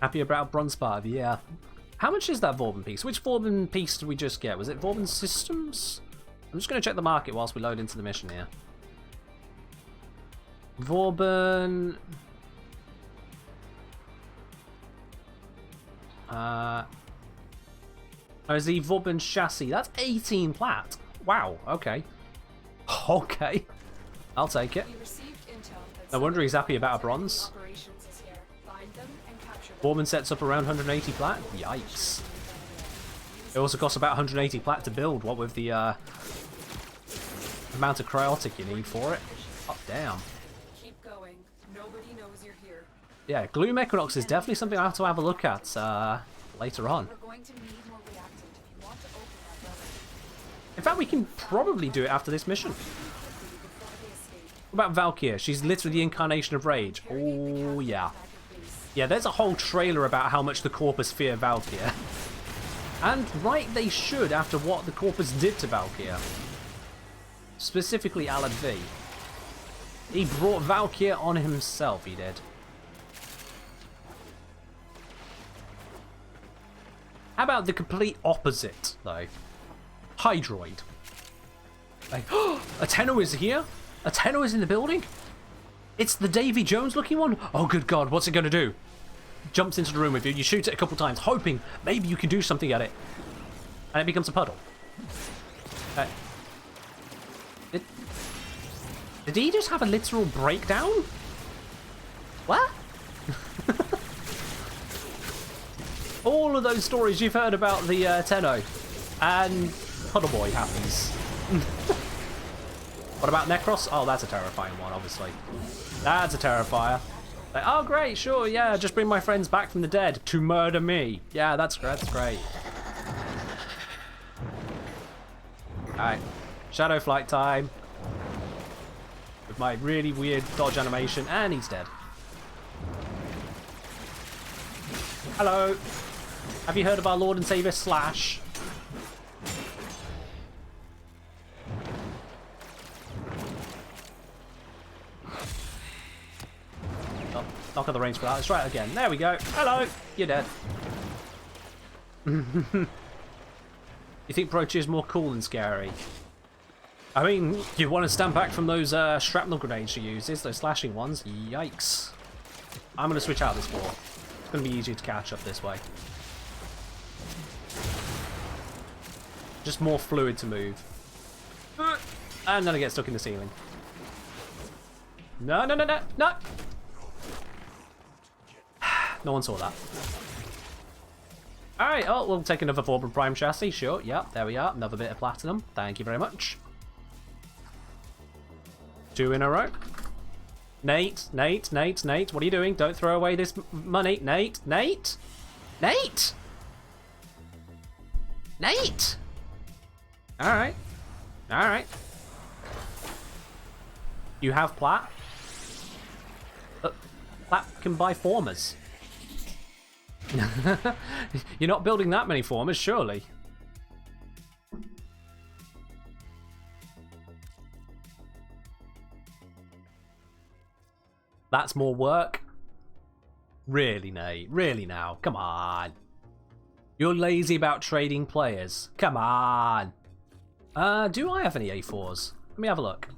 Happy about bronze part, yeah. How much is that Vorben piece? Which Vorben piece did we just get? Was it Vorben Systems? I'm just going to check the market whilst we load into the mission here. Vorben... There's the Vorben chassis. That's 18 plat. Wow, okay. Okay. I'll take it. No wonder he's happy about a bronze. Vorben sets up around 180 plat. Yikes. It also costs about 180 plat to build, what with the amount of cryotic you need for it. Oh, damn. Keep going. Nobody knows you're here. Yeah, Gloom Equinox is definitely something I have to have a look at later on. We're going to need more reactant if you want to open that weapon. In fact, we can probably do it after this mission. What about Valkyr? She's literally the incarnation of rage. Oh, yeah. Yeah, there's a whole trailer about how much the Corpus fear Valkyr. And right they should after what the Corpus did to Valkyr. Specifically Alad V. He brought Valkyr on himself, he did. How about the complete opposite, though? Hydroid. Like, a Tenno is here? A Tenno is in the building? It's the Davy Jones looking one? Oh, good God, what's it going to do? Jumps into the room with you, you shoot it a couple times, hoping maybe you can do something at it. And it becomes a puddle. Did he just have a literal breakdown? What? All of those stories you've heard about the Tenno. And Puddle Boy happens. What about Necros? Oh, that's a terrifying one, obviously. That's a terrifier. Like, oh, great, sure, yeah, just bring my friends back from the dead to murder me. Yeah, that's great. Alright, Shadow Flight time. With my really weird dodge animation, and he's dead. Hello. Have you heard of our Lord and Savior Slash? Knock on the range for that. Let's try it again. There we go. Hello. You're dead. You think Proche is more cool than scary? I mean, you want to stand back from those shrapnel grenades she uses, those slashing ones. Yikes. I'm going to switch out this ball. It's going to be easier to catch up this way. Just more fluid to move. And then I get stuck in the ceiling. No, no, no, no, no! No one saw that. Alright, oh, we'll take another Warframe Prime chassis, sure. Yep, there we are. Another bit of platinum. Thank you very much. 2 in a row. Nate, Nate, Nate, Nate, what are you doing? Don't throw away this money. Nate, Nate! Nate! Nate! Alright. Alright. You have plat? But plat can buy formers. You're not building that many formers, surely. That's more work? Really, Nate? Really now? Come on. You're lazy about trading players. Come on. Do I have any A4s? Let me have a look.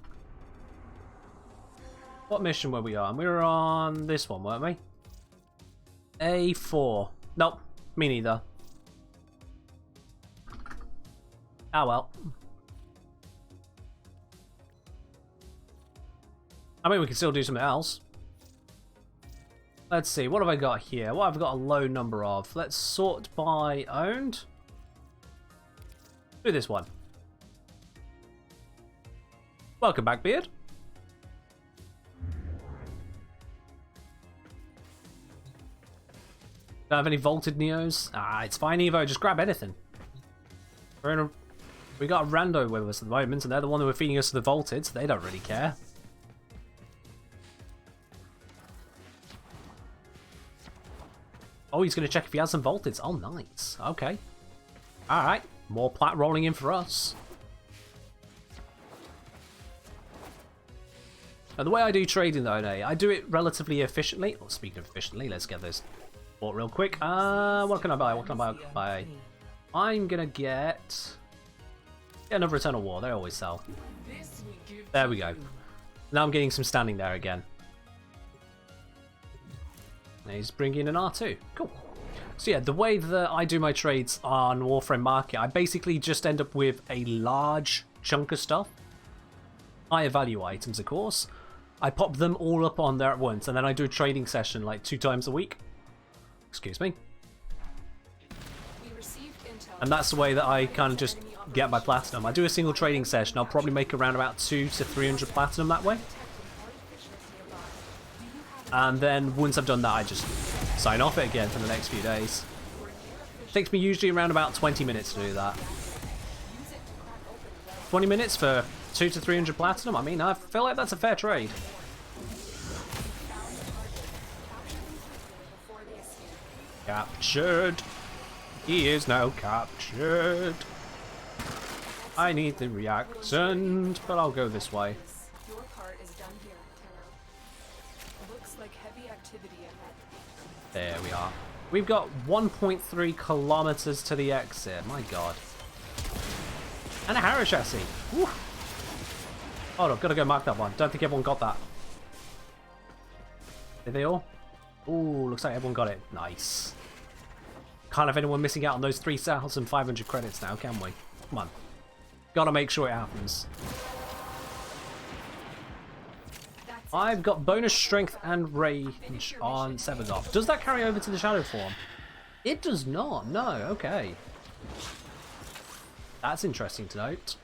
What mission were we on? We were on this one, weren't we? A4. Nope, me neither. Ah well. I mean, we can still do something else. Let's see, what have I got here? What have I got a low number of? Let's sort by owned. Do this one. Welcome back, Beard. Don't have any vaulted Neos? Ah, it's fine, Evo. Just grab anything. We got a rando with us at the moment, and they're the one who are feeding us the vaulted, so they don't really care. Oh, he's going to check if he has some vaulteds. Oh, nice. Okay. Alright. More plat rolling in for us. Now, the way I do trading, though, I do it relatively efficiently. Well, speaking of efficiently, let's get this bought real quick. What can I buy? What can I buy? I'm going to get another Eternal War. They always sell. There we go. Now I'm getting some standing there again. He's bringing in R2. Cool. So yeah, the way that I do my trades on Warframe Market, I basically just end up with a large chunk of stuff. Higher value items, of course. I pop them all up on there at once, and then I do a trading session like 2 times a week. Excuse me. And that's the way that I kind of just get my platinum. I do a single trading session. I'll probably make around about 200 to 300 platinum that way. And then once I've done that, I just sign off it again for the next few days. It takes me usually around about 20 minutes to do that. 20 minutes for 200 to 300 platinum? I mean, I feel like that's a fair trade. Captured. He is now captured. I need the reactant, but I'll go this way. There we are. We've got 1.3 kilometers to the exit. My god. And a Harrow chassis. Woo. Hold on, gotta go mark that one. Don't think everyone got that. Did they all? Ooh, looks like everyone got it. Nice. Can't have anyone missing out on those 3,500 credits now, can we? Come on. Gotta make sure it happens. I've got bonus strength and range on Sevagoth. Does that carry over to the shadow form? It does not, no, okay. That's interesting to note.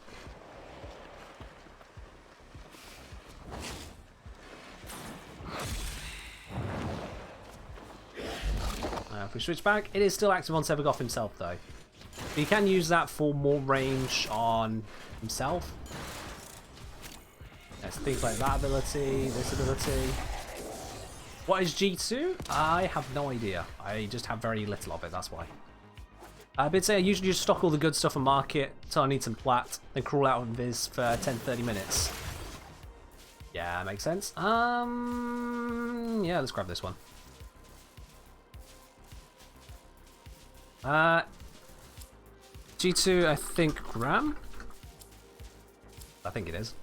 If we switch back, it is still active on Sevagoth himself though. But you can use that for more range on himself. Yes, things like that ability, this ability. What is G2? I have no idea. I just have very little of it, that's why. I did say I usually just stock all the good stuff and market till I need some plat, then crawl out of Viz for 10-30 minutes. Yeah, makes sense. Yeah, let's grab this one. G2, I think, Gram? I think it is.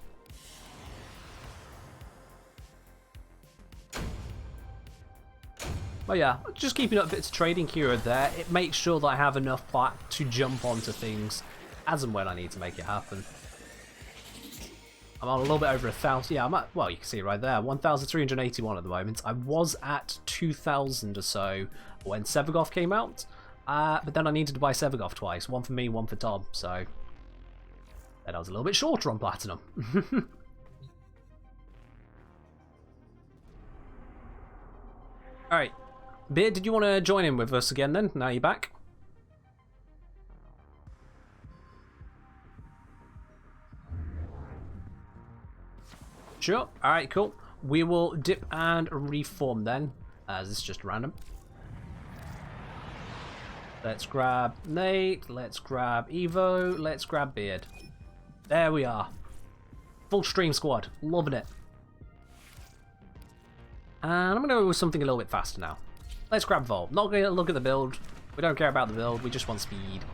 But yeah, just keeping up bits of trading here and there. It makes sure that I have enough back to jump onto things as and when I need to make it happen. I'm on a little bit over 1,000. Yeah, I'm at, well, you can see it right there, 1,381 at the moment. I was at 2,000 or so when Sevagoth came out, but then I needed to buy Sevagoth twice, one for me, one for Tom, so then I was a little bit shorter on Platinum. Alright, Beard, did you want to join in with us again then? Now you're back. Sure. Alright, cool. We will dip and reform then, as it's just random. Let's grab Nate, let's grab Evo, let's grab Beard. There we are. Full stream squad. Loving it. And I'm going to go with something a little bit faster now. Let's grab Volt. Not going to look at the build. We don't care about the build, we just want speed.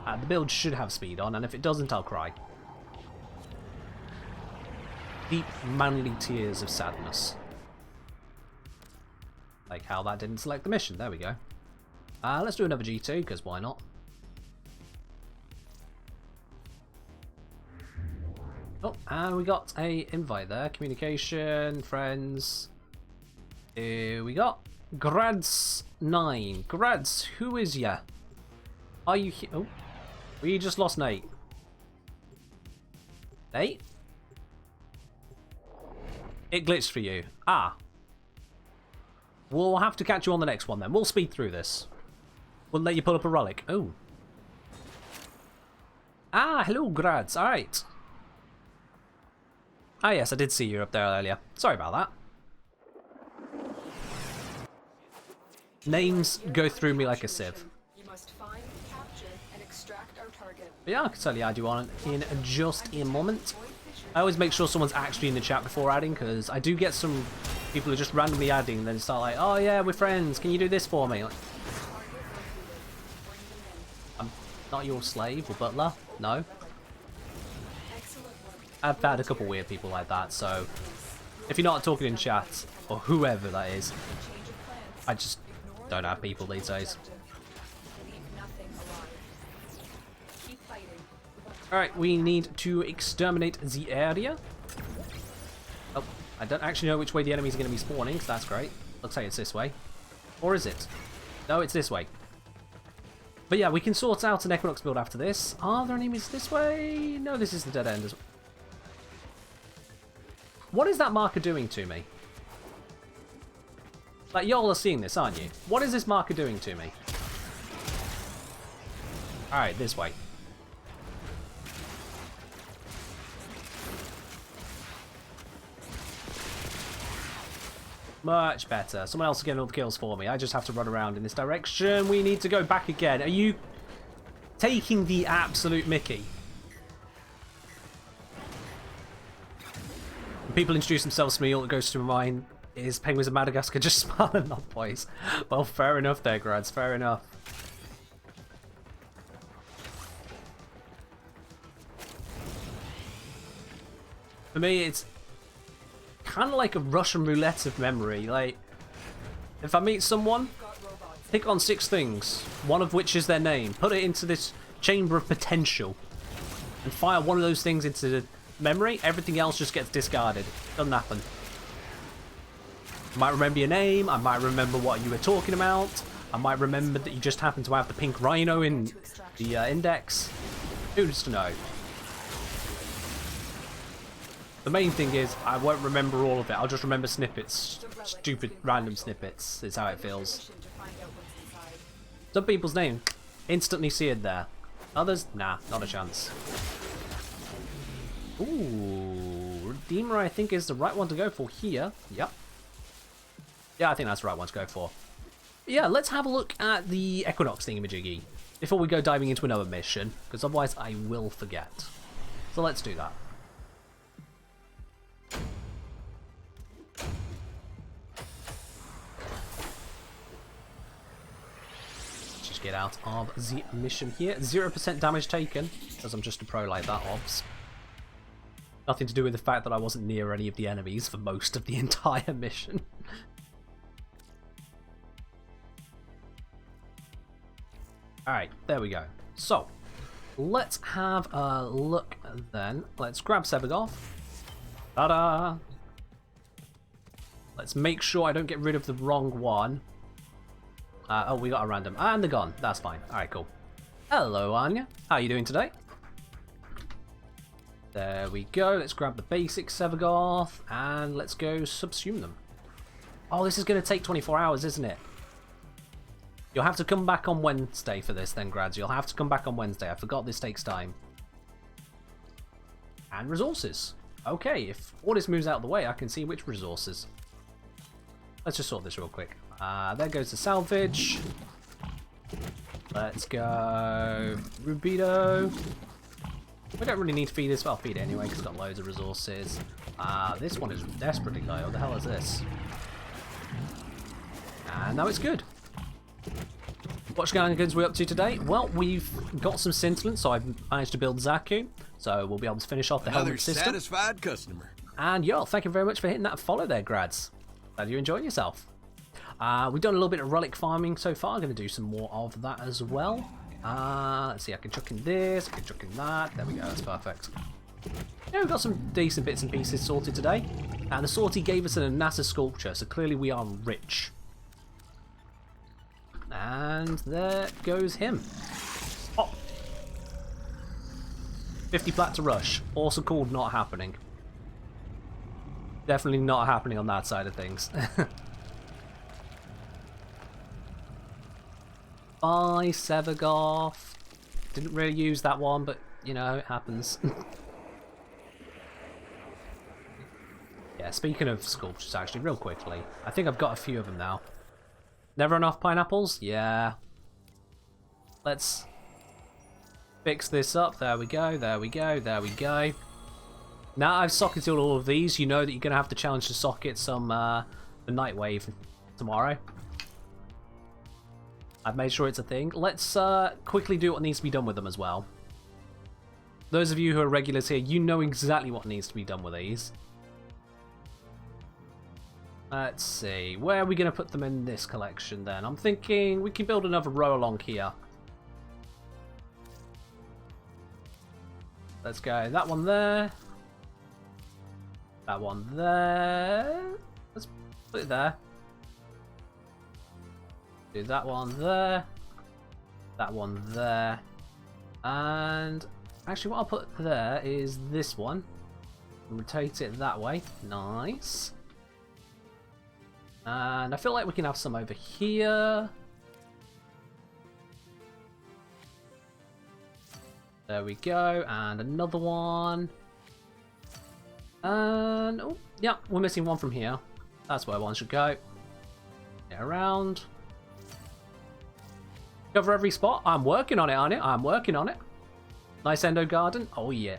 The build should have speed on, and if it doesn't, I'll cry. Deep, manly tears of sadness. Like how that didn't select the mission. There we go. Let's do another G2, because why not? Oh, and we got a invite there. Communication, friends. Here we got Grads9. Grads, who is ya? Are you here? Oh, we just lost Nate. Nate? It glitched for you. Ah. We'll have to catch you on the next one then. We'll speed through this. We'll let you pull up a relic. Oh. Ah, hello, Grads. Alright. Ah, yes, I did see you up there earlier. Sorry about that. Names go through me like a sieve. You must find, capture, and extract our target. But yeah, I can tell you I do on in just a moment. I always make sure someone's actually in the chat before adding, because I do get some people who are just randomly adding and then start like, oh yeah, we're friends, can you do this for me? Like, I'm not your slave or butler, no. I've had a couple weird people like that, so if you're not talking in chat, or whoever that is, I just don't have people these days. Alright, we need to exterminate the area. Oh, I don't actually know which way the enemies are going to be spawning, so that's great. Looks like it's this way. Or is it? No, it's this way. But yeah, we can sort out an Equinox build after this. Are there enemies this way? No, this is the dead end as well. What is that marker doing to me? Like, y'all are seeing this, aren't you? What is this marker doing to me? Alright, this way. Much better. Someone else is getting all the kills for me. I just have to run around in this direction. We need to go back again. Are you taking the absolute mickey? When people introduce themselves to me, all that goes through my mind is Penguins of Madagascar just smiling not boys. Well, fair enough there, Grads. Fair enough. For me, it's kind of like a Russian roulette of memory. Like, if I meet someone, pick on 6 things, one of which is their name, put it into this chamber of potential, and fire one of those things into the memory, everything else just gets discarded. Doesn't happen. I might remember your name, I might remember what you were talking about, I might remember that you just happen to have the pink rhino in the index. Who's to know? The main thing is, I won't remember all of it, I'll just remember snippets. Stupid random snippets is how it feels. Some people's name, instantly see it there. Others, nah, not a chance. Ooh, Redeemer I think is the right one to go for here. Yep. Yeah, I think that's the right one to go for. Yeah, let's have a look at the Equinox thingamajiggy before we go diving into another mission, because otherwise I will forget. So let's do that. Let's just get out of the mission here. 0% damage taken, because I'm just a pro like that, obs. Nothing to do with the fact that I wasn't near any of the enemies for most of the entire mission. Alright, there we go. So, let's have a look then. Let's grab Sebagoth. Ta-da! Let's make sure I don't get rid of the wrong one. Oh, we got a random. And they're gone. That's fine. Alright, cool. Hello, Anya. How are you doing today? There we go. Let's grab the basic Sevagoth and let's go subsume them. Oh, this is going to take 24 hours, isn't it? You'll have to come back on Wednesday for this then, grads. You'll have to come back on Wednesday. I forgot this takes time. And resources. Okay, if all this moves out of the way, I can see which resources. Let's just sort this real quick. There goes the salvage. Let's go Rubido. We don't really need to feed this. Well, I'll feed it anyway because it's got loads of resources. This one is desperately low. What the hell is this? And now it's good. What shenanigans are we up to today? Well, we've got some scintillant, so I've managed to build Zaku. So we'll be able to finish off the helmet system. Satisfied customer. And yo, thank you very much for hitting that follow there, grads. Glad you're enjoying yourself. We've done a little bit of relic farming so far. I'm going to do some more of that as well. Let's see, I can chuck in this, I can chuck in that. There we go, that's perfect. Yeah, we've got some decent bits and pieces sorted today. And the sortie gave us an NASA sculpture, so clearly we are rich. And there goes him. Oh. 50 plat to rush. Also called not happening. Definitely not happening on that side of things. Bye, Sevagoth. Didn't really use that one, but, you know, it happens. Yeah, speaking of sculptures, actually, real quickly. I think I've got a few of them now. Never enough pineapples? Yeah. Let's fix this up. There we go, there we go, there we go. Now I've socketed all of these, you know that you're going to have to challenge to socket some the Nightwave tomorrow. I've made sure it's a thing. Let's quickly do what needs to be done with them as well. Those of you who are regulars here, you know exactly what needs to be done with these. Let's see, where are we going to put them in this collection then? I'm thinking we can build another row along here. Let's go, that one there. That one there. Let's put it there. Do that one there. That one there. And actually what I'll put there is this one. Rotate it that way. Nice. And I feel like we can have some over here. There we go. And another one. And oh, yeah, we're missing one from here. That's where one should go. Get around. Cover every spot. I'm working on it, aren't I? I'm working on it. Nice endo garden. Oh yeah.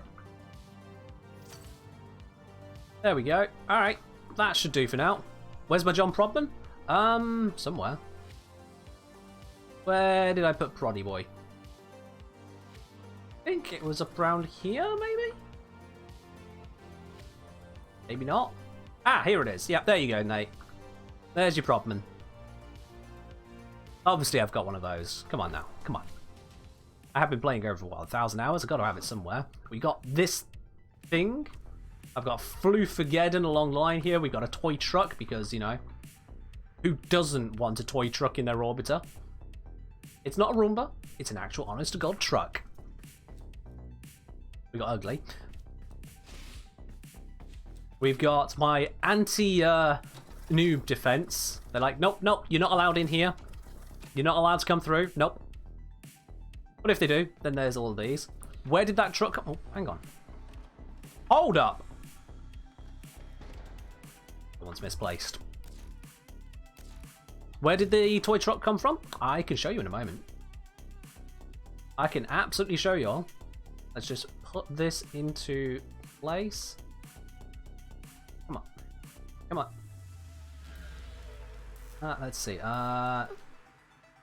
There we go. Alright. That should do for now. Where's my John Prodman? Somewhere. Where did I put Proddy Boy? I think it was up around here, maybe? Maybe not. Ah, here it is. Yep, there you go, Nate. There's your Prodman. Obviously, I've got one of those. Come on now. Come on. I have been playing over, what, 1,000 hours? I've got to have it somewhere. We got this thing. I've got Floofageddon along the line here. We've got a toy truck because, you know, who doesn't want a toy truck in their orbiter? It's not a Roomba. It's an actual honest-to-God truck. We got Ugly. We've got my anti-noob defense. They're like, nope, nope, you're not allowed in here. You're not allowed to come through. Nope. But if they do, then there's all of these. Where did that truck come? Oh, hang on. Hold up. That one's misplaced. Where did the toy truck come from? I can show you in a moment. I can absolutely show you all. Let's just put this into place. Come on. Come on. Let's see. I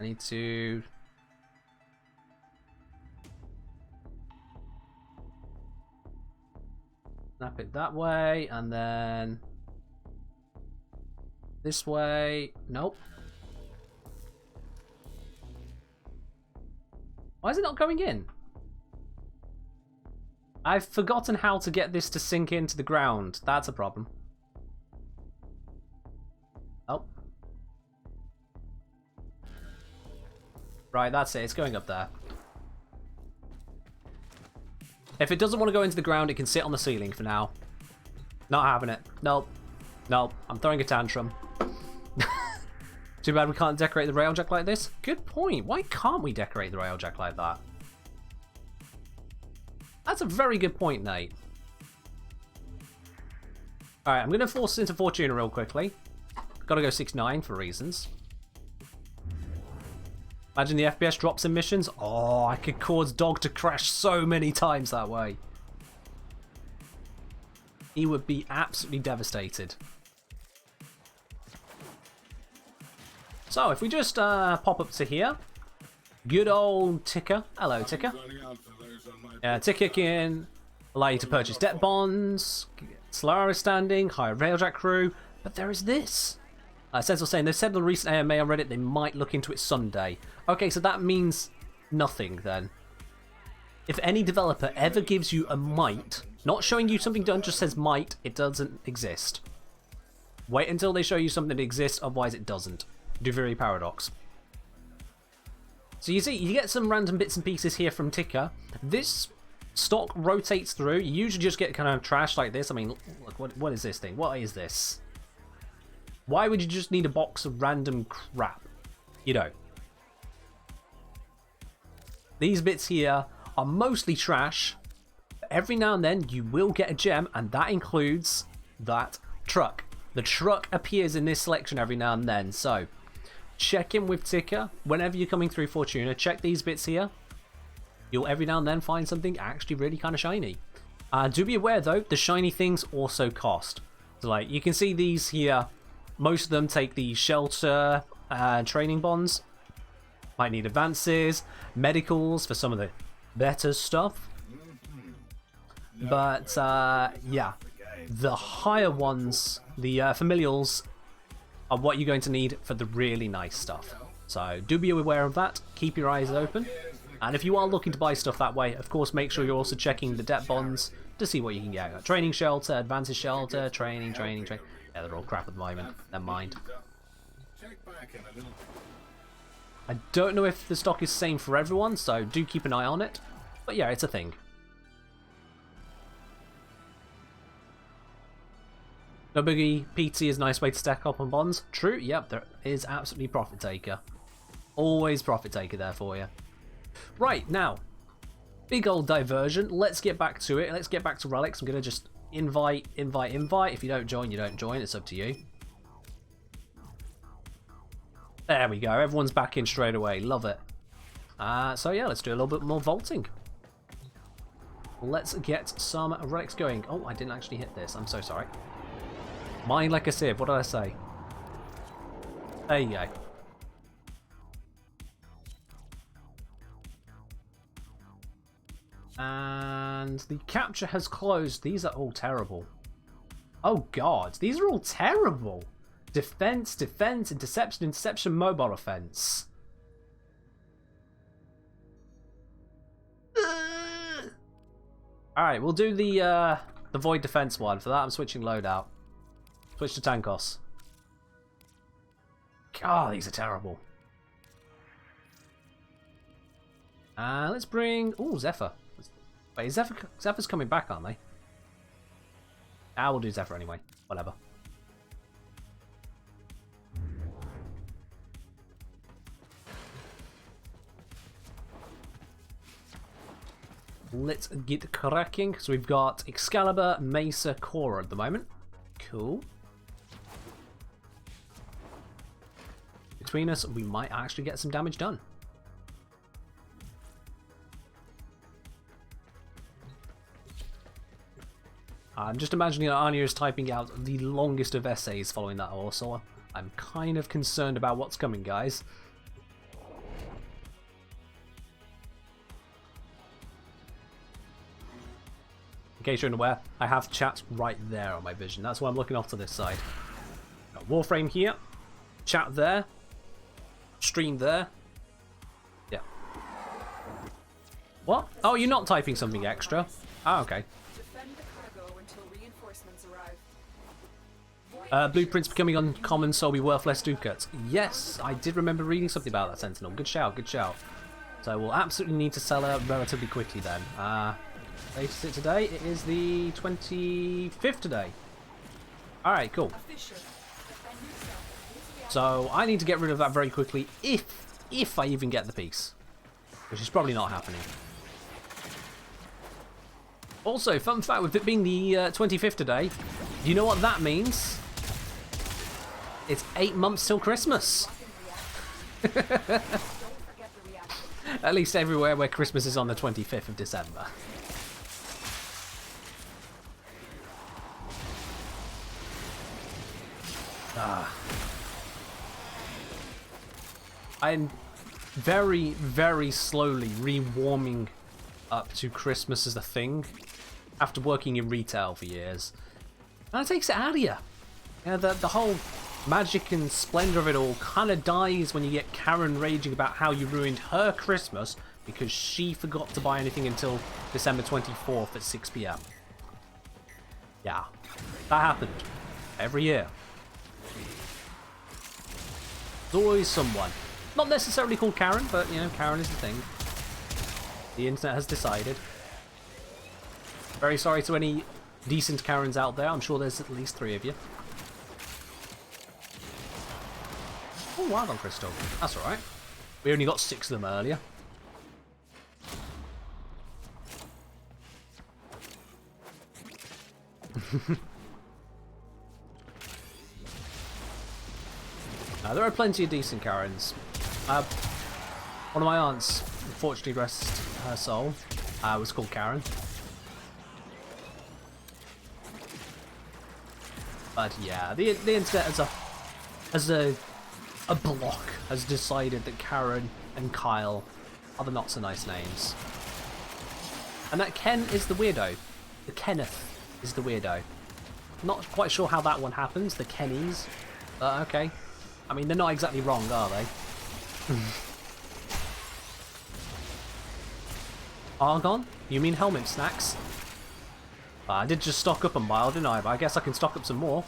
need to... Snap it that way, and then this way. Nope. Why is it not going in? I've forgotten how to get this to sink into the ground. That's a problem. Oh. Right, that's it. It's going up there. If it doesn't want to go into the ground, it can sit on the ceiling for now. Not having it. Nope. Nope. I'm throwing a tantrum. Too bad we can't decorate the railjack like this. Good point. Why can't we decorate the railjack like that? That's a very good point, Nate. Alright, I'm going to force into Fortuna real quickly. Gotta go 6-9 for reasons. Imagine the FPS drops in missions. Oh, I could cause Dog to crash so many times that way. He would be absolutely devastated. So, if we just pop up to here. Good old Ticker. Hello, Ticker. Ticker can allow you to purchase debt bonds, Solaris standing, hire railjack crew, but there is this. Sensible saying, they've said in the recent AMA on Reddit they might look into it Sunday. Okay, so that means nothing then. If any developer ever gives you a might, not showing you something done, just says might, it doesn't exist. Wait until they show you something that exists, otherwise it doesn't. Do very paradox. So you see, you get some random bits and pieces here from Ticker. This stock rotates through. You usually just get kind of trash like this. I mean, look, what is this thing? What is this? Why would you just need a box of random crap? You don't. These bits here are mostly trash. But every now and then you will get a gem, and that includes that truck. The truck appears in this selection every now and then. So check in with Ticker whenever you're coming through Fortuna. Check these bits here. You'll every now and then find something actually really kind of shiny. Do be aware though, the shiny things also cost. So like you can see these here. Most of them take the shelter training bonds. Might need advances, medicals for some of the better stuff. But yeah, the higher ones, the familials, are what you're going to need for the really nice stuff. So do be aware of that. Keep your eyes open. And if you are looking to buy stuff that way, of course, make sure you're also checking the debt bonds to see what you can get. Training shelter, advances shelter, training. Yeah, they're all crap at the moment. Never mind. I don't know if the stock is the same for everyone, so do keep an eye on it. But yeah, it's a thing. No biggie, PT is a nice way to stack up on bonds. True, yep, there is absolutely profit taker. Always profit taker there for you. Right, now, big old diversion. Let's get back to it. Let's get back to relics. I'm going to just invite. If you don't join, you don't join. It's up to you. There we go. Everyone's back in straight away. Love it. So yeah, let's do a little bit more vaulting. Let's get some relics going. Oh, I didn't actually hit this. I'm so sorry. Mind like a sieve. What did I say? There you go. And the capture has closed. These are all terrible. Oh god, these are all terrible. Defense, interception, mobile offense. Alright, we'll do the void defense one. For that, I'm switching loadout. Switch to Tankos. God, these are terrible. Let's bring... Ooh, Zephyr. Wait, Zephyr's coming back, aren't they? We'll do Zephyr anyway. Whatever. Let's get cracking. So we've got Excalibur, Mesa, Cora at the moment. Cool. Between us, we might actually get some damage done. I'm just imagining that Anya is typing out the longest of essays following that also. I'm kind of concerned about what's coming, guys. In case you're unaware, I have chat right there on my vision. That's why I'm looking off to this side. Got Warframe here, chat there, stream there. Yeah. What? Oh, you're not typing something extra? Oh, okay. Defend the cargo until reinforcements arrive. Blueprints becoming uncommon, so we worth less ducats. Yes, I did remember reading something about that, Sentinel. Good shout, good shout. So we'll absolutely need to sell her relatively quickly then. Latest it today, it is the 25th today. Alright, cool. So I need to get rid of that very quickly if I even get the piece. Which is probably not happening. Also, fun fact, with it being the 25th today, do you know what that means? It's 8 months till Christmas. At least everywhere where Christmas is on the 25th of December. I'm very, very slowly re-warming up to Christmas as a thing after working in retail for years. And it takes it out of you. You know, the whole magic and splendor of it all kind of dies when you get Karen raging about how you ruined her Christmas because she forgot to buy anything until December 24th at 6 PM. Yeah, that happened every year. There's always someone. Not necessarily called Karen, but, you know, Karen is the thing. The internet has decided. Very sorry to any decent Karens out there. I'm sure there's at least 3 of you. Oh, wild on crystal. That's alright. We only got 6 of them earlier. There are plenty of decent Karens. One of my aunts, unfortunately rest her soul, was called Karen. But yeah, the internet as a block has decided that Karen and Kyle are the not so nice names. And that Ken is the weirdo. The Kenneth is the weirdo. Not quite sure how that one happens, the Kennies. But okay. I mean, they're not exactly wrong, are they? Argon? You mean helmet snacks? I did just stock up a mile, didn't I? But I guess I can stock up some more.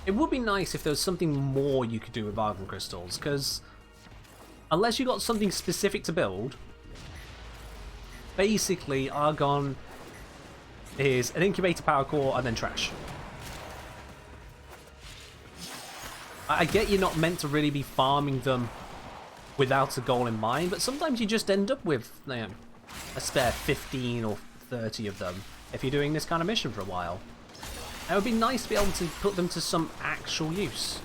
It would be nice if there was something more you could do with Argon crystals, because unless you got something specific to build, basically Argon is an incubator power core and then trash. I get you're not meant to really be farming them without a goal in mind, but sometimes you just end up with, you know, a spare 15 or 30 of them if you're doing this kind of mission for a while. And it would be nice to be able to put them to some actual use.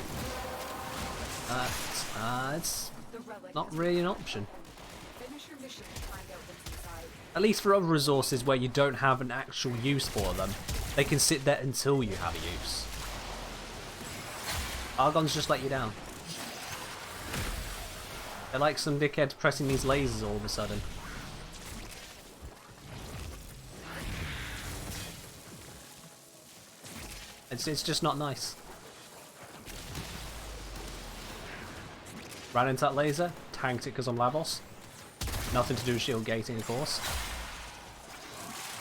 It's not really an option. At least for other resources where you don't have an actual use for them, they can sit there until you have a use. Argon's just let you down. They're like some dickhead pressing these lasers all of a sudden. It's just not nice. Ran into that laser, tanked it because I'm Lavos. Nothing to do with shield gating, of course.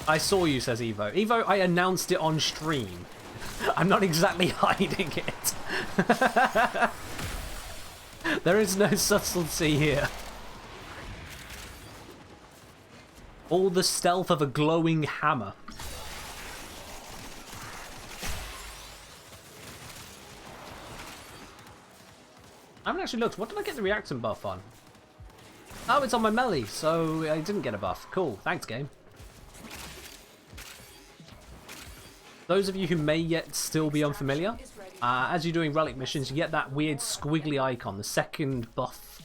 I saw you, says Evo. Evo, I announced it on stream. I'm not exactly hiding it. There is no subtlety here. All the stealth of a glowing hammer. I haven't actually looked. What did I get the reactant buff on? Oh, it's on my melee, so I didn't get a buff. Cool. Thanks, game. Those of you who may yet still be unfamiliar, as you're doing relic missions, you get that weird squiggly icon, the second buff.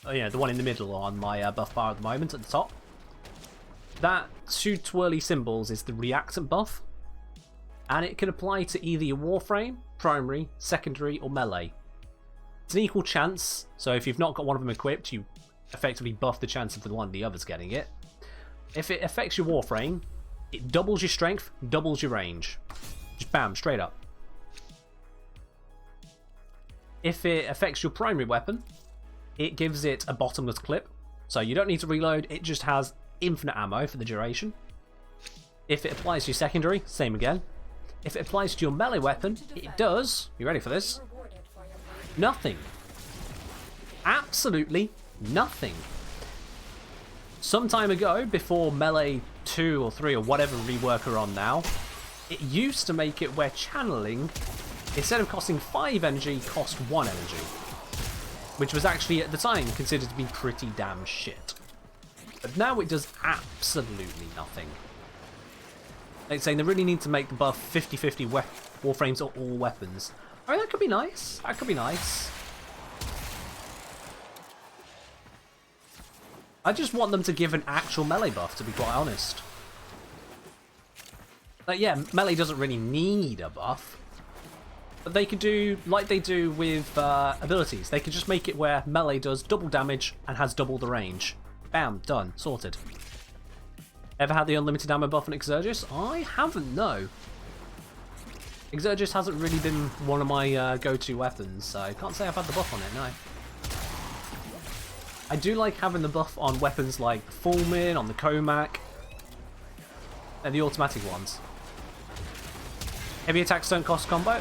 Oh, yeah, the one in the middle on my buff bar at the moment, at the top. That 2 twirly symbols is the reactant buff, and it can apply to either your Warframe, primary, secondary, or melee. It's an equal chance, so if you've not got one of them equipped, you effectively buff the chance of the one of the others getting it. If it affects your Warframe, it doubles your strength, doubles your range. Just bam, straight up. If it affects your primary weapon, it gives it a bottomless clip. So you don't need to reload, it just has infinite ammo for the duration. If it applies to your secondary, same again. If it applies to your melee weapon, it does, you ready for this? Nothing. Absolutely nothing. Some time ago, before Melee 2 or 3 or whatever rework are on now, it used to make it where channeling, instead of costing 5 energy, cost 1 energy. Which was actually, at the time, considered to be pretty damn shit. But now it does absolutely nothing. Like saying they really need to make the buff 50-50 Warframes or all weapons. Oh, that could be nice. That could be nice. I just want them to give an actual melee buff, to be quite honest. Like, yeah, melee doesn't really need a buff. But they could do, like they do with abilities, they could just make it where melee does double damage and has double the range. Bam, done, sorted. Ever had the unlimited ammo buff on Exergis? I haven't, no. Exergis hasn't really been one of my go-to weapons, so I can't say I've had the buff on it, no. I do like having the buff on weapons like the Fulmin, on the Comac, and the automatic ones. Heavy attacks don't cost combo?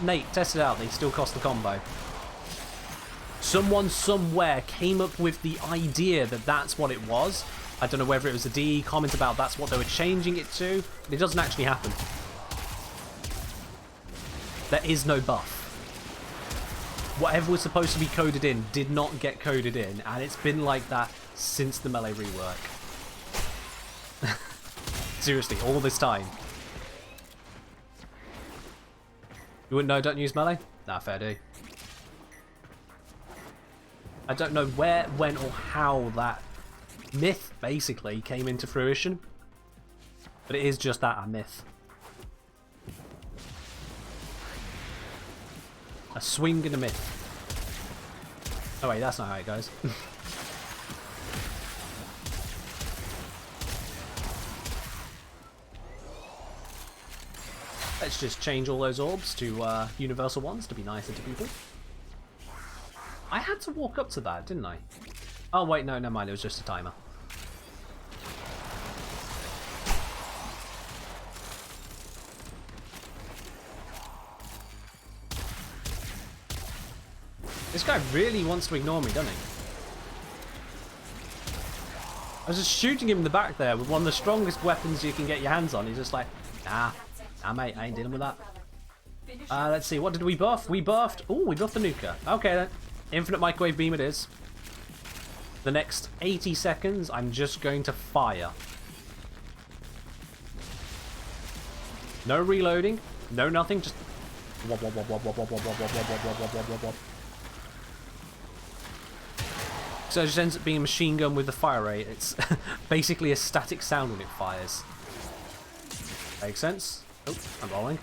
Nate, test it out, they still cost the combo. Someone somewhere came up with the idea that that's what it was. I don't know whether it was a DE comment about that's what they were changing it to, but it doesn't actually happen. There is no buff. Whatever was supposed to be coded in did not get coded in, and it's been like that since the melee rework. Seriously, all this time. You wouldn't know, don't use melee? Nah, fair do. I don't know where, when, or how that myth, basically, came into fruition. But it is just that, a myth. A swing and a myth. Oh wait, that's not how it goes. Let's just change all those orbs to universal ones to be nicer to people. I had to walk up to that, didn't I? Oh wait, no, never mind, it was just a timer. This guy really wants to ignore me, doesn't he? I was just shooting him in the back there with one of the strongest weapons you can get your hands on. He's just like, nah mate, I ain't dealing with that. Let's see, what did we buff? We buffed, ooh, we buffed the nuker. Okay then, infinite microwave beam it is. The next 80 seconds, I'm just going to fire. No reloading, no nothing, just wop, wop, wop, wop, wop, wop, wop, wop, wop, wop, wop, wop, wop, wop, wop. So it just ends up being a machine gun with the fire rate. It's basically a static sound when it fires. Makes sense? Oh, I'm rolling.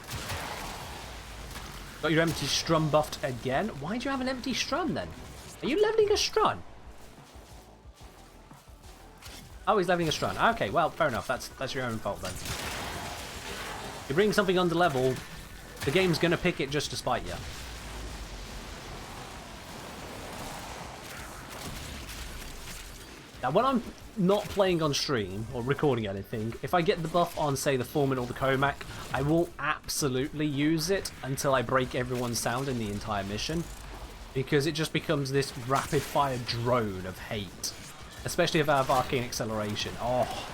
Got your empty strum buffed again. Why do you have an empty strum then? Are you leveling a strum? Oh, he's leveling a strum. Okay, well, fair enough. That's your own fault then. You bring something under level, the game's gonna pick it just to spite you. Now, when I'm not playing on stream or recording anything, if I get the buff on, say, the Fulmin or the Comac, I will absolutely use it until I break everyone's sound in the entire mission, because it just becomes this rapid-fire drone of hate, especially if I have arcane acceleration. Oh,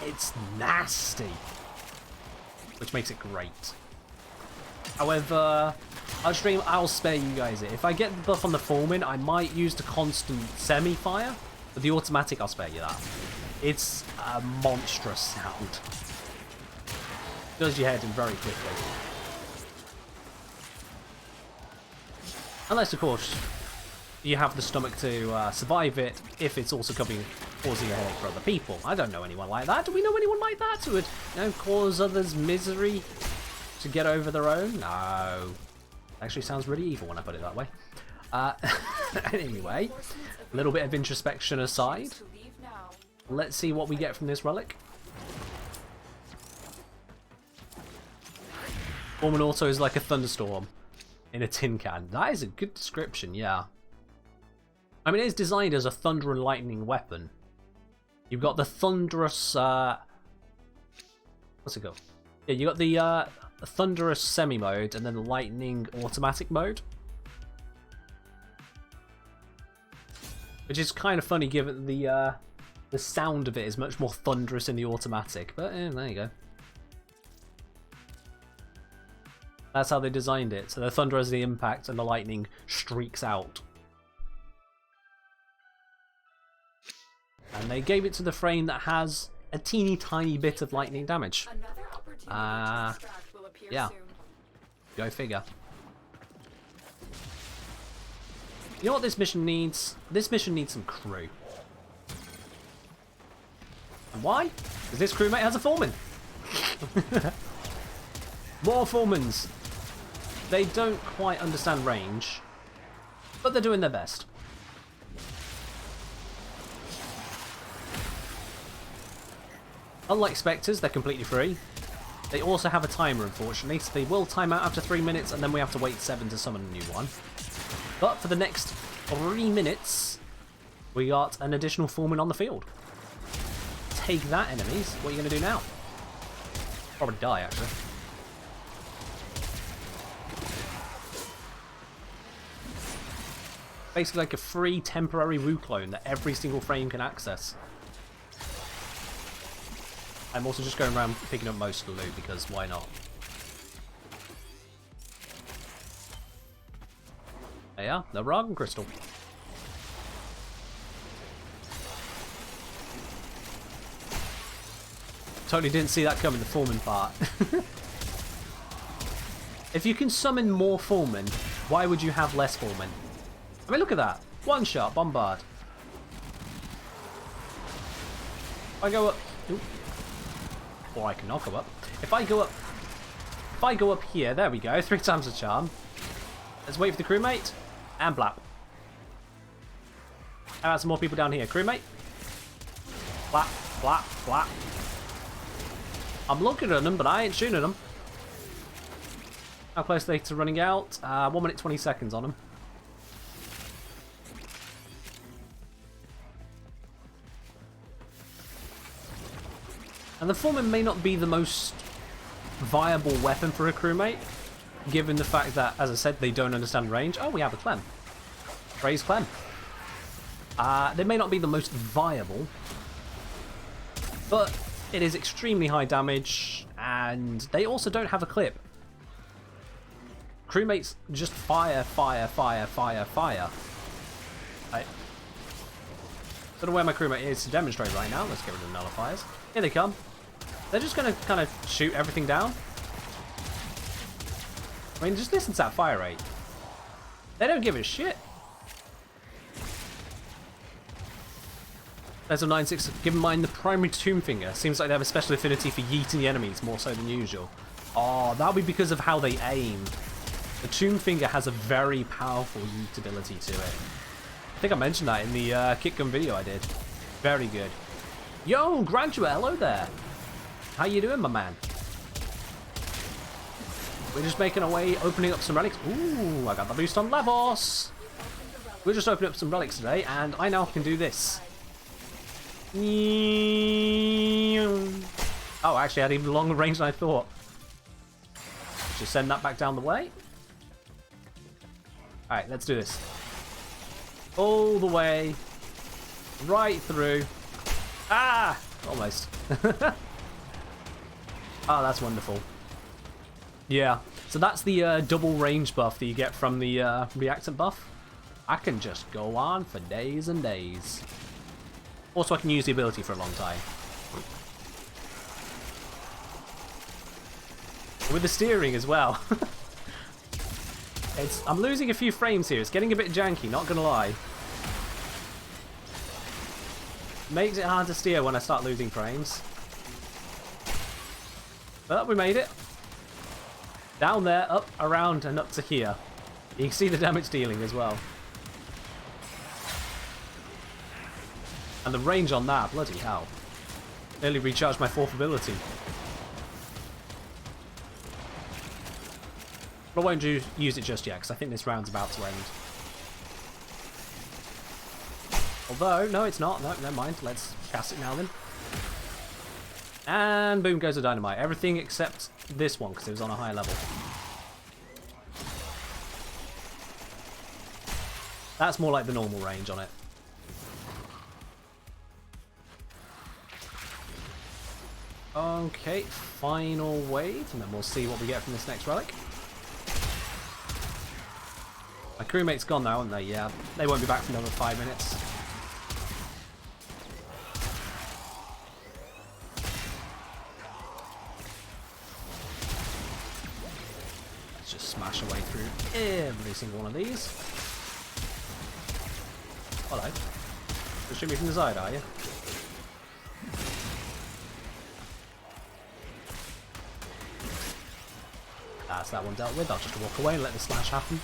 it's nasty, which makes it great. However, on stream, I'll spare you guys it. If I get the buff on the Fulmin, I might use the constant semi-fire. But the automatic, I'll spare you that. It's a monstrous sound. Does your head in very quickly. Unless, of course, you have the stomach to survive it if it's also causing a headache for other people. I don't know anyone like that. Do we know anyone like that who would, you know, cause others misery to get over their own? No. Actually sounds really evil when I put it that way. Anyway, a little bit of introspection aside, To leave now. let's see what we get from this relic. Foreman Auto is like a thunderstorm in a tin can. That is a good description, yeah. I mean, it is designed as a thunder and lightning weapon. You've got the thunderous... what's it called? Yeah, you got the thunderous semi-mode and then the lightning automatic mode. Which is kind of funny given the sound of it is much more thunderous in the automatic. But there you go. That's how they designed it. So the thunder has the impact and the lightning streaks out. And they gave it to the frame that has a teeny tiny bit of lightning damage. Another opportunity to distract will appear yeah. soon. Go figure. You know what this mission needs? This mission needs some crew. And why? Because this crewmate has a foreman. More foremans. They don't quite understand range, but they're doing their best. Unlike Spectres, they're completely free. They also have a timer, unfortunately, so they will time out after 3 minutes, and then we have to wait 7 to summon a new one. But for the next 3 minutes, we got an additional foreman on the field. Take that, enemies. What are you going to do now? Probably die, actually. Basically like a free temporary Wu clone that every single frame can access. I'm also just going around picking up most of the loot because why not? There you are, the Ragen Crystal. Totally didn't see that coming, the foreman part. If you can summon more foremen, why would you have less foremen? I mean, look at that. One shot, bombard. If I go up... Ooh. Or I can knock him up. If I go up here, there we go, 3 times the charm. Let's wait for the crewmate, and blap. How about some more people down here? Crewmate? Blap, blap, blap. I'm looking at them, but I ain't shooting them. How close are they to running out? 1 minute 20 seconds on them. And the foreman may not be the most viable weapon for a crewmate, given the fact that, as I said, they don't understand range. Oh, we have a Clem. Praise Clem. They may not be the most viable, but it is extremely high damage, and they also don't have a clip. Crewmates just fire, fire, fire, fire, fire. I don't know where my crewmate is to demonstrate right now. Let's get rid of the nullifiers. Here they come. They're just going to kind of shoot everything down. I mean, just listen to that fire rate. They don't give a shit. There's a 9-6. Give in mind the primary tomb finger. Seems like they have a special affinity for yeeting the enemies more so than usual. Oh, that'll be because of how they aim. The tomb finger has a very powerful yeet ability to it. I think I mentioned that in the kick gun video I did. Very good. Yo, Graduate, hello there. How you doing, my man? We're just making our way, opening up some relics. Ooh, I got the boost on Lavos. We're just opening up some relics today, and I now can do this. Oh, actually, I had even longer range than I thought. Just send that back down the way. Alright, let's do this. All the way. Right through. Ah! Almost. Oh, that's wonderful. Yeah, so that's the double range buff that you get from the reactant buff. I can just go on for days and days. Also, I can use the ability for a long time. With the steering as well. I'm losing a few frames here. It's getting a bit janky, not gonna lie. Makes it hard to steer when I start losing frames. But we made it. Down there, up, around, and up to here. You can see the damage dealing as well. And the range on that, bloody hell. Nearly recharged my fourth ability. But I won't use it just yet, because I think this round's about to end. Although, no, it's not. No, never mind. Let's cast it now then. And boom goes the dynamite. Everything except this one, because it was on a higher level. That's more like the normal range on it. Okay, final wave, and then we'll see what we get from this next relic. My crewmate's gone now, aren't they? Yeah, they won't be back for another 5 minutes. Let's just smash away through every single one of these. Hello. You're shooting me from the side, are you? That's that one dealt with. I'll just walk away and let the slash happen.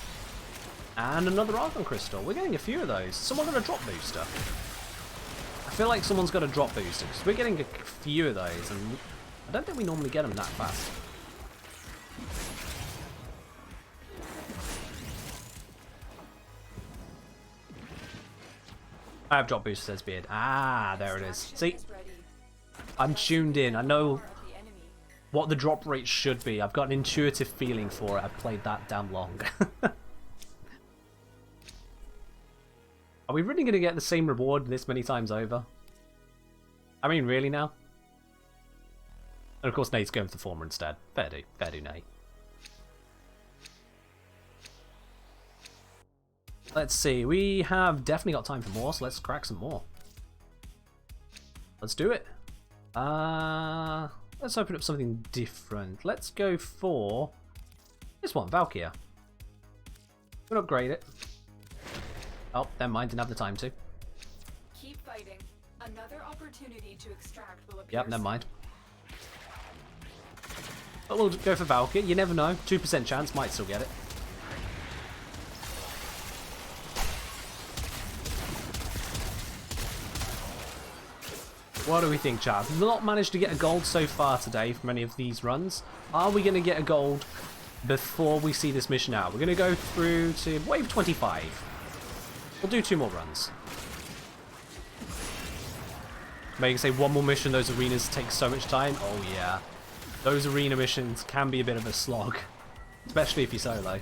And another Argon Crystal. We're getting a few of those. Someone got a drop booster. I feel like someone's got a drop booster because we're getting a few of those, and I don't think we normally get them that fast. I have drop booster, says Beard. Ah, there it is. See? I'm tuned in. I know what the drop rate should be. I've got an intuitive feeling for it. I've played that damn long. Are we really going to get the same reward this many times over? I mean, really now? And of course, Nate's going for the former instead. Fair do, Nate. Let's see. We have definitely got time for more, so let's crack some more. Let's do it. Let's open up something different. Let's go for this one, Valkyria. We'll upgrade it. Oh, never mind, didn't have the time to. Keep fighting. Another opportunity to extract will appear. Yep, never mind. But we'll go for Valkyria. You never know. 2% chance, might still get it. What do we think, chat? We've not managed to get a gold so far today from any of these runs. Are we going to get a gold before we see this mission out? We're going to go through to wave 25. We'll do 2 more runs. Maybe say one more mission. Those arenas take so much time. Oh yeah. Those arena missions can be a bit of a slog. Especially if you're solo.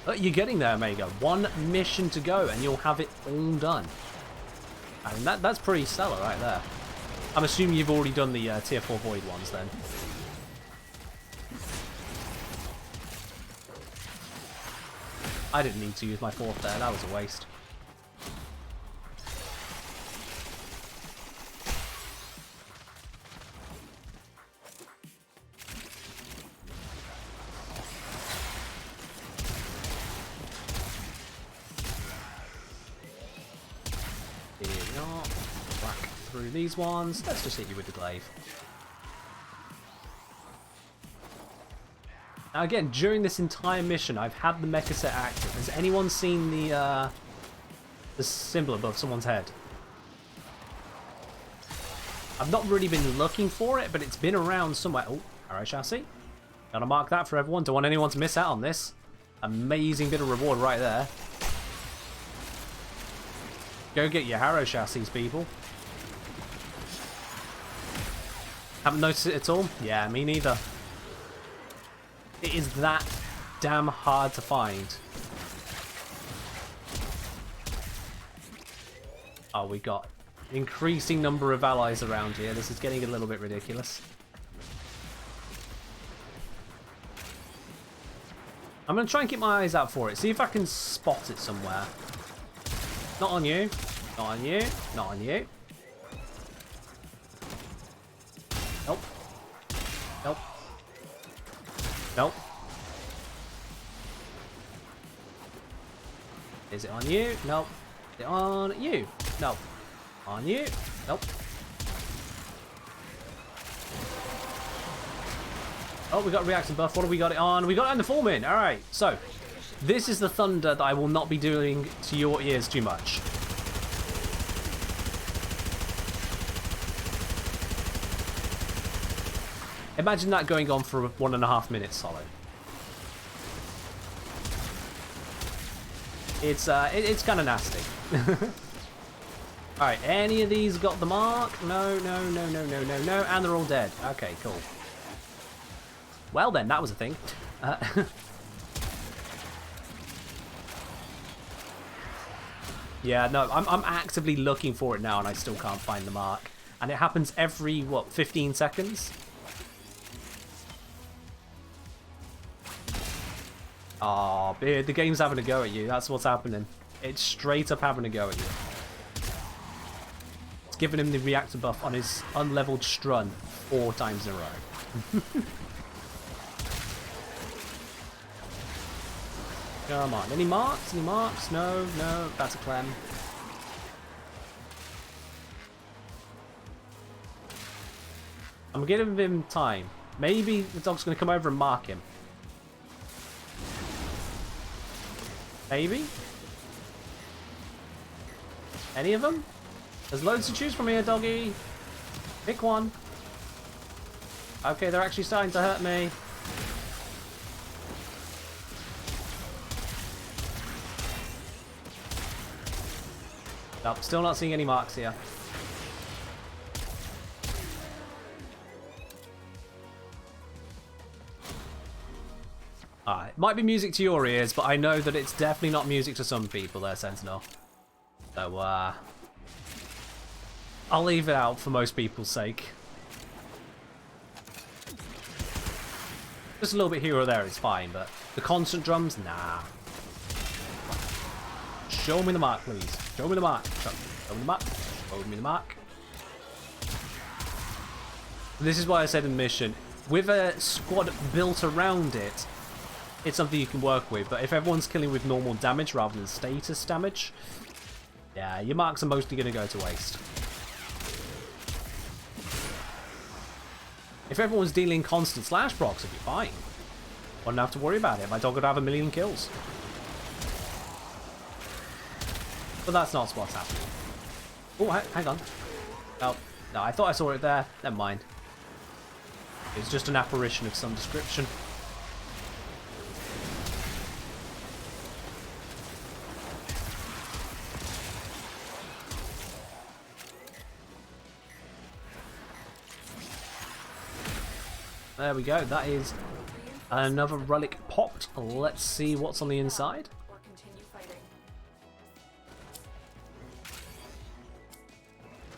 But you're getting there, Omega. 1 mission to go and you'll have it all done. I mean, that's pretty stellar right there. I'm assuming you've already done the tier 4 void ones then. I didn't need to use my 4th there, that was a waste. Here we are. Whack through these ones. Let's just hit you with the glaive. Now again, during this entire mission, I've had the mecha set active. Has anyone seen the symbol above someone's head? I've not really been looking for it, but it's been around somewhere. Oh, arrow chassis. Gotta mark that for everyone. Don't want anyone to miss out on this. Amazing bit of reward right there. Go get your Harrow chassis, people. Haven't noticed it at all? Yeah, me neither. It is that damn hard to find. Oh, we got an increasing number of allies around here. This is getting a little bit ridiculous. I'm going to try and keep my eyes out for it. See if I can spot it somewhere. Not on you. Not on you. Not on you. Nope. Nope. Nope. Is it on you? Nope. Is it on you? Nope. On you? Nope. Oh, we got a reaction buff. What have we got it on? We got it on the Foreman. Alright, so this is the thunder that I will not be doing to your ears too much. Imagine that going on for 1.5 minutes solid. It's kind of nasty. Alright, any of these got the mark? No, no, no, no, no, no, no, and they're all dead. Okay, cool. Well then, that was a thing. Yeah, no, I'm actively looking for it now and I still can't find the mark. And it happens every, what, 15 seconds? Oh, Beard, the game's having a go at you. That's what's happening. It's straight up having a go at you. It's giving him the reactor buff on his unleveled Strun 4 times in a row. Come on. Any marks? Any marks? No, no. That's a clem. I'm giving him time. Maybe the dog's going to come over and mark him. Maybe? Any of them? There's loads to choose from here, doggy. Pick one. Okay, they're actually starting to hurt me. Nope, still not seeing any marks here. It might be music to your ears, but I know that it's definitely not music to some people there, Sentinel. So, I'll leave it out for most people's sake. Just a little bit here or there is fine, but the constant drums, nah. Show me the mark, please. Show me the mark. Show me the mark. Show me the mark. This is why I said in the mission, with a squad built around it, it's something you can work with. But if everyone's killing with normal damage rather than status damage, yeah, your marks are mostly going to go to waste. If everyone's dealing constant slash procs, it'd be fine. Wouldn't have to worry about it. My dog would have 1 million kills. But that's not what's happening. Oh, hang on. Oh, no, I thought I saw it there. Never mind. It's just an apparition of some description. There we go. That is another relic popped. Let's see what's on the inside.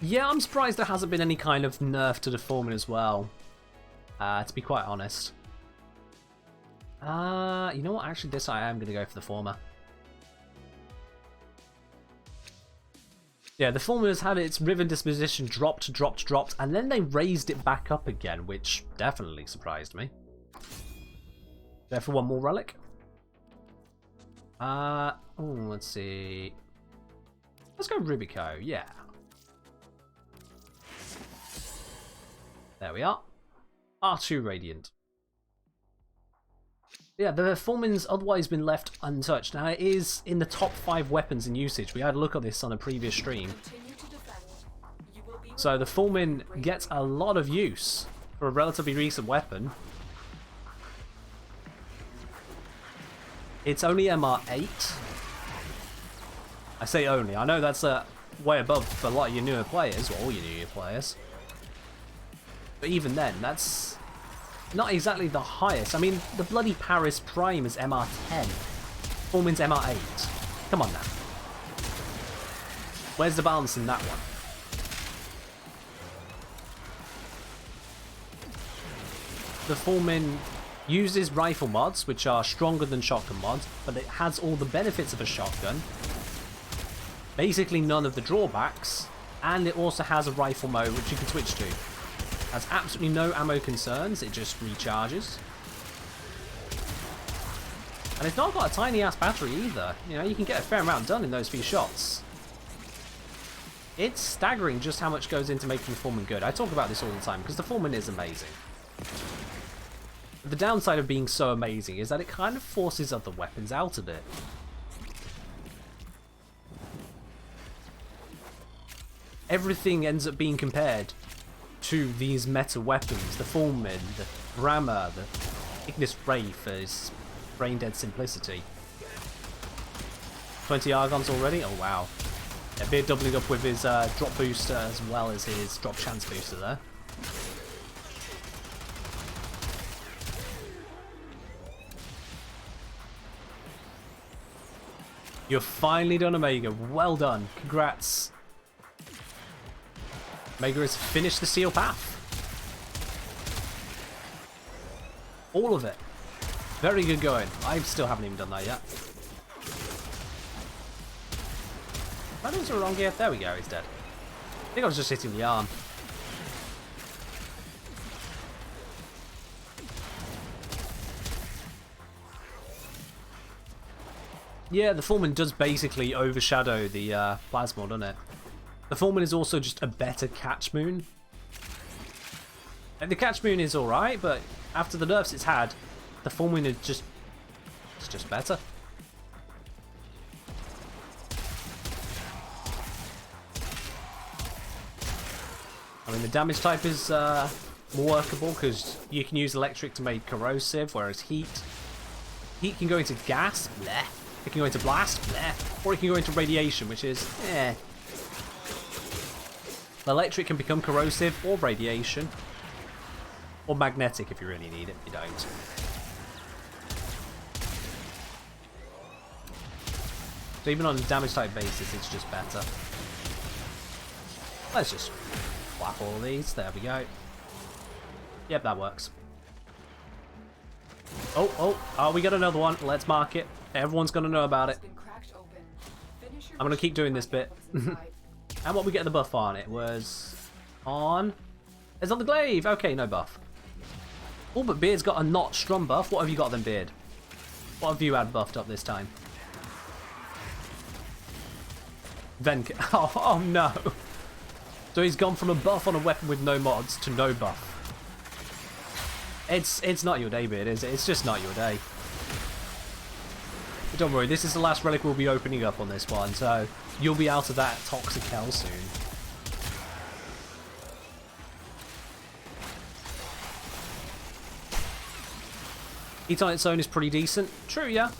Yeah, I'm surprised there hasn't been any kind of nerf to the Foreman as well, to be quite honest. You know what? Actually, this I am going to go for the former. Yeah, the Foreman has had its Riven disposition dropped, and then they raised it back up again, which definitely surprised me. There for one more relic. Let's see. Let's go Rubico, yeah. There we are. R2 Radiant. Yeah, the Foreman's otherwise been left untouched. Now, it is in the top 5 weapons in usage. We had a look at this on a previous stream. So the Foreman gets a lot of use for a relatively recent weapon. It's only MR8. I say only. I know that's way above for a lot of your newer players, or all your newer players. But even then, that's not exactly the highest. I mean, the bloody Paris Prime is MR10. Foreman's MR8. Come on now. Where's the balance in that one? The Foreman uses rifle mods, which are stronger than shotgun mods, but it has all the benefits of a shotgun. Basically none of the drawbacks, and it also has a rifle mode, which you can switch to. Has absolutely no ammo concerns, it just recharges. And it's not got a tiny ass battery either. You know, you can get a fair amount done in those few shots. It's staggering just how much goes into making the Foreman good. I talk about this all the time because the Foreman is amazing. The downside of being so amazing is that it kind of forces other weapons out a bit. Everything ends up being compared to these meta weapons, the Fulmin, the Rammer, the Ignis Ray for his brain dead simplicity. 20 Argons already? Oh wow. Yeah, Beard doubling up with his drop booster as well as his drop chance booster there. You're finally done, Omega. Well done. Congrats. Omega has finished the seal path. All of it. Very good going. I still haven't even done that yet. I think it's the wrong gear. There we go, he's dead. I think I was just hitting the arm. Yeah, the Fulmin does basically overshadow the Plasmod, doesn't it? The Fulmin is also just a better Catch Moon. And the Catch Moon is alright, but after the nerfs it's had, the Fulmin is just... it's just better. I mean, the damage type is more workable because you can use electric to make corrosive, whereas heat can go into gas, bleh. It can go into blast, bleh. Or it can go into radiation, which is, eh. The electric can become corrosive or radiation, or magnetic if you really need it. If you don't. So even on a damage type basis, it's just better. Let's just whap all these. There we go. Yep, that works. Oh, we got another one. Let's mark it. Everyone's gonna know about it. I'm gonna keep doing this bit. And what we get the buff on? It was on... it's on the glaive. Okay, no buff. Oh, but Beard's got a not strum buff. What have you got then, Beard? What have you had buffed up this time? Oh no. So he's gone from a buff on a weapon with no mods to no buff. It's not your day, Beard, is it? It's just not your day. But don't worry, this is the last relic we'll be opening up on this one, so you'll be out of that toxic hell soon. Heat on its own is pretty decent. True, yeah.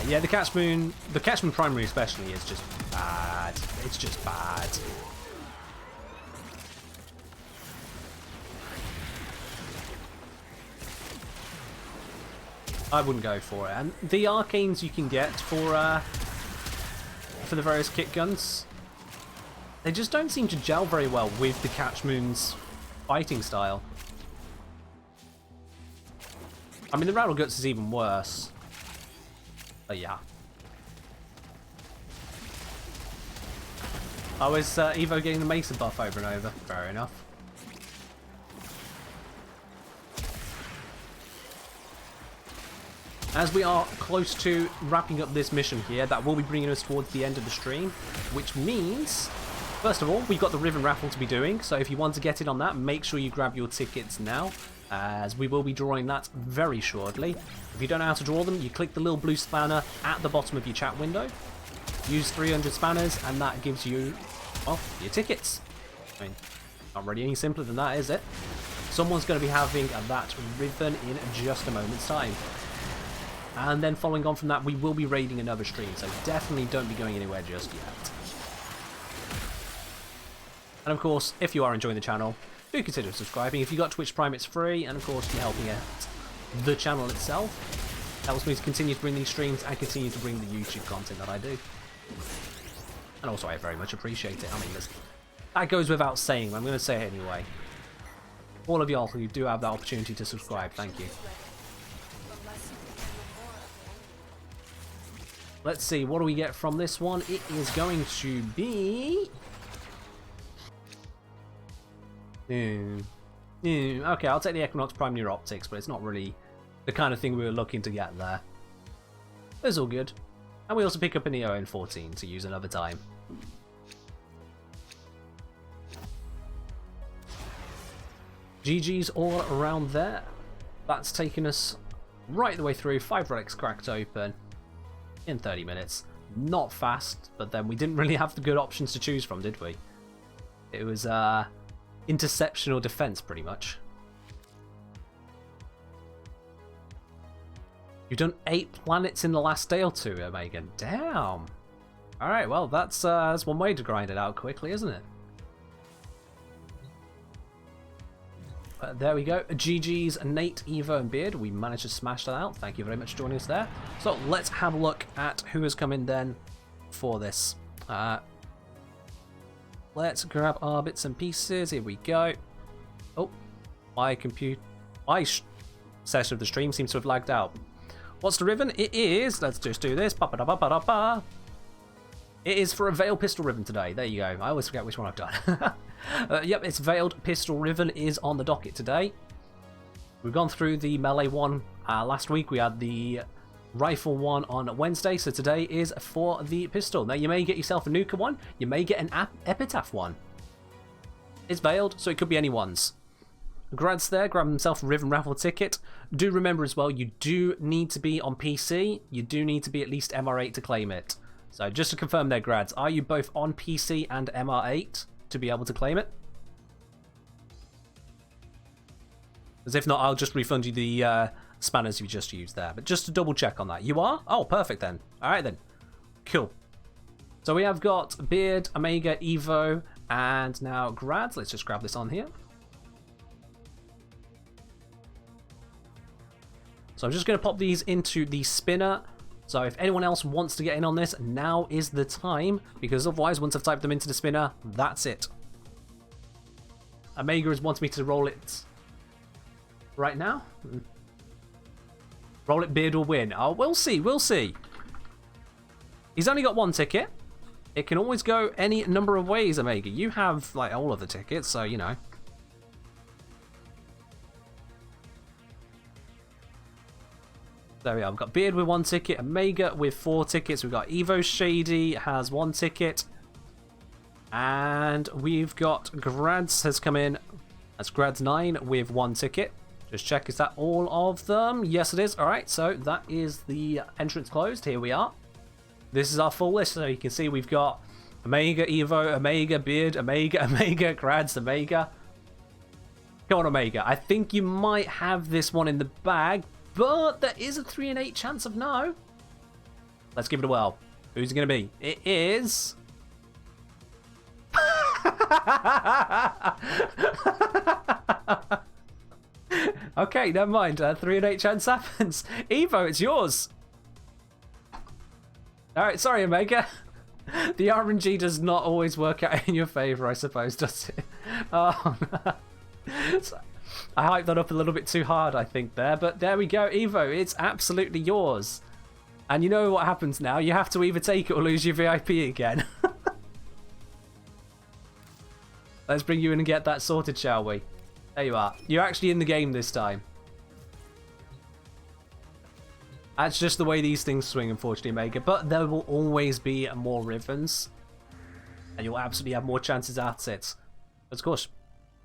Yeah, the Catch Moon primary especially is just bad. It's just bad. I wouldn't go for it. And the arcanes you can get for the various kit guns, they just don't seem to gel very well with the Catch Moon's fighting style. I mean, the Rattle Guts is even worse. But yeah. Oh, is Evo getting the Mesa buff over and over? Fair enough. As we are close to wrapping up this mission here, that will be bringing us towards the end of the stream, which means, first of all, we've got the Riven raffle to be doing, so if you want to get in on that, make sure you grab your tickets now, as we will be drawing that very shortly. If you don't know how to draw them, you click the little blue spanner at the bottom of your chat window, use 300 spanners, and that gives you, well, your tickets. I mean, not really any simpler than that, is it? Someone's going to be having that Riven in just a moment's time. And then following on from that, we will be raiding another stream, so definitely don't be going anywhere just yet. And of course, if you are enjoying the channel, do consider subscribing. If you got Twitch Prime, it's free, and of course you're helping out the channel itself. Helps me to continue to bring these streams and continue to bring the YouTube content that I do. And also I very much appreciate it. I mean, that goes without saying, I'm going to say it anyway. All of y'all who do have that opportunity to subscribe, thank you. Let's see, what do we get from this one? It is going to be... Okay, I'll take the Equinox Prime Neuroptics, but it's not really the kind of thing we were looking to get there. It's all good. And we also pick up an EON14 to use another time. GG's all around there. That's taken us right the way through. 5 relics cracked open in 30 minutes. Not fast, but then we didn't really have the good options to choose from, did we? It was interception or defense, pretty much. You've done 8 planets in the last day or two, Megan. Damn. Alright, well, that's one way to grind it out quickly, isn't it? There we go. GG's Nate, Evo, and Beard. We managed to smash that out. Thank you very much for joining us there. So let's have a look at who has come in then for this. Let's grab our bits and pieces. Here we go. Oh, my session of the stream seems to have lagged out. What's the ribbon? It is. Let's just do this. Ba-ba-da-ba-ba-da-ba. It is for a Veiled Pistol Ribbon today. There you go. I always forget which one I've done. Yep, it's Veiled Pistol Ribbon is on the docket today. We've gone through the melee one last week. We had the rifle one on Wednesday, so today is for the pistol. Now, you may get yourself a Nuka one. You may get an Epitaph one. It's Veiled, so it could be anyone's. Grad's there, grab himself a Ribbon Raffle ticket. Do remember as well, you do need to be on PC. You do need to be at least MR8 to claim it. So just to confirm there, Grads, are you both on PC and MR8 to be able to claim it? As if not, I'll just refund you the spanners you just used there. But just to double check on that. You are? Oh, perfect then. Alright then. Cool. So we have got Beard, Omega, Evo, and now Grads. Let's just grab this on here. So I'm just going to pop these into the spinner. So if anyone else wants to get in on this, now is the time, because otherwise, once I've typed them into the spinner, that's it. Omega has wanted me to roll it right now. Roll it, Beard will win. Oh, we'll see, we'll see. He's only got 1 ticket. It can always go any number of ways, Omega. You have, like, all of the tickets, so, you know. There we are. We've got Beard with 1 ticket, Omega with 4 tickets. We've got Evo Shady has 1 ticket. And we've got Grads has come in. That's Grads 9 with 1 ticket. Just check, is that all of them? Yes, it is. Alright, so that is the entrance closed. Here we are. This is our full list. So you can see we've got Omega, Evo, Omega, Beard, Omega, Omega, Grads, Omega. Come on, Omega. I think you might have this one in the bag. But there is a 3 in 8 chance of no. Let's give it a whirl. Who's it going to be? It is... Okay, never mind. 3 in 8 chance happens. Evo, it's yours. Alright, sorry, Omega. The RNG does not always work out in your favour, I suppose, does it? Oh, no. I hyped that up a little bit too hard, I think, there. But there we go, Evo. It's absolutely yours. And you know what happens now? You have to either take it or lose your VIP again. Let's bring you in and get that sorted, shall we? There you are. You're actually in the game this time. That's just the way these things swing, unfortunately, Omega. But there will always be more ribbons. And you'll absolutely have more chances at it. Of course.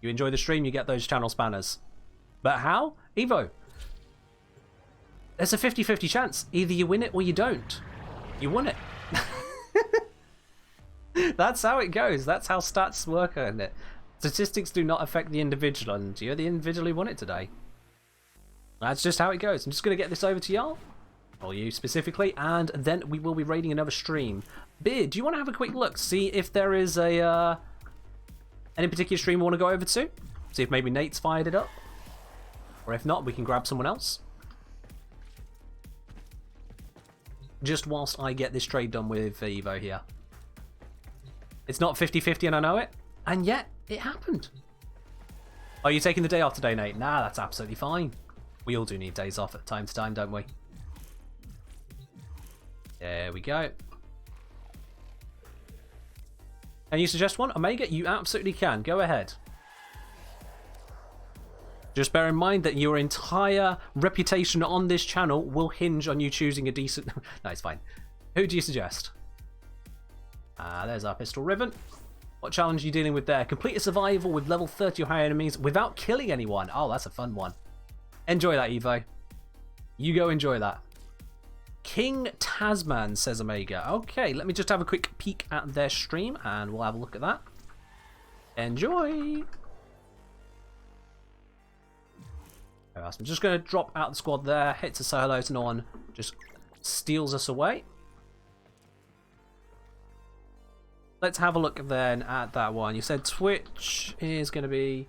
You enjoy the stream, you get those channel spanners. But how? Evo. There's a 50-50 chance. Either you win it or you don't. You won it. That's how it goes. That's how stats work, isn't it? Statistics do not affect the individual, and you're the individual who won it today. That's just how it goes. I'm just going to get this over to y'all. Or you specifically. And then we will be raiding another stream. Beard, do you want to have a quick look? See if there is a... any particular stream we want to go over to? See if maybe Nate's fired it up. Or if not, we can grab someone else. Just whilst I get this trade done with Evo here. It's not 50-50 and I know it. And yet, it happened. Are you taking the day off today, Nate? Nah, that's absolutely fine. We all do need days off at time to time, don't we? There we go. Can you suggest one? Omega, you absolutely can. Go ahead. Just bear in mind that your entire reputation on this channel will hinge on you choosing a decent... No, it's fine. Who do you suggest? There's our pistol ribbon. What challenge are you dealing with there? Complete a survival with level 30 or higher enemies without killing anyone. Oh, that's a fun one. Enjoy that, Evo. You go enjoy that. King Tasman, says Omega. Okay, let me just have a quick peek at their stream and we'll have a look at that. Enjoy! I'm just going to drop out the squad there, hit to say hello to no one, just steals us away. Let's have a look then at that one. You said Twitch is going to be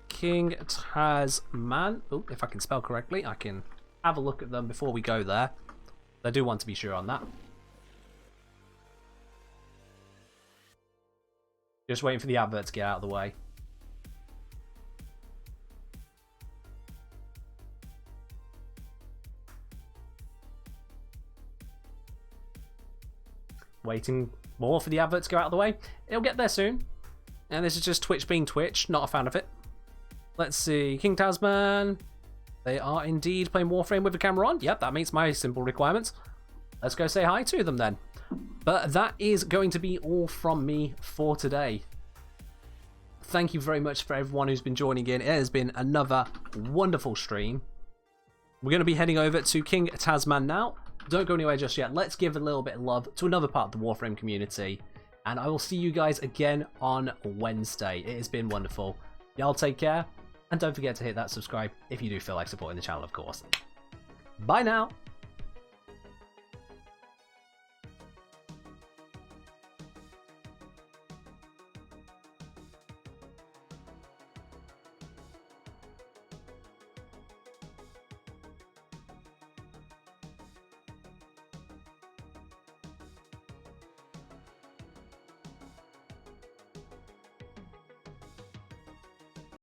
King Tasman. Oh, if I can spell correctly, I can have a look at them before we go there. I do want to be sure on that. Just waiting for the advert to get out of the way. Waiting more for the advert to go out of the way. It'll get there soon. And this is just Twitch being Twitch. Not a fan of it. Let's see. King Tasman. They are indeed playing Warframe with the camera on. Yep, that meets my simple requirements. Let's go say hi to them then. But that is going to be all from me for today. Thank you very much for everyone who's been joining in. It has been another wonderful stream. We're going to be heading over to King Tasman now. Don't go anywhere just yet. Let's give a little bit of love to another part of the Warframe community. And I will see you guys again on Wednesday. It has been wonderful. Y'all take care. And don't forget to hit that subscribe if you do feel like supporting the channel, of course. Bye now.